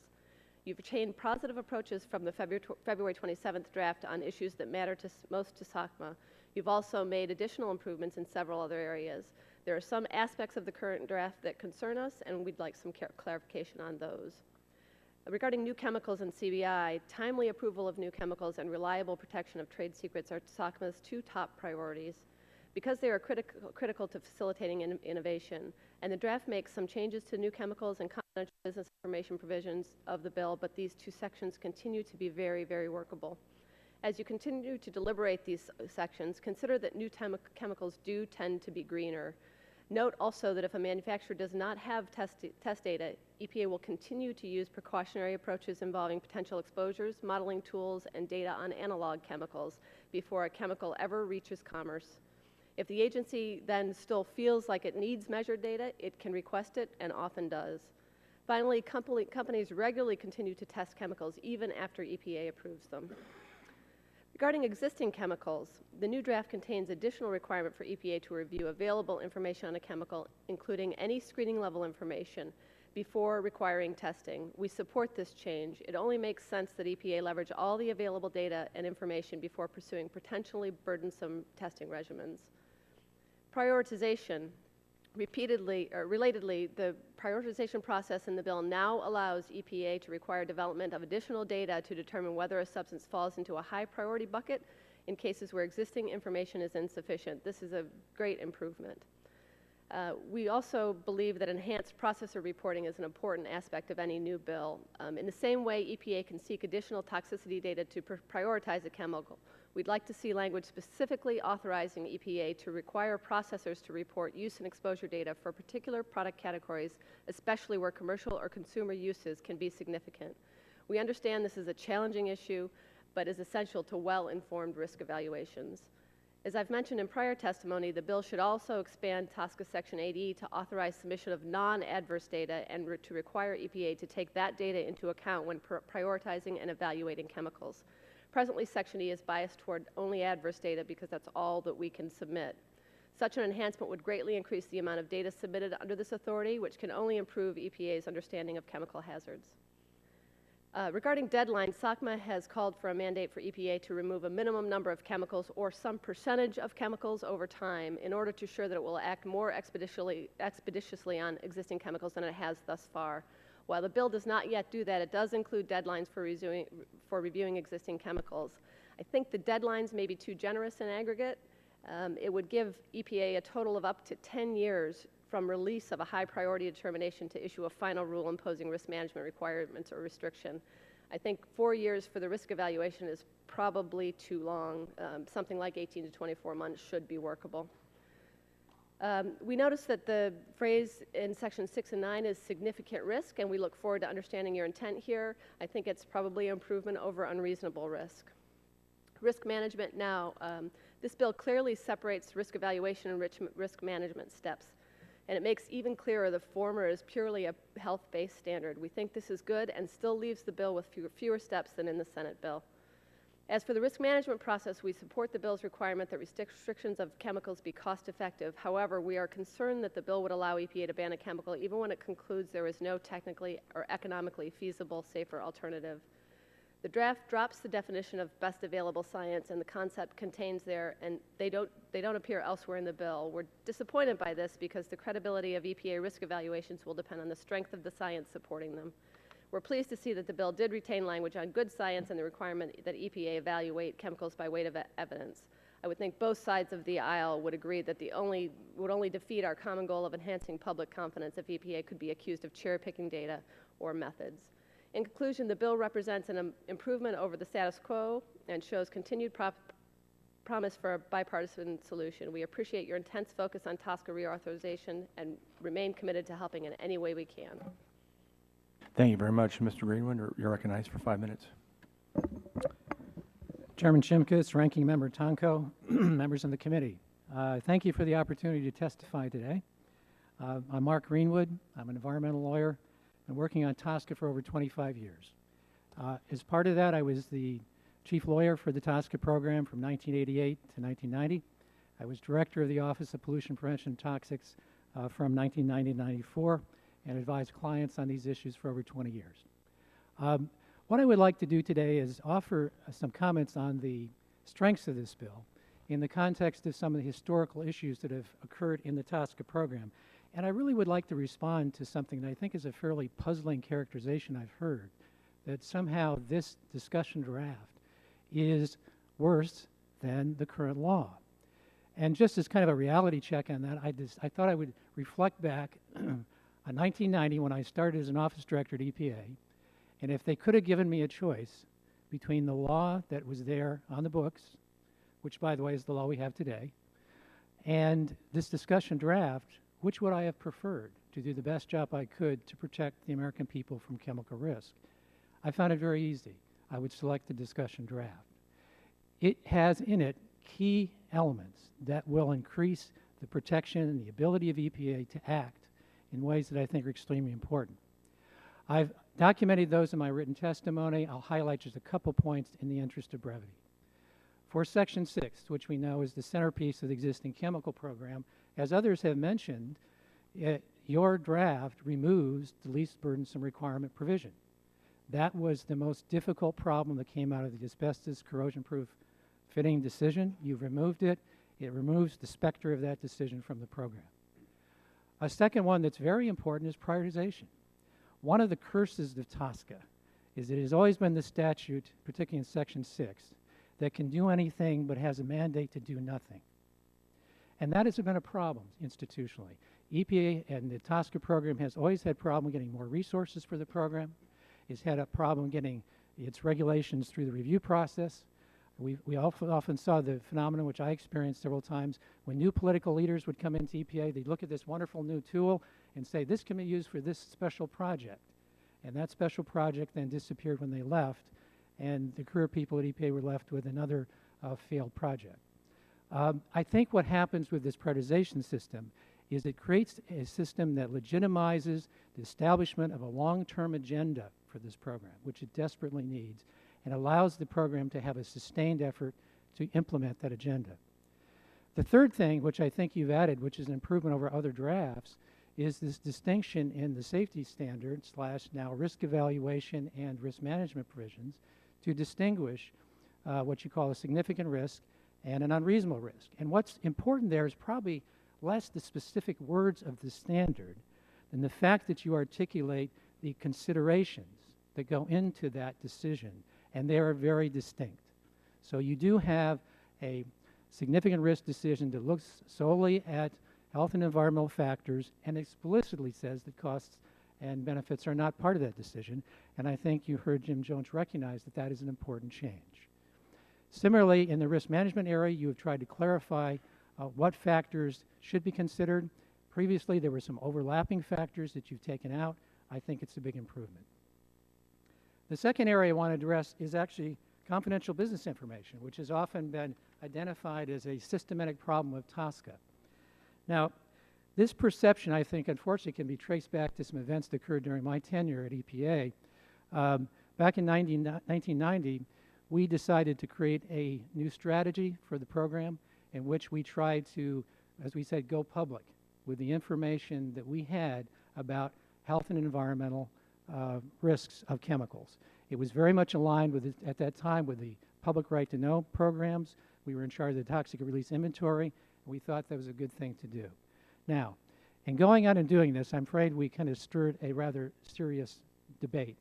You've attained positive approaches from the February 27th draft on issues that matter most to SOCMA. You've also made additional improvements in several other areas. There are some aspects of the current draft that concern us, and we'd like some clarification on those. Regarding new chemicals and CBI, timely approval of new chemicals and reliable protection of trade secrets are SOCMA's two top priorities. Because they are critical to facilitating innovation, and the draft makes some changes to new chemicals and confidential business information provisions of the bill, but these two sections continue to be very, very workable. As you continue to deliberate these sections, consider that new chemicals do tend to be greener. Note also that if a manufacturer does not have test data, EPA will continue to use precautionary approaches involving potential exposures, modeling tools, and data on analog chemicals before a chemical ever reaches commerce. If the agency then still feels like it needs measured data, it can request it and often does. Finally, companies regularly continue to test chemicals even after EPA approves them. Regarding existing chemicals, the new draft contains additional requirement for EPA to review available information on a chemical, including any screening level information, before requiring testing. We support this change. It only makes sense that EPA leverage all the available data and information before pursuing potentially burdensome testing regimens. Prioritization. Relatedly, the prioritization process in the bill now allows EPA to require development of additional data to determine whether a substance falls into a high priority bucket in cases where existing information is insufficient. This is a great improvement. We also believe that enhanced processor reporting is an important aspect of any new bill. In the same way EPA can seek additional toxicity data to prioritize a chemical, we'd like to see language specifically authorizing EPA to require processors to report use and exposure data for particular product categories, especially where commercial or consumer uses can be significant. We understand this is a challenging issue, but is essential to well-informed risk evaluations. As I've mentioned in prior testimony, the bill should also expand TSCA Section 8E to authorize submission of non-adverse data and to require EPA to take that data into account when prioritizing and evaluating chemicals. Presently, Section E is biased toward only adverse data because that's all that we can submit. Such an enhancement would greatly increase the amount of data submitted under this authority, which can only improve EPA's understanding of chemical hazards. Regarding deadlines, SOCMA has called for a mandate for EPA to remove a minimum number of chemicals or some percentage of chemicals over time in order to ensure that it will act more expeditiously on existing chemicals than it has thus far. While the bill does not yet do that, it does include deadlines for reviewing existing chemicals. I think the deadlines may be too generous in aggregate. It would give EPA a total of up to 10 years from release of a high priority determination to issue a final rule imposing risk management requirements or restriction. I think 4 years for the risk evaluation is probably too long. Something like 18 to 24 months should be workable. We notice that the phrase in Section 6 and 9 is significant risk, and we look forward to understanding your intent here. I think it's probably an improvement over unreasonable risk. Risk management now. This bill clearly separates risk evaluation and risk management steps, and it makes even clearer the former is purely a health-based standard. We think this is good and still leaves the bill with fewer steps than in the Senate bill. As for the risk management process, we support the bill's requirement that restrictions of chemicals be cost-effective. However, we are concerned that the bill would allow EPA to ban a chemical even when it concludes there is no technically or economically feasible, safer alternative. The draft drops the definition of best available science, and the concept contains there, and they don't appear elsewhere in the bill. We're disappointed by this because the credibility of EPA risk evaluations will depend on the strength of the science supporting them. We're pleased to see that the bill did retain language on good science and the requirement that EPA evaluate chemicals by weight of evidence. I would think both sides of the aisle would agree that would only defeat our common goal of enhancing public confidence if EPA could be accused of cherry-picking data or methods. In conclusion, the bill represents an improvement over the status quo and shows continued promise for a bipartisan solution. We appreciate your intense focus on TSCA reauthorization and remain committed to helping in any way we can. Thank you very much, Mr. Greenwood. You're recognized for 5 minutes. Chairman Shimkus, Ranking Member Tonko, members of the committee. Thank you for the opportunity to testify today. I'm Mark Greenwood. I'm an environmental lawyer and working on TSCA for over 25 years. As part of that, I was the chief lawyer for the TSCA program from 1988 to 1990. I was director of the Office of Pollution Prevention and Toxics from 1990 to 94 and advised clients on these issues for over 20 years. What I would like to do today is offer some comments on the strengths of this bill in the context of some of the historical issues that have occurred in the TSCA program. And I really would like to respond to something that I think is a fairly puzzling characterization I've heard, that somehow this discussion draft is worse than the current law. And just as kind of a reality check on that, I thought I would reflect back on 1990 when I started as an office director at EPA. And if they could have given me a choice between the law that was there on the books, which, by the way, is the law we have today, and this discussion draft, which would I have preferred to do the best job I could to protect the American people from chemical risk? I found it very easy. I would select the discussion draft. It has in it key elements that will increase the protection and the ability of EPA to act in ways that I think are extremely important. I've documented those in my written testimony. I'll highlight just a couple points in the interest of brevity. For Section 6, which we know is the centerpiece of the existing chemical program, as others have mentioned, your draft removes the least burdensome requirement provision. That was the most difficult problem that came out of the asbestos corrosion-proof fitting decision. You've removed it. It removes the specter of that decision from the program. A second one that's very important is prioritization. One of the curses of TSCA is that it has always been the statute, particularly in Section 6, that can do anything but has a mandate to do nothing. And that has been a problem institutionally. EPA and the TSCA program has always had a problem getting more resources for the program. It's had a problem getting its regulations through the review process. We often saw the phenomenon, which I experienced several times, when new political leaders would come into EPA, they'd look at this wonderful new tool and say, this can be used for this special project. And that special project then disappeared when they left, and the career people at EPA were left with another failed project. I think what happens with this prioritization system is it creates a system that legitimizes the establishment of a long-term agenda for this program, which it desperately needs, and allows the program to have a sustained effort to implement that agenda. The third thing, which I think you've added, which is an improvement over other drafts, is this distinction in the safety standard / now risk evaluation and risk management provisions to distinguish what you call a significant risk and an unreasonable risk. And what's important there is probably less the specific words of the standard than the fact that you articulate the considerations that go into that decision, and they are very distinct. So you do have a significant risk decision that looks solely at health and environmental factors and explicitly says that costs and benefits are not part of that decision. And I think you heard Jim Jones recognize that that is an important change. Similarly, in the risk management area, you have tried to clarify what factors should be considered. Previously, there were some overlapping factors that you've taken out. I think it's a big improvement. The second area I want to address is actually confidential business information, which has often been identified as a systematic problem of TSCA. Now, this perception, I think, unfortunately, can be traced back to some events that occurred during my tenure at EPA. Back in 1990, we decided to create a new strategy for the program in which we tried to, as we said, go public with the information that we had about health and environmental risks of chemicals. It was very much aligned with, at that time, with the public right to know programs. We were in charge of the toxic release inventory. We thought that was a good thing to do. Now, in going out and doing this, I'm afraid we kind of stirred a rather serious debate.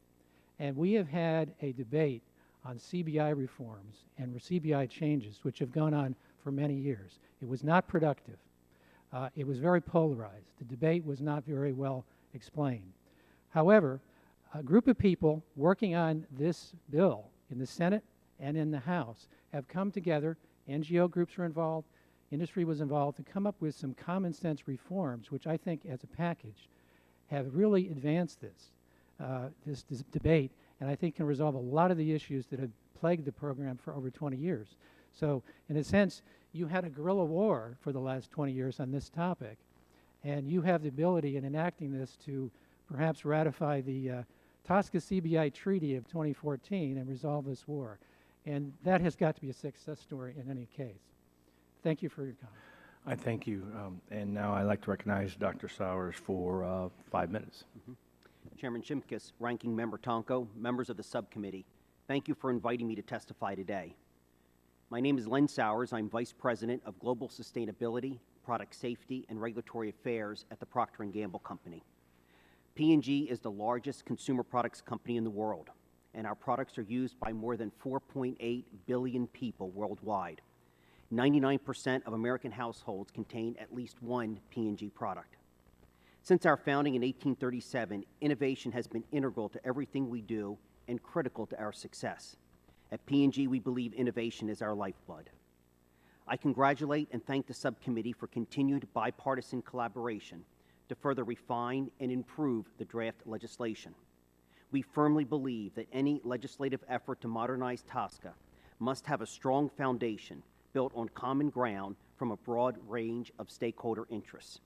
And we have had a debate on CBI reforms and CBI changes, which have gone on for many years. It was not productive. It was very polarized. The debate was not very well explained. However, a group of people working on this bill in the Senate and in the House have come together. NGO groups were involved. Industry was involved to come up with some common sense reforms, which I think as a package have really advanced this. this debate, and I think can resolve a lot of the issues that have plagued the program for over 20 years. So in a sense, you had a guerrilla war for the last 20 years on this topic, and you have the ability in enacting this to perhaps ratify the TSCA CBI Treaty of 2014 and resolve this war. And that has got to be a success story in any case. Thank you for your comment. I thank you. And now I'd like to recognize Dr. Sowers for 5 minutes. Chairman Shimkus, Ranking Member Tonko, members of the subcommittee, thank you for inviting me to testify today. My name is Len Sowers. I'm Vice President of Global Sustainability, Product Safety, and Regulatory Affairs at the Procter & Gamble Company. P&G is the largest consumer products company in the world, and our products are used by more than 4.8 billion people worldwide. 99% of American households contain at least one P&G product. Since our founding in 1837, innovation has been integral to everything we do and critical to our success. At P&G, we believe innovation is our lifeblood. I congratulate and thank the subcommittee for continued bipartisan collaboration to further refine and improve the draft legislation. We firmly believe that any legislative effort to modernize TSCA must have a strong foundation built on common ground from a broad range of stakeholder interests.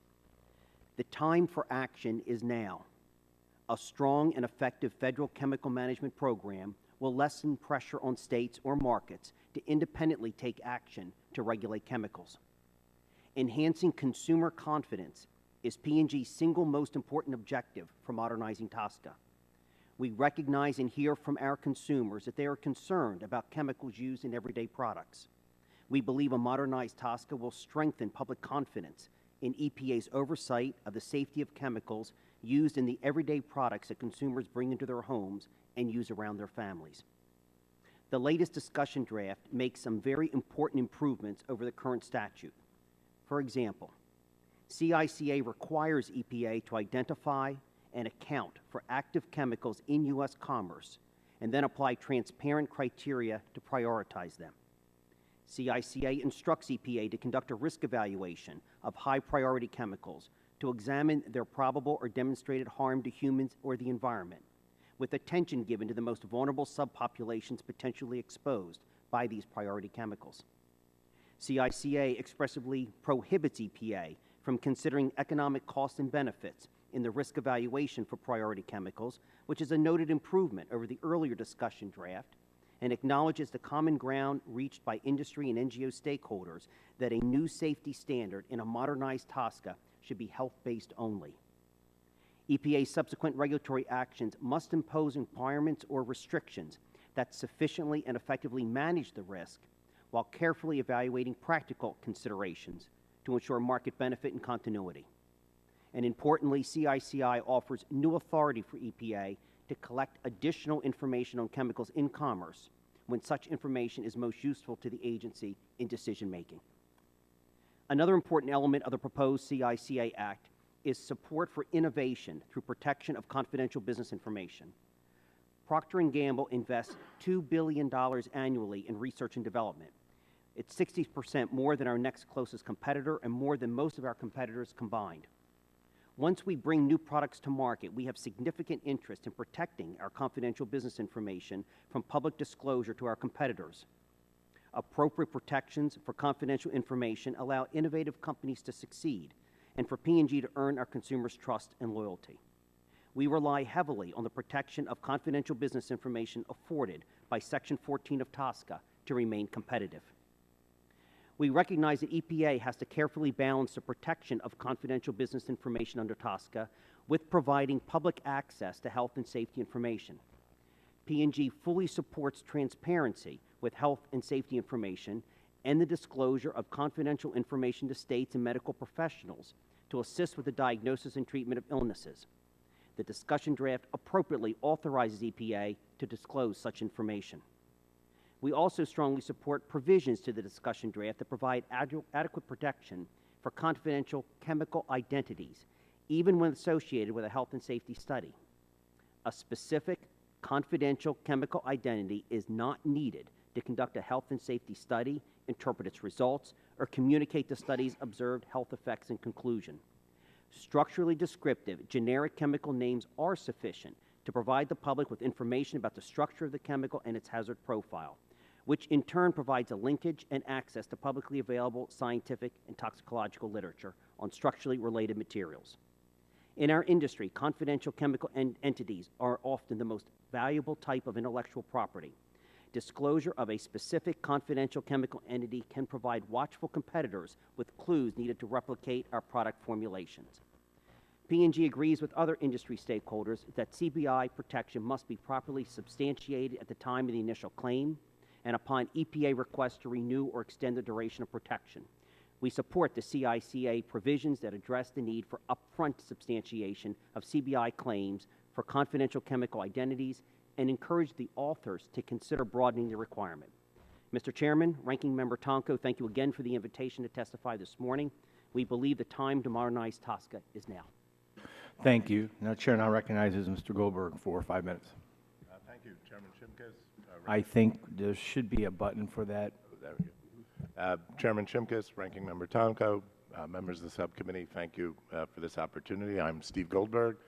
The time for action is now. A strong and effective federal chemical management program will lessen pressure on states or markets to independently take action to regulate chemicals. Enhancing consumer confidence is P&G's single most important objective for modernizing TSCA. We recognize and hear from our consumers that they are concerned about chemicals used in everyday products. We believe a modernized TSCA will strengthen public confidence in EPA's oversight of the safety of chemicals used in the everyday products that consumers bring into their homes and use around their families. The latest discussion draft makes some very important improvements over the current statute. For example, CICA requires EPA to identify and account for active chemicals in U.S. commerce and then apply transparent criteria to prioritize them. CICA instructs EPA to conduct a risk evaluation of high-priority chemicals to examine their probable or demonstrated harm to humans or the environment, with attention given to the most vulnerable subpopulations potentially exposed by these priority chemicals. CICA expressly prohibits EPA from considering economic costs and benefits in the risk evaluation for priority chemicals, which is a noted improvement over the earlier discussion draft, and acknowledges the common ground reached by industry and NGO stakeholders that a new safety standard in a modernized TSCA should be health-based only. EPA's subsequent regulatory actions must impose requirements or restrictions that sufficiently and effectively manage the risk while carefully evaluating practical considerations to ensure market benefit and continuity. And importantly, CICI offers new authority for EPA to collect additional information on chemicals in commerce when such information is most useful to the agency in decision-making. Another important element of the proposed CICA Act is support for innovation through protection of confidential business information. Procter & Gamble invests $2 billion annually in research and development. It's 60% more than our next closest competitor and more than most of our competitors combined. Once we bring new products to market, we have significant interest in protecting our confidential business information from public disclosure to our competitors. Appropriate protections for confidential information allow innovative companies to succeed and for P&G to earn our consumers' trust and loyalty. We rely heavily on the protection of confidential business information afforded by Section 14 of TSCA to remain competitive. We recognize that EPA has to carefully balance the protection of confidential business information under TSCA with providing public access to health and safety information. P&G fully supports transparency with health and safety information and the disclosure of confidential information to states and medical professionals to assist with the diagnosis and treatment of illnesses. The discussion draft appropriately authorizes EPA to disclose such information. We also strongly support provisions to the discussion draft that provide adequate protection for confidential chemical identities, even when associated with a health and safety study. A specific confidential chemical identity is not needed to conduct a health and safety study, interpret its results, or communicate the study's observed health effects and conclusion. Structurally descriptive, generic chemical names are sufficient to provide the public with information about the structure of the chemical and its hazard profile, which in turn provides a linkage and access to publicly available scientific and toxicological literature on structurally related materials. In our industry, confidential chemical entities are often the most valuable type of intellectual property. Disclosure of a specific confidential chemical entity can provide watchful competitors with clues needed to replicate our product formulations. P&G agrees with other industry stakeholders that CBI protection must be properly substantiated at the time of the initial claim and upon EPA request to renew or extend the duration of protection. We support the CICA provisions that address the need for upfront substantiation of CBI claims for confidential chemical identities and encourage the authors to consider broadening the requirement. Mr. Chairman, Ranking Member Tonko, thank you again for the invitation to testify this morning. We believe the time to modernize TSCA is now. Thank you. Now, Chair now recognizes Mr. Goldberg for 5 minutes. Thank you, Chairman Shimkus. I think there should be a button for that. There we go. Chairman Shimkus, Ranking Member Tonko, members of the subcommittee, thank you for this opportunity. I'm Steve Goldberg,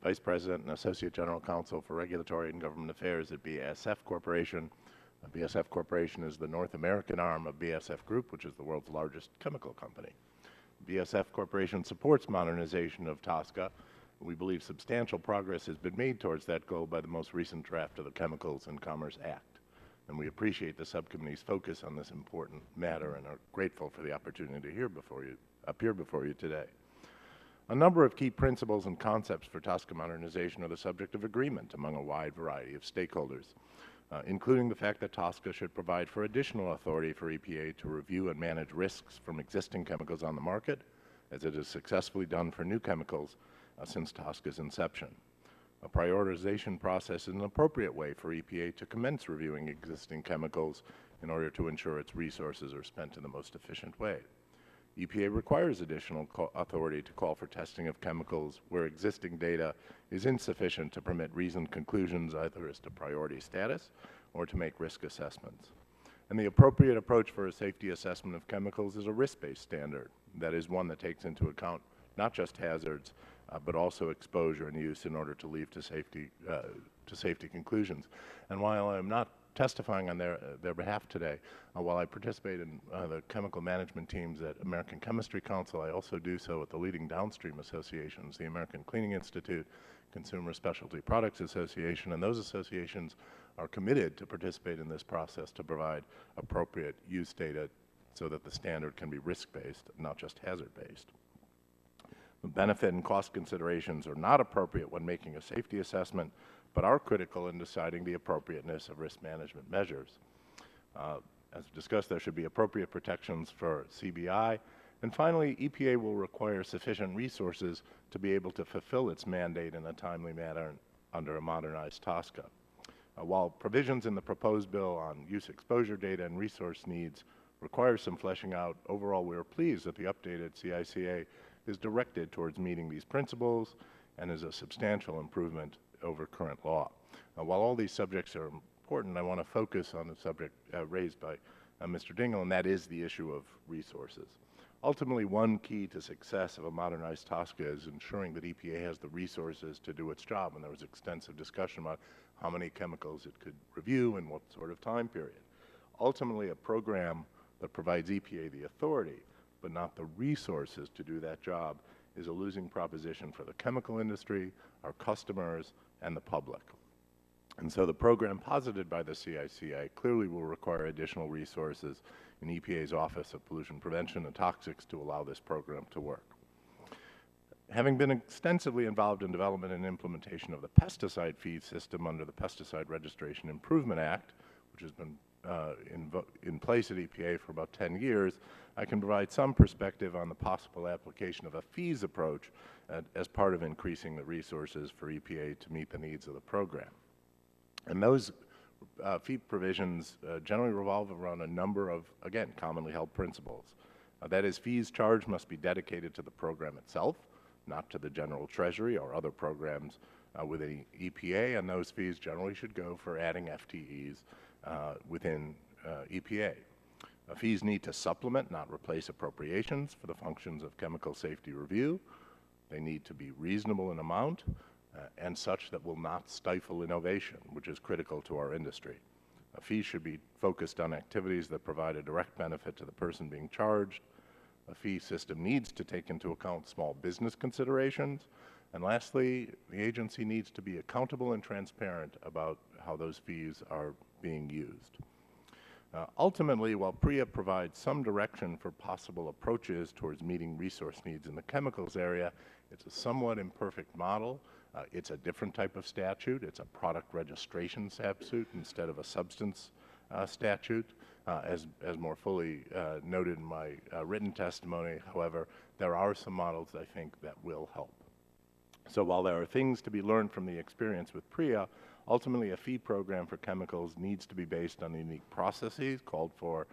Vice President and Associate General Counsel for Regulatory and Government Affairs at BASF Corporation. BASF Corporation is the North American arm of BASF Group, which is the world's largest chemical company. BASF Corporation supports modernization of TSCA. We believe substantial progress has been made towards that goal by the most recent draft of the Chemicals and Commerce Act. And we appreciate the subcommittee's focus on this important matter and are grateful for the opportunity to appear before you today. A number of key principles and concepts for TSCA modernization are the subject of agreement among a wide variety of stakeholders, including the fact that TSCA should provide for additional authority for EPA to review and manage risks from existing chemicals on the market, as it has successfully done for new chemicals since TSCA's inception. A prioritization process is an appropriate way for EPA to commence reviewing existing chemicals in order to ensure its resources are spent in the most efficient way. EPA requires additional authority to call for testing of chemicals where existing data is insufficient to permit reasoned conclusions either as to priority status or to make risk assessments. And the appropriate approach for a safety assessment of chemicals is a risk-based standard. That is one that takes into account not just hazards, but also exposure and use in order to lead to safety conclusions. And while I'm not testifying on their behalf today, while I participate in the chemical management teams at American Chemistry Council, I also do so at the leading downstream associations, the American Cleaning Institute, Consumer Specialty Products Association, and those associations are committed to participate in this process to provide appropriate use data so that the standard can be risk-based, not just hazard-based. The benefit and cost considerations are not appropriate when making a safety assessment, but are critical in deciding the appropriateness of risk management measures. As discussed, there should be appropriate protections for CBI. And finally, EPA will require sufficient resources to be able to fulfill its mandate in a timely manner under a modernized TSCA. While provisions in the proposed bill on use exposure data and resource needs require some fleshing out, overall we are pleased that the updated CICA is directed towards meeting these principles and is a substantial improvement over current law. While all these subjects are important, I want to focus on the subject raised by Mr. Dingell, and that is the issue of resources. Ultimately, one key to success of a modernized TSCA is ensuring that EPA has the resources to do its job, and there was extensive discussion about how many chemicals it could review and what sort of time period. Ultimately, a program that provides EPA the authority but not the resources to do that job is a losing proposition for the chemical industry, our customers, and the public. And so the program posited by the CICA clearly will require additional resources in EPA's Office of Pollution Prevention and Toxics to allow this program to work. Having been extensively involved in development and implementation of the pesticide fee system under the Pesticide Registration Improvement Act, which has been in place at EPA for about 10 years, I can provide some perspective on the possible application of a fees approach as part of increasing the resources for EPA to meet the needs of the program. And those fee provisions generally revolve around a number of, again, commonly held principles. That is, fees charged must be dedicated to the program itself, not to the general treasury or other programs within EPA, and those fees generally should go for adding FTEs within EPA. Fees need to supplement, not replace appropriations for the functions of chemical safety review. They need to be reasonable in amount, and such that will not stifle innovation, which is critical to our industry. Fees should be focused on activities that provide a direct benefit to the person being charged. A fee system needs to take into account small business considerations. And lastly, the agency needs to be accountable and transparent about how those fees are being used. Ultimately, while PREA provides some direction for possible approaches towards meeting resource needs in the chemicals area, it's a somewhat imperfect model. It's a different type of statute. It's a product registration statute instead of a substance statute. As more fully noted in my written testimony, however, there are some models, I think, that will help. So while there are things to be learned from the experience with PREA, ultimately a fee program for chemicals needs to be based on the unique processes called for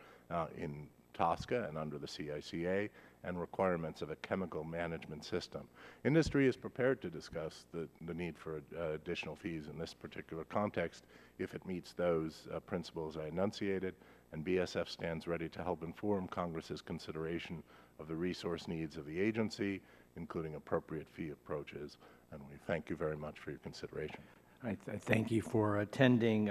in TSCA and under the CICA and requirements of a chemical management system. Industry is prepared to discuss the need for additional fees in this particular context if it meets those principles I enunciated, and BSF stands ready to help inform Congress's consideration of the resource needs of the agency, including appropriate fee approaches. And we thank you very much for your consideration. I thank you for attending.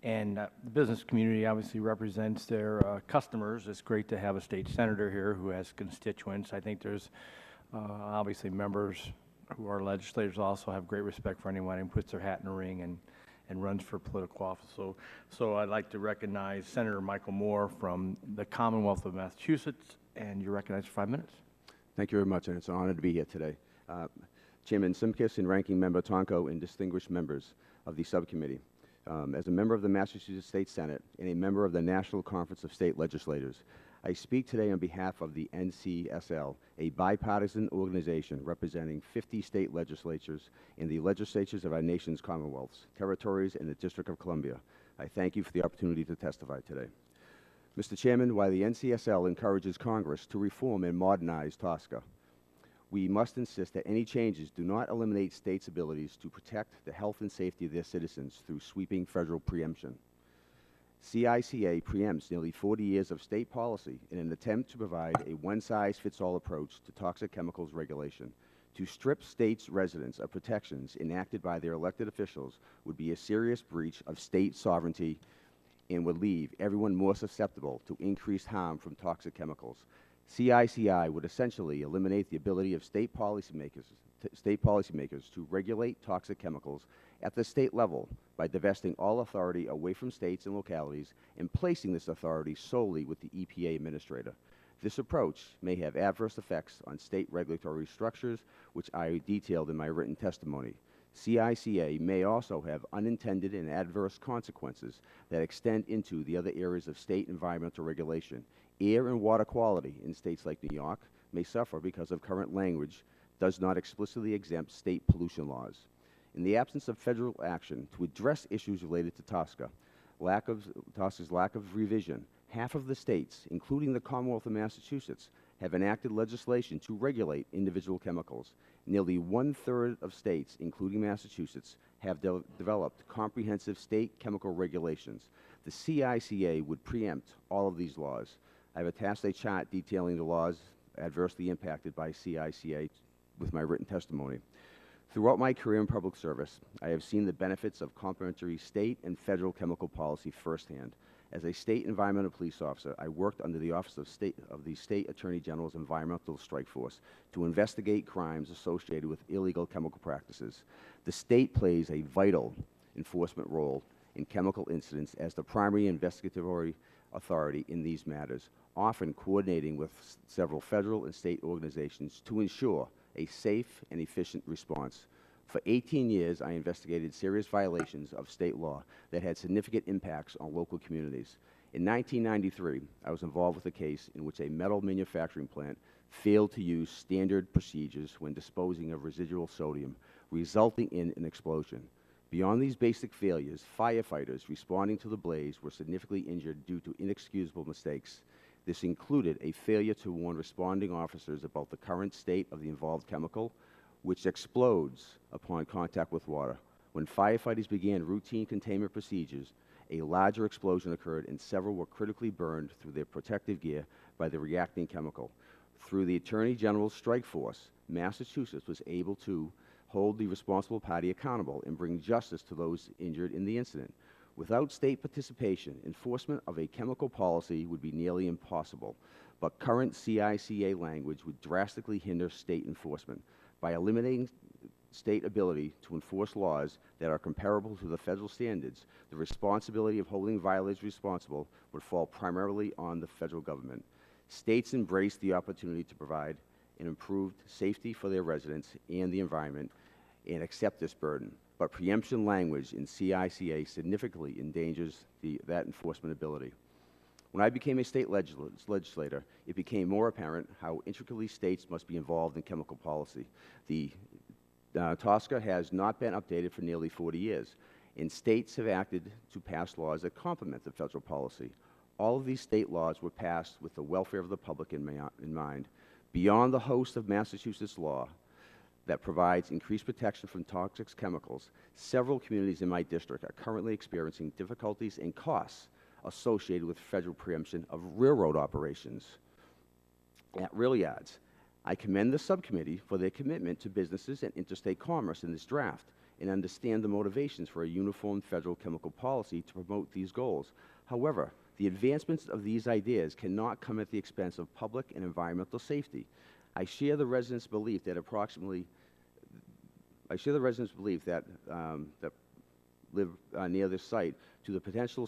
The business community obviously represents their customers. It's great to have a state senator here who has constituents. I think there's obviously members who are legislators also have great respect for anyone who puts their hat in the ring and runs for political office. So I'd like to recognize Senator Michael Moore from the Commonwealth of Massachusetts, and you're recognized for 5 minutes. Thank you very much, and it's an honor to be here today. Chairman Simkis and Ranking Member Tonko and distinguished members of the subcommittee. As a member of the Massachusetts State Senate and a member of the National Conference of State Legislators, I speak today on behalf of the NCSL, a bipartisan organization representing 50 state legislatures and the legislatures of our nation's commonwealths, territories, and the District of Columbia. I thank you for the opportunity to testify today. Mr. Chairman, while the NCSL encourages Congress to reform and modernize TSCA, we must insist that any changes do not eliminate states' abilities to protect the health and safety of their citizens through sweeping federal preemption. CICA preempts nearly 40 years of state policy in an attempt to provide a one-size-fits-all approach to toxic chemicals regulation. To strip states' residents of protections enacted by their elected officials would be a serious breach of state sovereignty and would leave everyone more susceptible to increased harm from toxic chemicals. CICI would essentially eliminate the ability of state policymakers to regulate toxic chemicals at the state level by divesting all authority away from states and localities and placing this authority solely with the EPA administrator. This approach may have adverse effects on state regulatory structures, which I detailed in my written testimony. CICA may also have unintended and adverse consequences that extend into the other areas of state environmental regulation. Air and water quality in states like New York may suffer because of current language does not explicitly exempt state pollution laws. In the absence of federal action to address issues related to TSCA's lack of revision, half of the states, including the Commonwealth of Massachusetts, have enacted legislation to regulate individual chemicals. Nearly one-third of states, including Massachusetts, have developed comprehensive state chemical regulations. The CICA would preempt all of these laws. I have attached a chart detailing the laws adversely impacted by CICA with my written testimony. Throughout my career in public service, I have seen the benefits of complementary state and federal chemical policy firsthand. As a state environmental police officer, I worked under the Office of the State Attorney General's Environmental Strike Force to investigate crimes associated with illegal chemical practices. The state plays a vital enforcement role in chemical incidents as the primary investigatory authority in these matters, often coordinating with several federal and state organizations to ensure a safe and efficient response. For 18 years, I investigated serious violations of state law that had significant impacts on local communities. In 1993, I was involved with a case in which a metal manufacturing plant failed to use standard procedures when disposing of residual sodium, resulting in an explosion. Beyond these basic failures, firefighters responding to the blaze were significantly injured due to inexcusable mistakes. This included a failure to warn responding officers about the current state of the involved chemical, which explodes upon contact with water. When firefighters began routine containment procedures, a larger explosion occurred and several were critically burned through their protective gear by the reacting chemical. Through the Attorney General's strike force, Massachusetts was able to hold the responsible party accountable, and bring justice to those injured in the incident. Without state participation, enforcement of a chemical policy would be nearly impossible, but current CICA language would drastically hinder state enforcement. By eliminating state ability to enforce laws that are comparable to the federal standards, the responsibility of holding violators responsible would fall primarily on the federal government. States embrace the opportunity to provide an improved safety for their residents and the environment and accept this burden, but preemption language in CICA significantly endangers that enforcement ability. When I became a state legislator, it became more apparent how intricately states must be involved in chemical policy. The TSCA has not been updated for nearly 40 years, and states have acted to pass laws that complement the federal policy. All of these state laws were passed with the welfare of the public in mind. Beyond the host of Massachusetts law that provides increased protection from toxic chemicals, several communities in my district are currently experiencing difficulties and costs associated with federal preemption of railroad operations at rail yards. I commend the subcommittee for their commitment to businesses and interstate commerce in this draft and understand the motivations for a uniform federal chemical policy to promote these goals. However, the advancements of these ideas cannot come at the expense of public and environmental safety. I share the residents' belief that that live near this site to the potential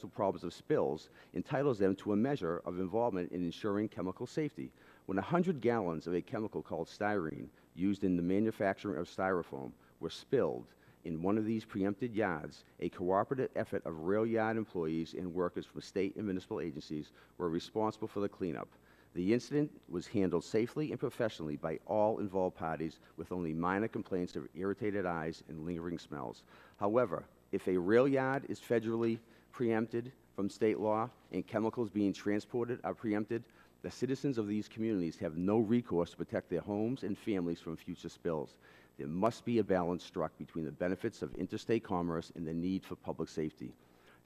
problems of spills entitles them to a measure of involvement in ensuring chemical safety. When 100 gallons of a chemical called styrene used in the manufacturing of styrofoam were spilled in one of these preempted yards, a cooperative effort of rail yard employees and workers from state and municipal agencies were responsible for the cleanup. The incident was handled safely and professionally by all involved parties with only minor complaints of irritated eyes and lingering smells. However, if a rail yard is federally preempted from state law and chemicals being transported are preempted, the citizens of these communities have no recourse to protect their homes and families from future spills. There must be a balance struck between the benefits of interstate commerce and the need for public safety.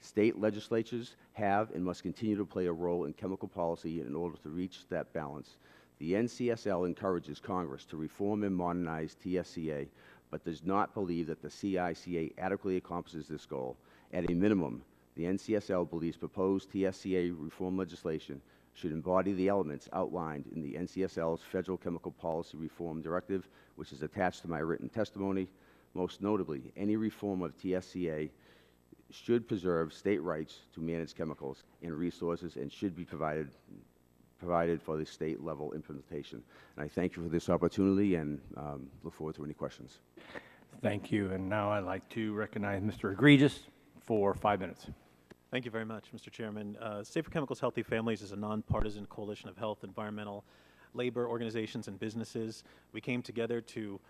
State legislatures have and must continue to play a role in chemical policy in order to reach that balance. The NCSL encourages Congress to reform and modernize TSCA, but does not believe that the CICA adequately accomplishes this goal. At a minimum, the NCSL believes proposed TSCA reform legislation should embody the elements outlined in the NCSL's Federal Chemical Policy Reform Directive, which is attached to my written testimony. Most notably, any reform of TSCA should preserve state rights to manage chemicals and resources and should be provided for the state level implementation. And I thank you for this opportunity and look forward to any questions. Thank you. And now I'd like to recognize Mr. Egregious for 5 minutes. Thank you very much, Mr. Chairman. Safer Chemicals, Healthy Families is a nonpartisan coalition of health, environmental, labor organizations, and businesses. We came together to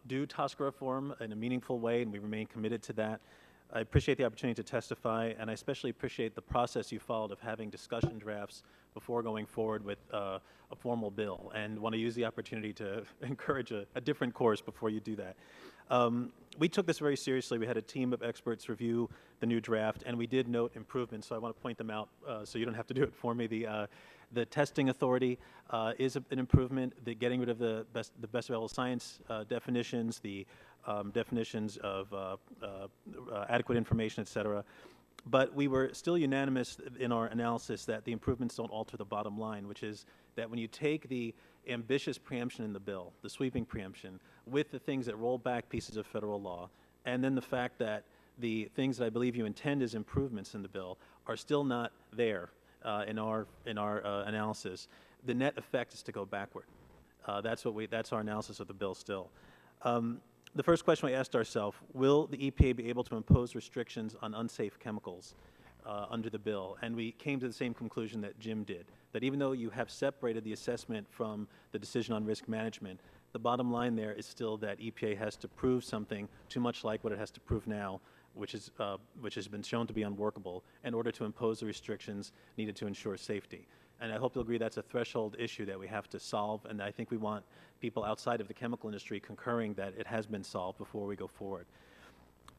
do TSCA reform in a meaningful way, and we remain committed to that. I appreciate the opportunity to testify, and I especially appreciate the process you followed of having discussion drafts before going forward with a formal bill, and want to use the opportunity to encourage a different course before you do that. We took this very seriously. We had a team of experts review the new draft, and we did note improvements, so I want to point them out so you don't have to do it for me. The testing authority is an improvement. The getting rid of the best available science definitions, the definitions of adequate information, et cetera. But we were still unanimous in our analysis that the improvements don't alter the bottom line, which is that when you take the ambitious preemption in the bill, the sweeping preemption, with the things that roll back pieces of federal law, and then the fact that the things that I believe you intend as improvements in the bill are still not there in our analysis, the net effect is to go backward. That's our analysis of the bill still. The first question we asked ourselves, will the EPA be able to impose restrictions on unsafe chemicals under the bill? And we came to the same conclusion that Jim did, that even though you have separated the assessment from the decision on risk management, the bottom line there is still that EPA has to prove something too much like what it has to prove now, which has been shown to be unworkable, in order to impose the restrictions needed to ensure safety. And I hope you'll agree that's a threshold issue that we have to solve, and I think we want people outside of the chemical industry concurring that it has been solved before we go forward.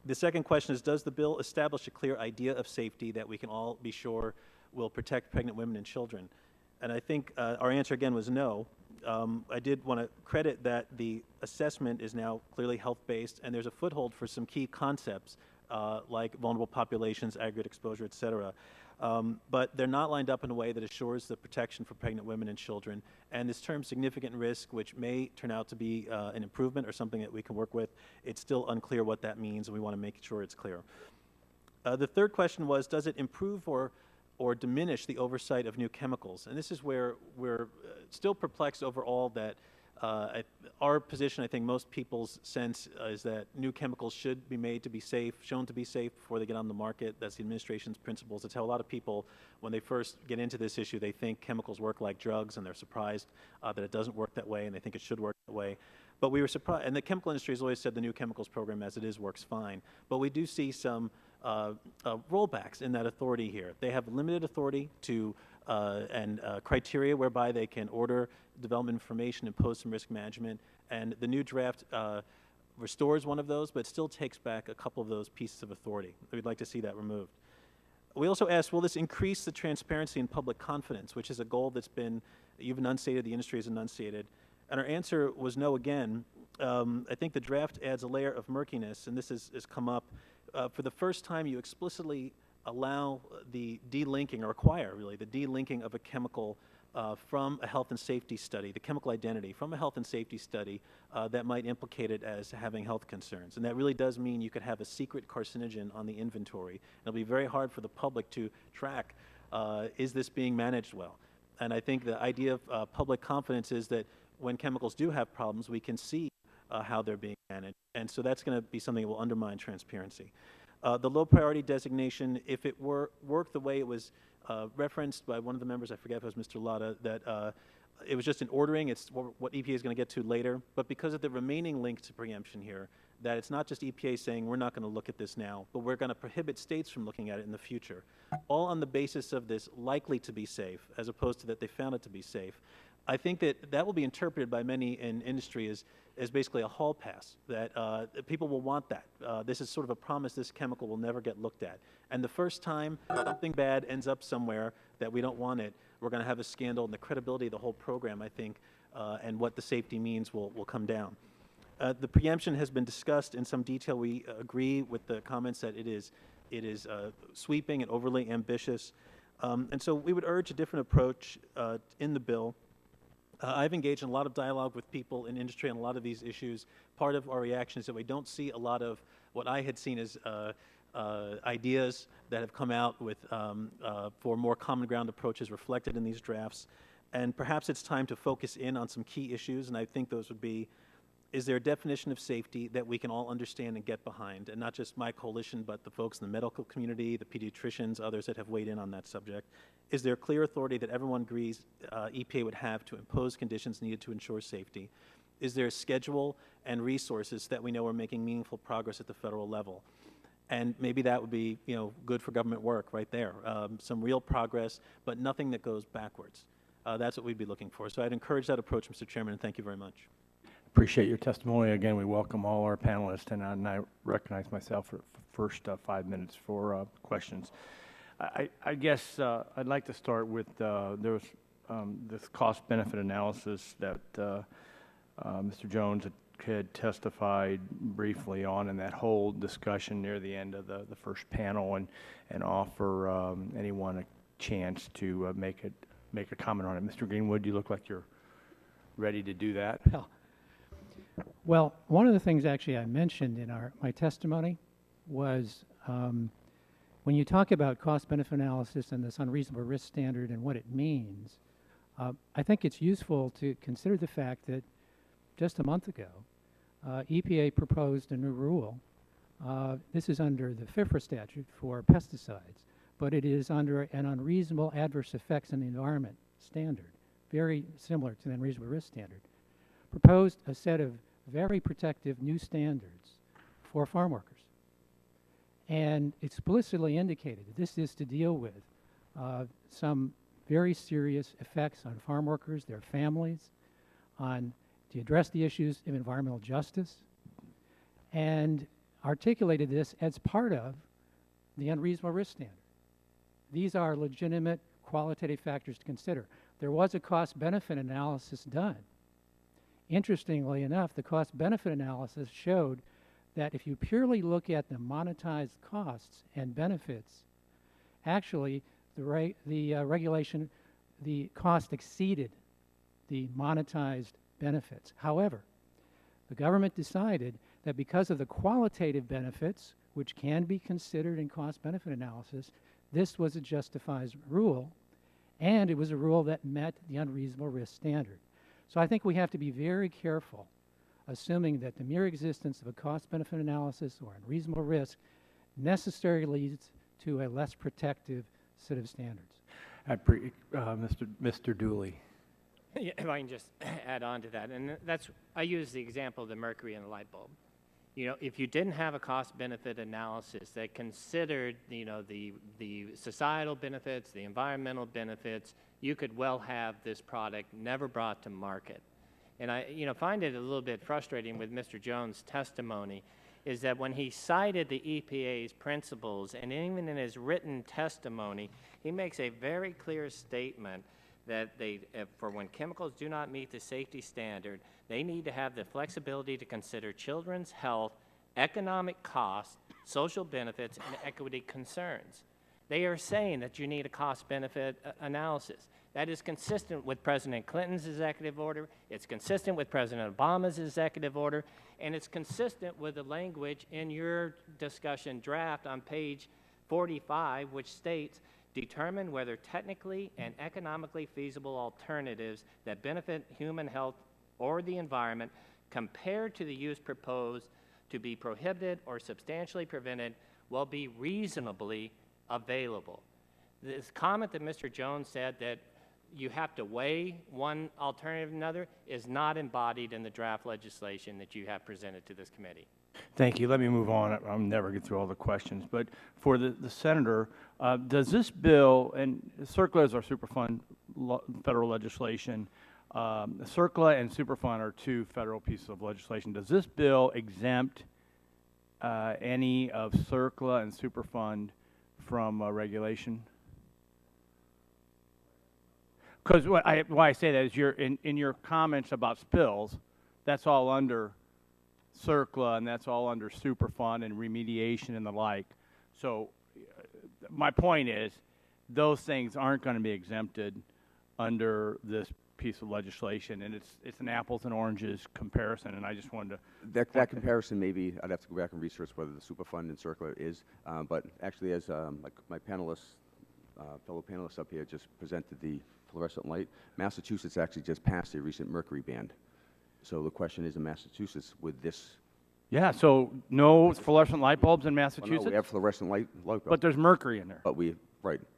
The second question is, does the bill establish a clear idea of safety that we can all be sure will protect pregnant women and children? And I think our answer again was no. I did want to credit that the assessment is now clearly health-based, and there's a foothold for some key concepts like vulnerable populations, aggregate exposure, et cetera. But they're not lined up in a way that assures the protection for pregnant women and children. And this term significant risk, which may turn out to be an improvement or something that we can work with, it's still unclear what that means, and we want to make sure it's clear. The third question was, does it improve or diminish the oversight of new chemicals? And this is where we're still perplexed overall that our position, I think most people's sense is that new chemicals should be made to be safe, shown to be safe before they get on the market. That's the administration's principles. It's how a lot of people, when they first get into this issue, they think chemicals work like drugs, and they're surprised that it doesn't work that way, and they think it should work that way. But we were surprised, and the chemical industry has always said the new chemicals program as it is works fine. But we do see some rollbacks in that authority here. They have limited authority to and criteria whereby they can order development information, impose some risk management, and the new draft restores one of those, but still takes back a couple of those pieces of authority. We'd like to see that removed. We also asked, will this increase the transparency and public confidence, which is a goal that's been, you've enunciated, the industry has enunciated, and our answer was no again. I think the draft adds a layer of murkiness, and this has come up. For the first time, you explicitly allow the delinking, or require really, the delinking of a chemical from a health and safety study, the chemical identity from a health and safety study that might implicate it as having health concerns. And that really does mean you could have a secret carcinogen on the inventory. It'll be very hard for the public to track, is this being managed well? And I think the idea of public confidence is that when chemicals do have problems, we can see how they're being managed. And so that's going to be something that will undermine transparency. The low priority designation, if it worked the way it was referenced by one of the members, I forget if it was Mr. Latta, that it was just an ordering, it's what EPA is going to get to later, but because of the remaining link to preemption here, that it's not just EPA saying we're not going to look at this now, but we're going to prohibit states from looking at it in the future, all on the basis of this likely to be safe, as opposed to that they found it to be safe. I think that will be interpreted by many in industry as basically a hall pass, that people will want that. This is sort of a promise this chemical will never get looked at. And the first time something bad ends up somewhere that we don't want it, we're going to have a scandal, and the credibility of the whole program, I think, and what the safety means will come down. The preemption has been discussed in some detail. We agree with the comments that it is sweeping and overly ambitious. And so we would urge a different approach in the bill. I've engaged in a lot of dialogue with people in industry on a lot of these issues. Part of our reaction is that we don't see a lot of what I had seen as ideas that have come out with for more common ground approaches reflected in these drafts. And perhaps it's time to focus in on some key issues, and I think those would be, is there a definition of safety that we can all understand and get behind, and not just my coalition, but the folks in the medical community, the pediatricians, others that have weighed in on that subject? Is there clear authority that everyone agrees EPA would have to impose conditions needed to ensure safety? Is there a schedule and resources that we know are making meaningful progress at the federal level? And maybe that would be, good for government work right there. Some real progress, but nothing that goes backwards. That's what we'd be looking for. So I'd encourage that approach, Mr. Chairman, and thank you very much. Appreciate your testimony. Again, we welcome all our panelists, and I recognize myself for the first 5 minutes for questions. I guess I'd like to start with there was this cost-benefit analysis that Mr. Jones had testified briefly on in that whole discussion near the end of the first panel, and offer anyone a chance to make a comment on it. Mr. Greenwood, you look like you're ready to do that. Well, one of the things actually I mentioned in my testimony was when you talk about cost-benefit analysis and this unreasonable risk standard and what it means, I think it's useful to consider the fact that just a month ago, EPA proposed a new rule. This is under the FIFRA statute for pesticides, but it is under an unreasonable adverse effects on the environment standard, very similar to the unreasonable risk standard. Proposed a set of very protective new standards for farm workers, and explicitly indicated that this is to deal with some very serious effects on farm workers, their families, to address the issues of environmental justice, and articulated this as part of the unreasonable risk standard. These are legitimate qualitative factors to consider. There was a cost-benefit analysis done Interestingly enough, the cost-benefit analysis showed that if you purely look at the monetized costs and benefits, actually regulation, the cost exceeded the monetized benefits. However, the government decided that because of the qualitative benefits, which can be considered in cost-benefit analysis, this was a justified rule, and it was a rule that met the unreasonable risk standard. So I think we have to be very careful, assuming that the mere existence of a cost-benefit analysis or unreasonable risk necessarily leads to a less protective set of standards. Mr. Dooley. Yeah, if I can just add on to that, and I use the example of the mercury in the light bulb. You know, if you didn't have a cost-benefit analysis that considered, you know, the societal benefits, the environmental benefits, you could well have this product never brought to market. And I, you know, find it a little bit frustrating with Mr. Jones' testimony is that when he cited the EPA's principles, and even in his written testimony, he makes a very clear statement that for when chemicals do not meet the safety standard, they need to have the flexibility to consider children's health, economic costs, social benefits, and equity concerns. They are saying that you need a cost-benefit analysis. That is consistent with President Clinton's executive order, it's consistent with President Obama's executive order, and it's consistent with the language in your discussion draft on page 45, which states, determine whether technically and economically feasible alternatives that benefit human health or the environment compared to the use proposed to be prohibited or substantially prevented will be reasonably available. This comment that Mr. Jones said that you have to weigh one alternative to another is not embodied in the draft legislation that you have presented to this committee. Thank you. Let me move on. I'll never get through all the questions. But for the senator, does this bill, and CERCLA is our Superfund federal legislation, CERCLA and Superfund are two federal pieces of legislation. Does this bill exempt any of CERCLA and Superfund from regulation? Because why I say that is in your comments about spills, that's all under CERCLA and that's all under Superfund and remediation and the like. So my point is those things aren't going to be exempted under this piece of legislation, and it's an apples and oranges comparison, and I just wanted to... That comparison, maybe I'd have to go back and research whether the Superfund and CERCLA is, but actually as like my panelists, fellow panelists up here just presented the fluorescent light, Massachusetts actually just passed a recent mercury ban. So the question is in Massachusetts with this... Yeah, so no fluorescent light bulbs in Massachusetts? Well, no, we have fluorescent light bulbs. But there's mercury in there. But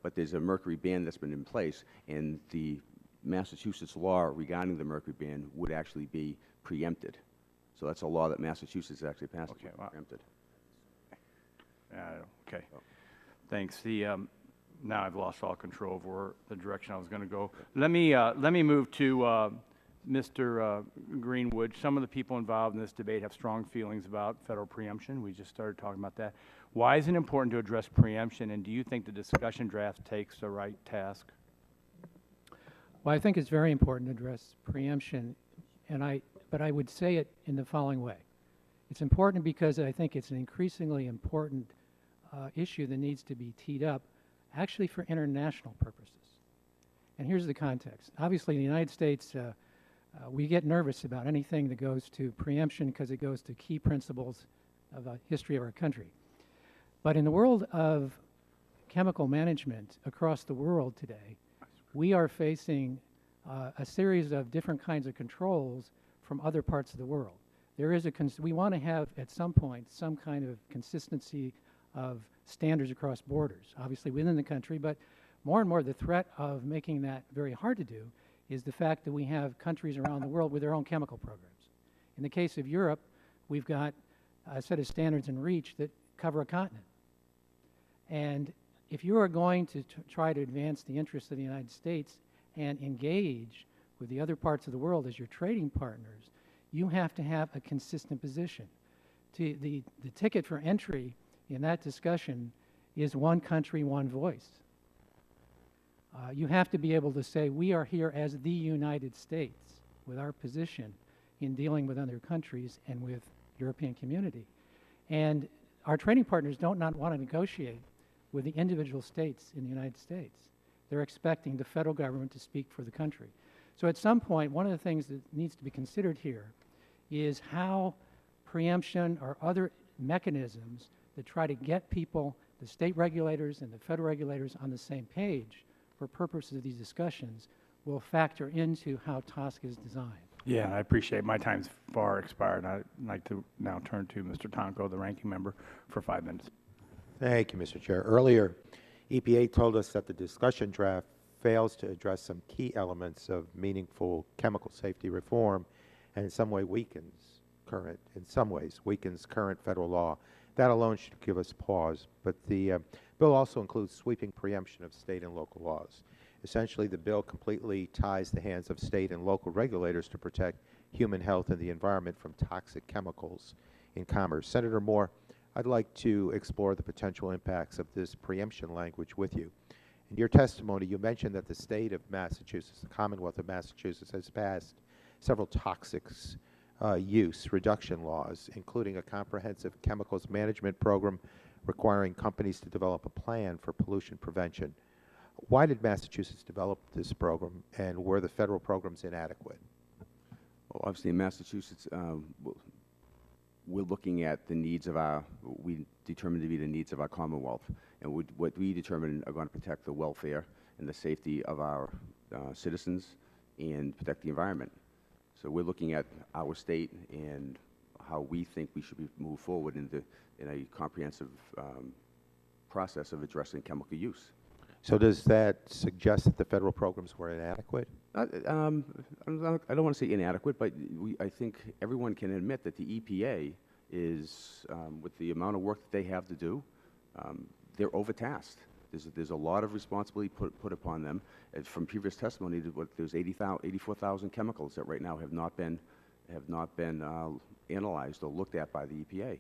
but there's a mercury ban that's been in place, and the Massachusetts law regarding the mercury ban would actually be preempted. So that's a law that Massachusetts actually passed. Okay, wow. Preempted. Okay, thanks. Now I've lost all control over the direction I was going to go. Let me move to Mr. Greenwood. Some of the people involved in this debate have strong feelings about federal preemption. We just started talking about that. Why is it important to address preemption, and do you think the discussion draft takes the right task? Well, I think it's very important to address preemption, but I would say it in the following way. It's important because I think it's an increasingly important issue that needs to be teed up actually for international purposes. And here's the context. Obviously, in the United States, we get nervous about anything that goes to preemption because it goes to key principles of the history of our country. But in the world of chemical management across the world today, we are facing a series of different kinds of controls from other parts of the world. There is we want to have at some point some kind of consistency of standards across borders, obviously within the country, but more and more the threat of making that very hard to do is the fact that we have countries around the world with their own chemical programs. In the case of Europe, we've got a set of standards in REACH that cover a continent. And if you are going to try to advance the interests of the United States and engage with the other parts of the world as your trading partners, you have to have a consistent position. The ticket for entry in that discussion is one country, one voice. You have to be able to say, we are here as the United States with our position in dealing with other countries and with European community. And our trading partners don't not want to negotiate with the individual states in the United States. They're expecting the federal government to speak for the country. So at some point, one of the things that needs to be considered here is how preemption or other mechanisms that try to get people, the state regulators and the federal regulators, on the same page for purposes of these discussions will factor into how TSCA is designed. Yeah, and I appreciate my time's far expired. I'd like to now turn to Mr. Tonko, the ranking member, for 5 minutes. Thank you, Mr. Chair. Earlier, EPA told us that the discussion draft fails to address some key elements of meaningful chemical safety reform and in some ways weakens current federal law. That alone should give us pause. But the bill also includes sweeping preemption of state and local laws. Essentially, the bill completely ties the hands of state and local regulators to protect human health and the environment from toxic chemicals in commerce. Senator Moore, I'd like to explore the potential impacts of this preemption language with you. In your testimony, you mentioned that the state of Massachusetts, the Commonwealth of Massachusetts, has passed several toxics use reduction laws, including a comprehensive chemicals management program requiring companies to develop a plan for pollution prevention. Why did Massachusetts develop this program, and were the federal programs inadequate? Well, obviously in Massachusetts, we're looking at the needs of we determined to be the needs of our Commonwealth. And what we determined are going to protect the welfare and the safety of our citizens and protect the environment. So we're looking at our state and how we think we should move forward in a comprehensive process of addressing chemical use. So does that suggest that the federal programs were inadequate? I don't want to say inadequate, but I think everyone can admit that the EPA is, with the amount of work that they have to do, they're overtasked. There's a lot of responsibility put upon them. From previous testimony, there's 84,000 chemicals that right now have not been analyzed or looked at by the EPA.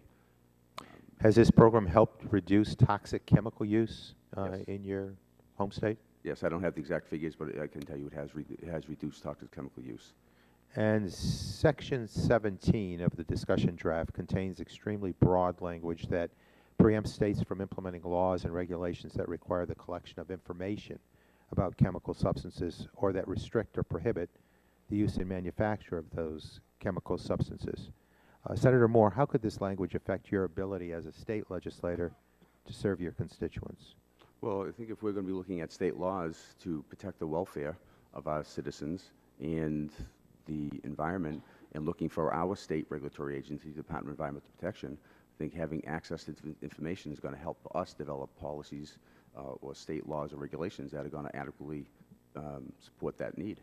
Has this program helped reduce toxic chemical use Yes. in your home state? Yes, I don't have the exact figures, but I can tell you it has reduced toxic chemical use. And Section 17 of the discussion draft contains extremely broad language that preempts states from implementing laws and regulations that require the collection of information about chemical substances or that restrict or prohibit the use and manufacture of those chemical substances. Senator Moore, how could this language affect your ability as a state legislator to serve your constituents? Well, I think if we're going to be looking at state laws to protect the welfare of our citizens and the environment and looking for our state regulatory agency, Department of Environmental Protection, I think having access to information is going to help us develop policies or state laws or regulations that are going to adequately support that need.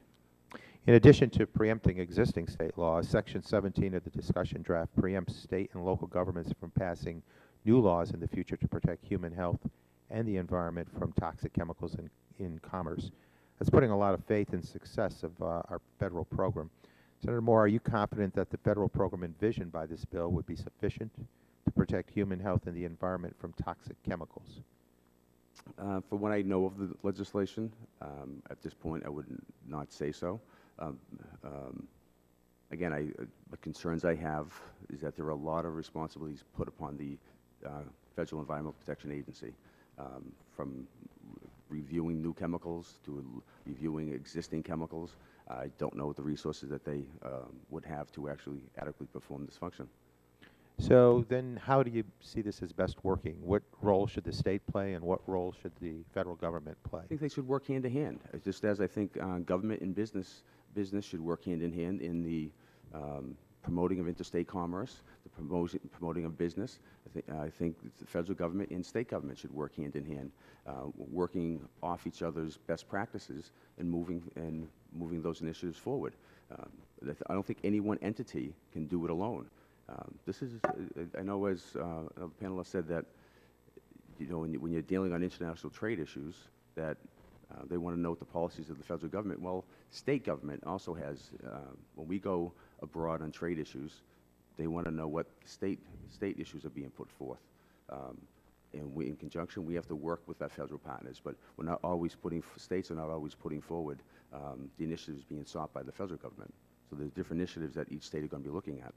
In addition to preempting existing state laws, Section 17 of the discussion draft preempts state and local governments from passing new laws in the future to protect human health and the environment from toxic chemicals in commerce. That's putting a lot of faith in success of our federal program. Senator Moore, are you confident that the federal program envisioned by this bill would be sufficient to protect human health and the environment from toxic chemicals? From what I know of the legislation, at this point I would not say so. Again, the concerns I have is that there are a lot of responsibilities put upon the Federal Environmental Protection Agency, from reviewing new chemicals to reviewing existing chemicals. I don't know the resources that they would have to actually adequately perform this function. So then how do you see this as best working? What role should the state play and what role should the federal government play? I think they should work hand in hand, just as I think government and business should work hand in hand in the promoting of interstate commerce, the promoting of business. I think the federal government and state government should work hand in hand, working off each other's best practices and moving those initiatives forward. I don't think any one entity can do it alone. I know, as a panelist said, that when you're dealing on international trade issues, that they want to know the policies of the federal government. Well, state government also has, when we go abroad on trade issues, they want to know what state issues are being put forth. And in conjunction, we have to work with our federal partners, but we're not always states are not always putting forward the initiatives being sought by the federal government. So there's different initiatives that each state is going to be looking at.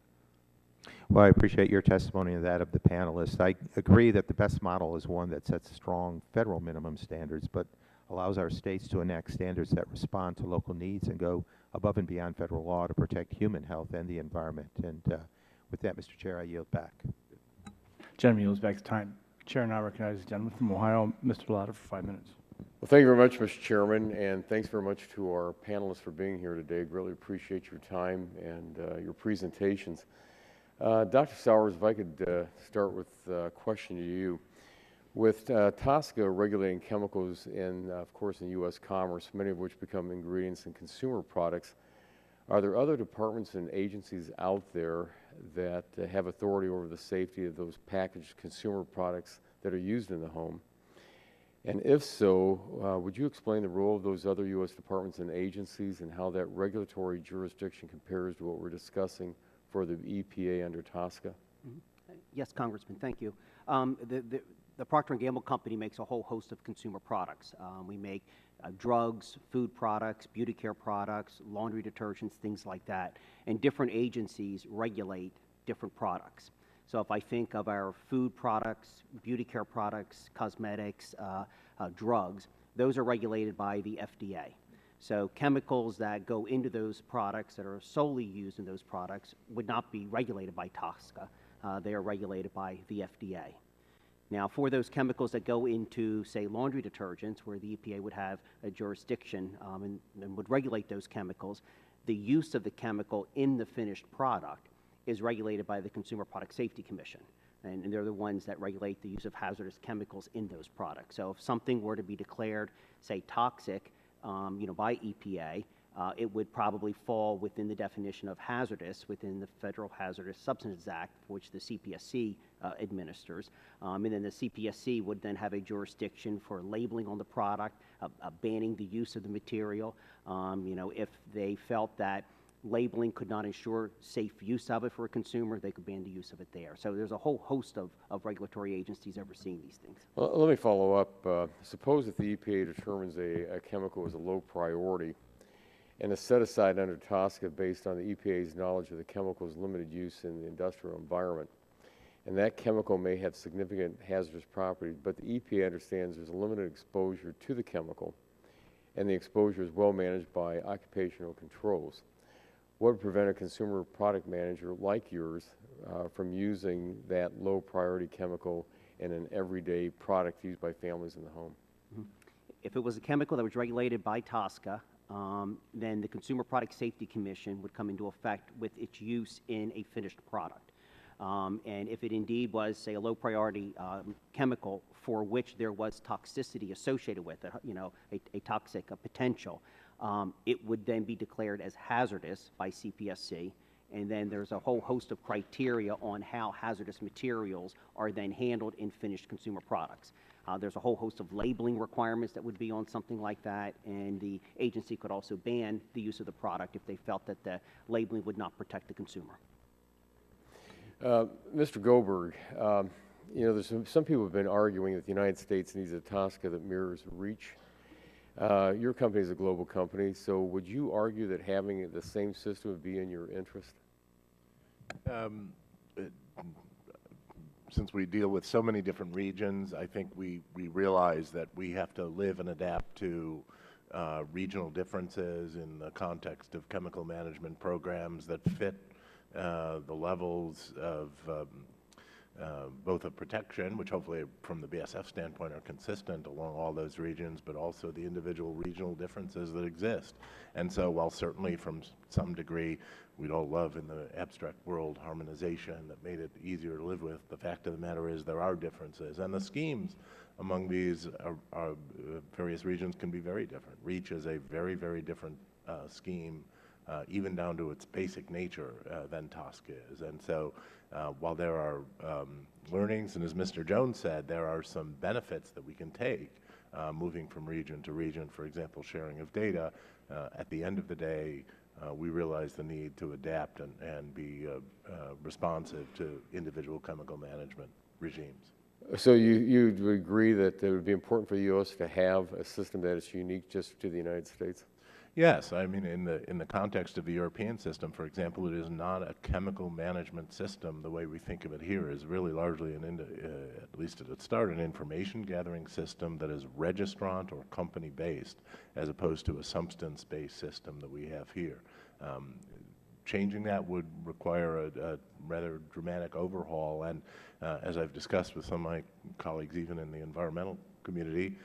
Well, I appreciate your testimony and that of the panelists. I agree that the best model is one that sets strong federal minimum standards, but allows our states to enact standards that respond to local needs and go above and beyond federal law to protect human health and the environment. And with that, Mr. Chair, I yield back. Gentleman yields back the time. Chair now recognizes the gentleman from Ohio, Mr. Lotta, for 5 minutes. Well, thank you very much, Mr. Chairman, and thanks very much to our panelists for being here today. Greatly appreciate your time and your presentations. Dr. Sowers, if I could start with a question to you. With TSCA regulating chemicals in, of course, in U.S. commerce, many of which become ingredients in consumer products, are there other departments and agencies out there that have authority over the safety of those packaged consumer products that are used in the home? And if so, would you explain the role of those other U.S. departments and agencies and how that regulatory jurisdiction compares to what we're discussing for the EPA under TSCA? Mm-hmm. Yes, Congressman, thank you. The Procter & Gamble company makes a whole host of consumer products. We make drugs, food products, beauty care products, laundry detergents, things like that. And different agencies regulate different products. So if I think of our food products, beauty care products, cosmetics, drugs, those are regulated by the FDA. So chemicals that go into those products that are solely used in those products would not be regulated by TSCA. They are regulated by the FDA. Now, for those chemicals that go into, say, laundry detergents, where the EPA would have a jurisdiction and would regulate those chemicals, the use of the chemical in the finished product is regulated by the Consumer Product Safety Commission. And they're the ones that regulate the use of hazardous chemicals in those products. So if something were to be declared, say, toxic, by EPA, it would probably fall within the definition of hazardous within the Federal Hazardous Substances Act, which the CPSC administers. And then the CPSC would then have a jurisdiction for labeling on the product, banning the use of the material. If they felt that labeling could not ensure safe use of it for a consumer, they could ban the use of it there. So there's a whole host of regulatory agencies overseeing these things. Well, let me follow up. Suppose that the EPA determines a chemical is a low priority and is set aside under TSCA based on the EPA's knowledge of the chemical's limited use in the industrial environment. And that chemical may have significant hazardous properties, but the EPA understands there's a limited exposure to the chemical, and the exposure is well managed by occupational controls. What would prevent a consumer product manager like yours from using that low priority chemical in an everyday product used by families in the home? Mm-hmm. If it was a chemical that was regulated by TSCA, then the Consumer Product Safety Commission would come into effect with its use in a finished product. And if it indeed was, say, a low priority chemical for which there was toxicity associated with it, a toxic potential, it would then be declared as hazardous by CPSC, and then there's a whole host of criteria on how hazardous materials are then handled in finished consumer products. There's a whole host of labeling requirements that would be on something like that, and the agency could also ban the use of the product if they felt that the labeling would not protect the consumer. Mr. Goldberg, there's some people have been arguing that the United States needs a TSCA that mirrors REACH. Your company is a global company, so would you argue that having the same system would be in your interest? Since we deal with so many different regions, I think we realize that we have to live and adapt to regional differences in the context of chemical management programs that fit the levels of both of protection, which hopefully from the BSF standpoint are consistent along all those regions, but also the individual regional differences that exist. And so while certainly from some degree we'd all love in the abstract world harmonization that made it easier to live with, the fact of the matter is there are differences. And the schemes among these various regions can be very different. REACH is a very, very different scheme, even down to its basic nature than TSCA is. And so while there are learnings, and as Mr. Jones said, there are some benefits that we can take moving from region to region, for example, sharing of data, at the end of the day, we realize the need to adapt and be responsive to individual chemical management regimes. So you would agree that it would be important for the U.S. to have a system that is unique just to the United States? Yes, I mean, in the context of the European system, for example, it is not a chemical management system the way we think of it here. It's really largely at least at its start, an information gathering system that is registrant or company based, as opposed to a substance based system that we have here. Changing that would require a rather dramatic overhaul, and as I've discussed with some of my colleagues, even in the environmental community,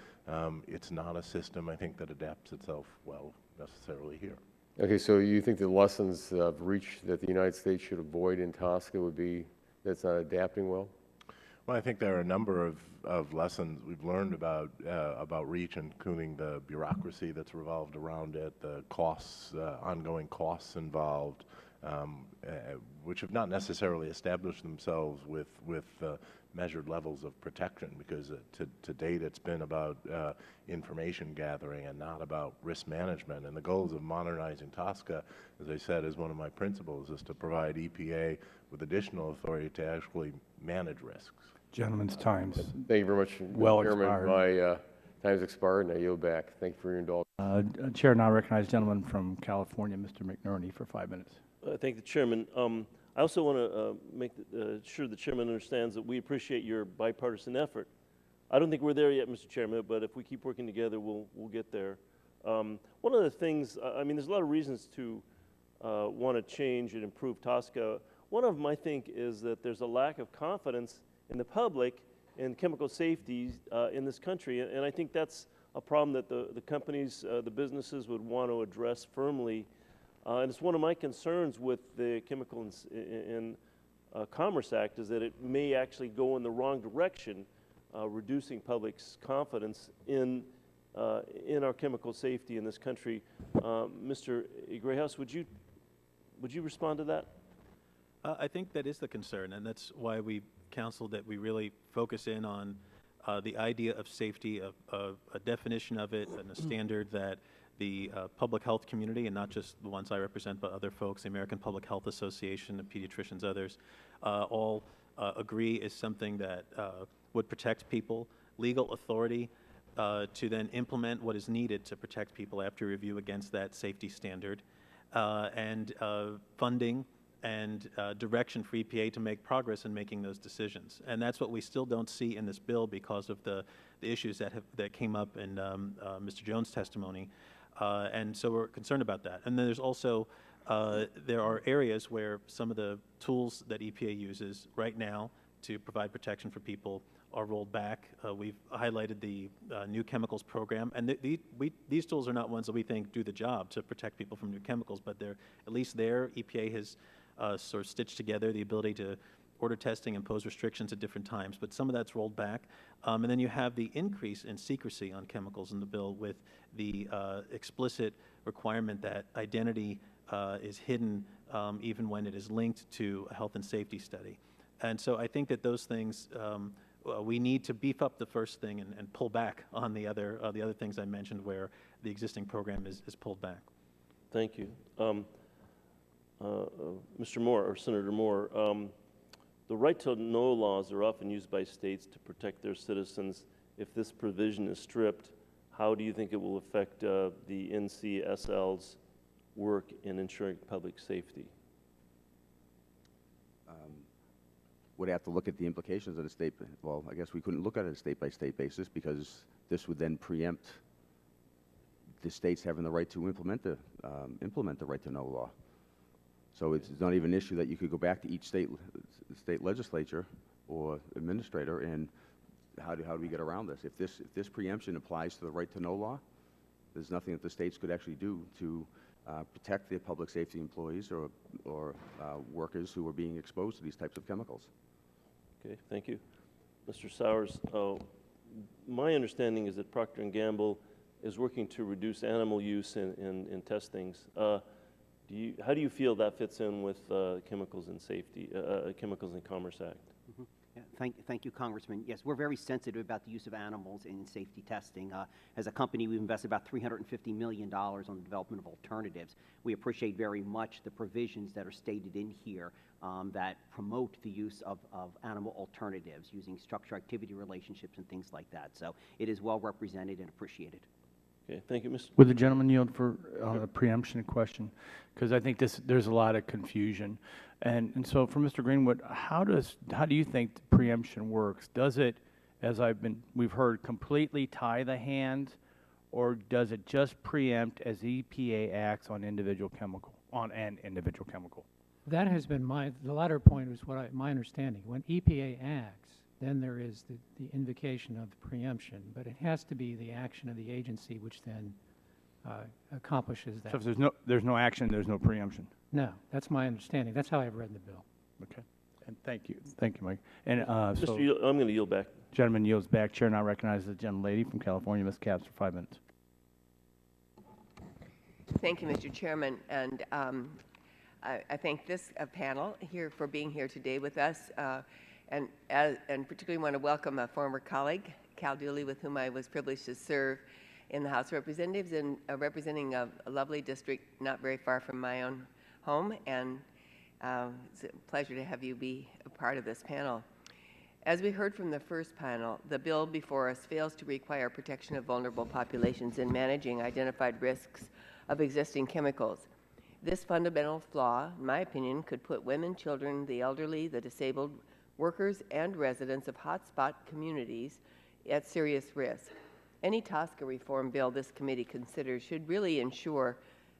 it's not a system, I think, that adapts itself well necessarily here. Okay, so you think the lessons of REACH that the United States should avoid in TSCA would be that's not adapting well? Well, I think there are a number of lessons we've learned about REACH, including the bureaucracy that's revolved around it, the costs, ongoing costs involved, which have not necessarily established themselves with measured levels of protection, because to date it's been about information gathering and not about risk management. And the goals of modernizing TSCA, as I said, is one of my principles, is to provide EPA with additional authority to actually manage risks. Gentlemen's times. Thank you very much, Well Chairman. expired. My time's expired, and I yield back. Thank you for your indulgence. Chair now recognizes gentleman from California, Mr. McNerney, for 5 minutes. Thank the Chairman. I also want to make sure the Chairman understands that we appreciate your bipartisan effort. I don't think we're there yet, Mr. Chairman, but if we keep working together, we'll get there. One of the things, I mean, there's a lot of reasons to want to change and improve TSCA. One of them, I think, is that there's a lack of confidence in the public in chemical safety in this country, and I think that's a problem that the companies, the businesses would want to address firmly. And it's one of my concerns with the Chemical and Commerce Act, is that it may actually go in the wrong direction, reducing public's confidence in our chemical safety in this country. Mr. Grayhouse, would you respond to that? I think that is the concern, and that's why we counseled that we really focus in on the idea of safety, of a definition of it, and a standard that the public health community, and not just the ones I represent, but other folks, the American Public Health Association, the pediatricians, others, all agree is something that would protect people, legal authority to then implement what is needed to protect people after review against that safety standard, and funding and direction for EPA to make progress in making those decisions. And that's what we still don't see in this bill because of the issues that came up in Mr. Jones' testimony. And so we're concerned about that. And then there's also, there are areas where some of the tools that EPA uses right now to provide protection for people are rolled back. We've highlighted the new chemicals program, and these tools are not ones that we think do the job to protect people from new chemicals, but they're, at least there, EPA has sort of stitched together the ability to order testing and impose restrictions at different times, but some of that's rolled back. And then you have the increase in secrecy on chemicals in the bill with the explicit requirement that identity is hidden even when it is linked to a health and safety study. And so I think that those things, we need to beef up the first thing and pull back on the other things I mentioned where the existing program is pulled back. Thank you. Mr. Moore, or Senator Moore, the right to know laws are often used by states to protect their citizens. If this provision is stripped, how do you think it will affect the NCSL's work in ensuring public safety? Would have to look at the implications of the state. Well, I guess we couldn't look at it on a state-by-state basis because this would then preempt the states having the right to implement the right to know law. So it's not even an issue that you could go back to each state legislature or administrator and how do we get around this? If this preemption applies to the right to know law, there's nothing that the states could actually do to protect their public safety employees or workers who are being exposed to these types of chemicals. Okay, thank you. Mr. Sowers, my understanding is that Procter & Gamble is working to reduce animal use in testings. How do you feel that fits in with Chemicals and Safety, Chemicals and Commerce Act? Mm-hmm. Yeah, thank you, Congressman. Yes, we're very sensitive about the use of animals in safety testing. As a company, we've invested about $350 million on the development of alternatives. We appreciate very much the provisions that are stated in here that promote the use of animal alternatives using structure-activity relationships and things like that. So it is well represented and appreciated. Okay, thank you, Mr. Would the gentleman yield for a preemption question? Because I think there's a lot of confusion. And so for Mr. Greenwood, how do you think preemption works? Does it, as we've heard, completely tie the hands, or does it just preempt as EPA acts on an individual chemical? That has been the latter point is my understanding. When EPA acts, then there is the invocation of preemption, but it has to be the action of the agency which then accomplishes that. So if there's no action, there's no preemption? No, that's my understanding. That's how I've read the bill. Okay. And thank you, Mike. And so I'm going to yield back. Gentleman yields back. Chair now recognizes the gentlelady from California, Ms. Capps, for 5 minutes. Thank you, Mr. Chairman, and I thank this panel here for being here today with us, and particularly want to welcome a former colleague, Cal Dooley, with whom I was privileged to serve in the House of Representatives and representing a lovely district not very far from my own home, and it's a pleasure to have you be a part of this panel. As we heard from the first panel, the bill before us fails to require protection of vulnerable populations in managing identified risks of existing chemicals. This fundamental flaw, in my opinion, could put women, children, the elderly, the disabled, workers, and residents of hotspot communities at serious risk. Any TSCA reform bill this committee considers should really ensure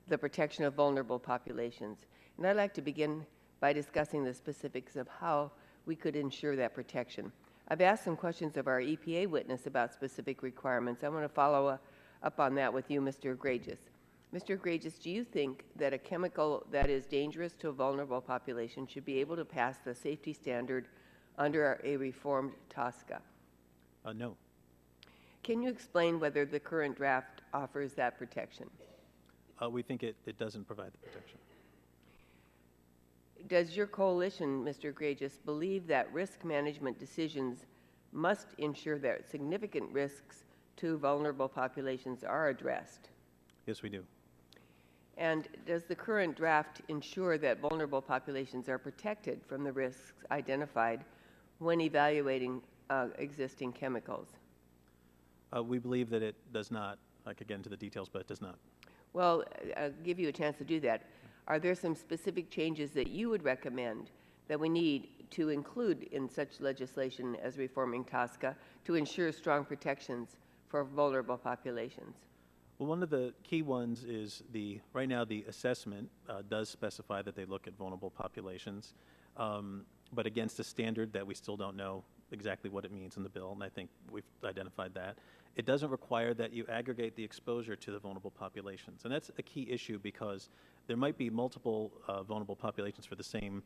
the protection of vulnerable populations. And I'd like to begin by discussing the specifics of how we could ensure that protection. I've asked some questions of our EPA witness about specific requirements. I want to follow up on that with you, Mr. Egregious. Mr. Egregious, do you think that a chemical that is dangerous to a vulnerable population should be able to pass the safety standard under a reformed TSCA? No. Can you explain whether the current draft offers that protection? We think it doesn't provide the protection. Does your coalition, Mr. Egregious, believe that risk management decisions must ensure that significant risks to vulnerable populations are addressed? Yes, we do. And does the current draft ensure that vulnerable populations are protected from the risks identified when evaluating existing chemicals? We believe that it does not. I could get into the details, but it does not. Well, I'll give you a chance to do that. Are there some specific changes that you would recommend that we need to include in such legislation as reforming TSCA to ensure strong protections for vulnerable populations? Well, one of the key ones is right now the assessment does specify that they look at vulnerable populations, but against a standard that we still don't know exactly what it means in the bill, and I think we've identified that. It doesn't require that you aggregate the exposure to the vulnerable populations, and that's a key issue because there might be multiple vulnerable populations for the same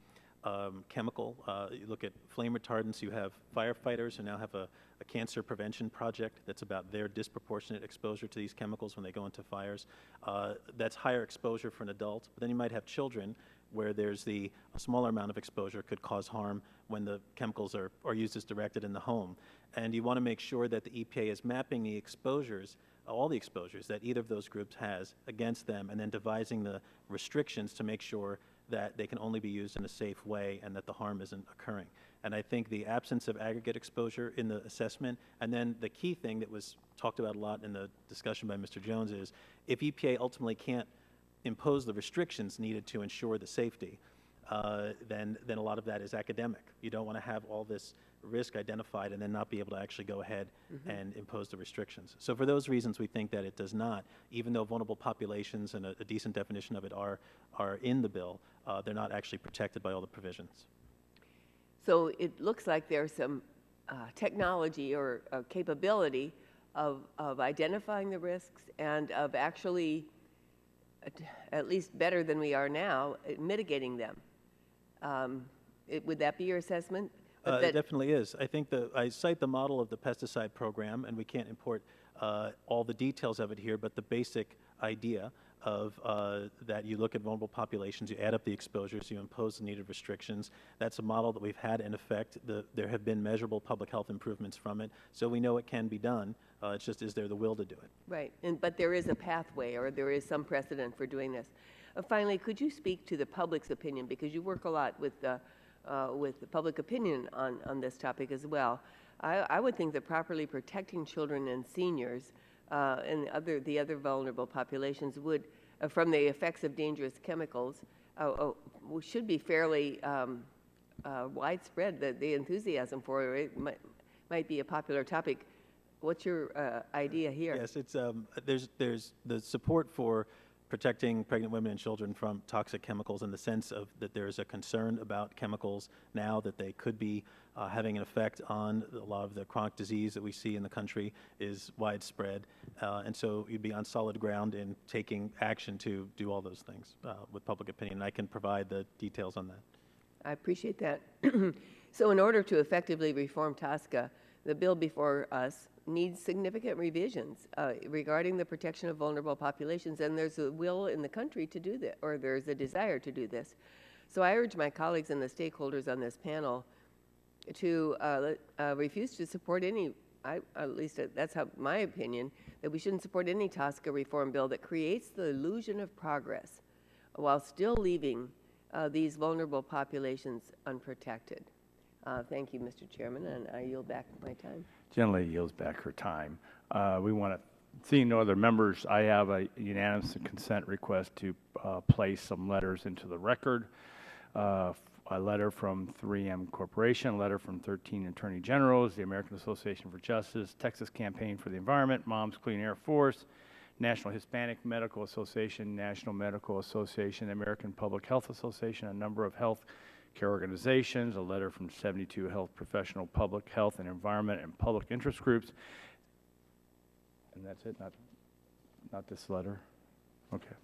chemical. You look at flame retardants, you have firefighters who now have a cancer prevention project that's about their disproportionate exposure to these chemicals when they go into fires. That's higher exposure for an adult, but then you might have children where there's a smaller amount of exposure could cause harm when the chemicals are used as directed in the home. And you want to make sure that the EPA is mapping the exposures, all the exposures that either of those groups has against them, and then devising the restrictions to make sure that they can only be used in a safe way and that the harm isn't occurring. And I think the absence of aggregate exposure in the assessment, and then the key thing that was talked about a lot in the discussion by Mr. Jones is if EPA ultimately can't impose the restrictions needed to ensure the safety, then a lot of that is academic. You don't want to have all this risk identified and then not be able to actually go ahead and impose the restrictions. So for those reasons, we think that it does not, even though vulnerable populations and a decent definition of it are in the bill, they're not actually protected by all the provisions. So it looks like there's some technology or capability of identifying the risks and of actually, at least better than we are now, mitigating them. Would that be your assessment? It definitely is. I think I cite the model of the pesticide program, and we can't import all the details of it here, but the basic idea of that you look at vulnerable populations, you add up the exposures, you impose the needed restrictions. That's a model that we've had in effect. There have been measurable public health improvements from it, so we know it can be done. It's just, is there the will to do it? Right, but there is a pathway, or there is some precedent for doing this. Finally, could you speak to the public's opinion, because you work a lot with the public opinion on this topic as well. I would think that properly protecting children and seniors and the other vulnerable populations would, from the effects of dangerous chemicals, should be fairly widespread. The enthusiasm for it might be a popular topic. What's your idea here? Yes, it's there's the support for protecting pregnant women and children from toxic chemicals in the sense of that there's a concern about chemicals now that they could be having an effect on a lot of the chronic disease that we see in the country is widespread. And so you'd be on solid ground in taking action to do all those things with public opinion. I can provide the details on that. I appreciate that. So in order to effectively reform TSCA, the bill before us needs significant revisions regarding the protection of vulnerable populations, and there's a will in the country to do that, or there's a desire to do this. So I urge my colleagues and the stakeholders on this panel to refuse to support any, at least that's my opinion, that we shouldn't support any TSCA reform bill that creates the illusion of progress while still leaving these vulnerable populations unprotected. Thank you, Mr. Chairman, and I yield back my time. Generally yields back her time. We want to, seeing no other members, I have a unanimous consent request to place some letters into the record. A letter from 3M Corporation, a letter from 13 Attorney Generals, the American Association for Justice, Texas Campaign for the Environment, Moms Clean Air Force, National Hispanic Medical Association, National Medical Association, American Public Health Association, a number of health care organizations, a letter from 72 health professional, public health and environment and public interest groups. And that's it, not this letter? Okay.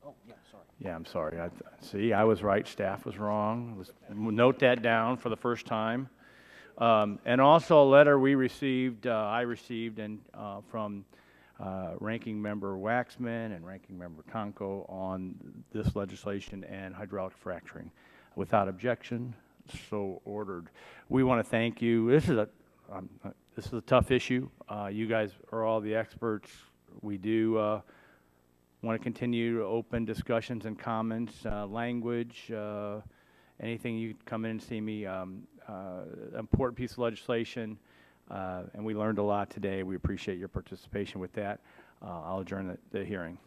Oh, yeah, sorry. Yeah, I'm sorry. See, I was right, staff was wrong. Note that down for the first time. And also a letter we received, I received from Ranking Member Waxman and Ranking Member Tonko on this legislation and hydraulic fracturing. Without objection, so ordered. We want to thank you. This is a tough issue. You guys are all the experts. We do want to continue open discussions and comments, language, anything you come in and see me. Important piece of legislation, and we learned a lot today. We appreciate your participation with that. I'll adjourn the hearing.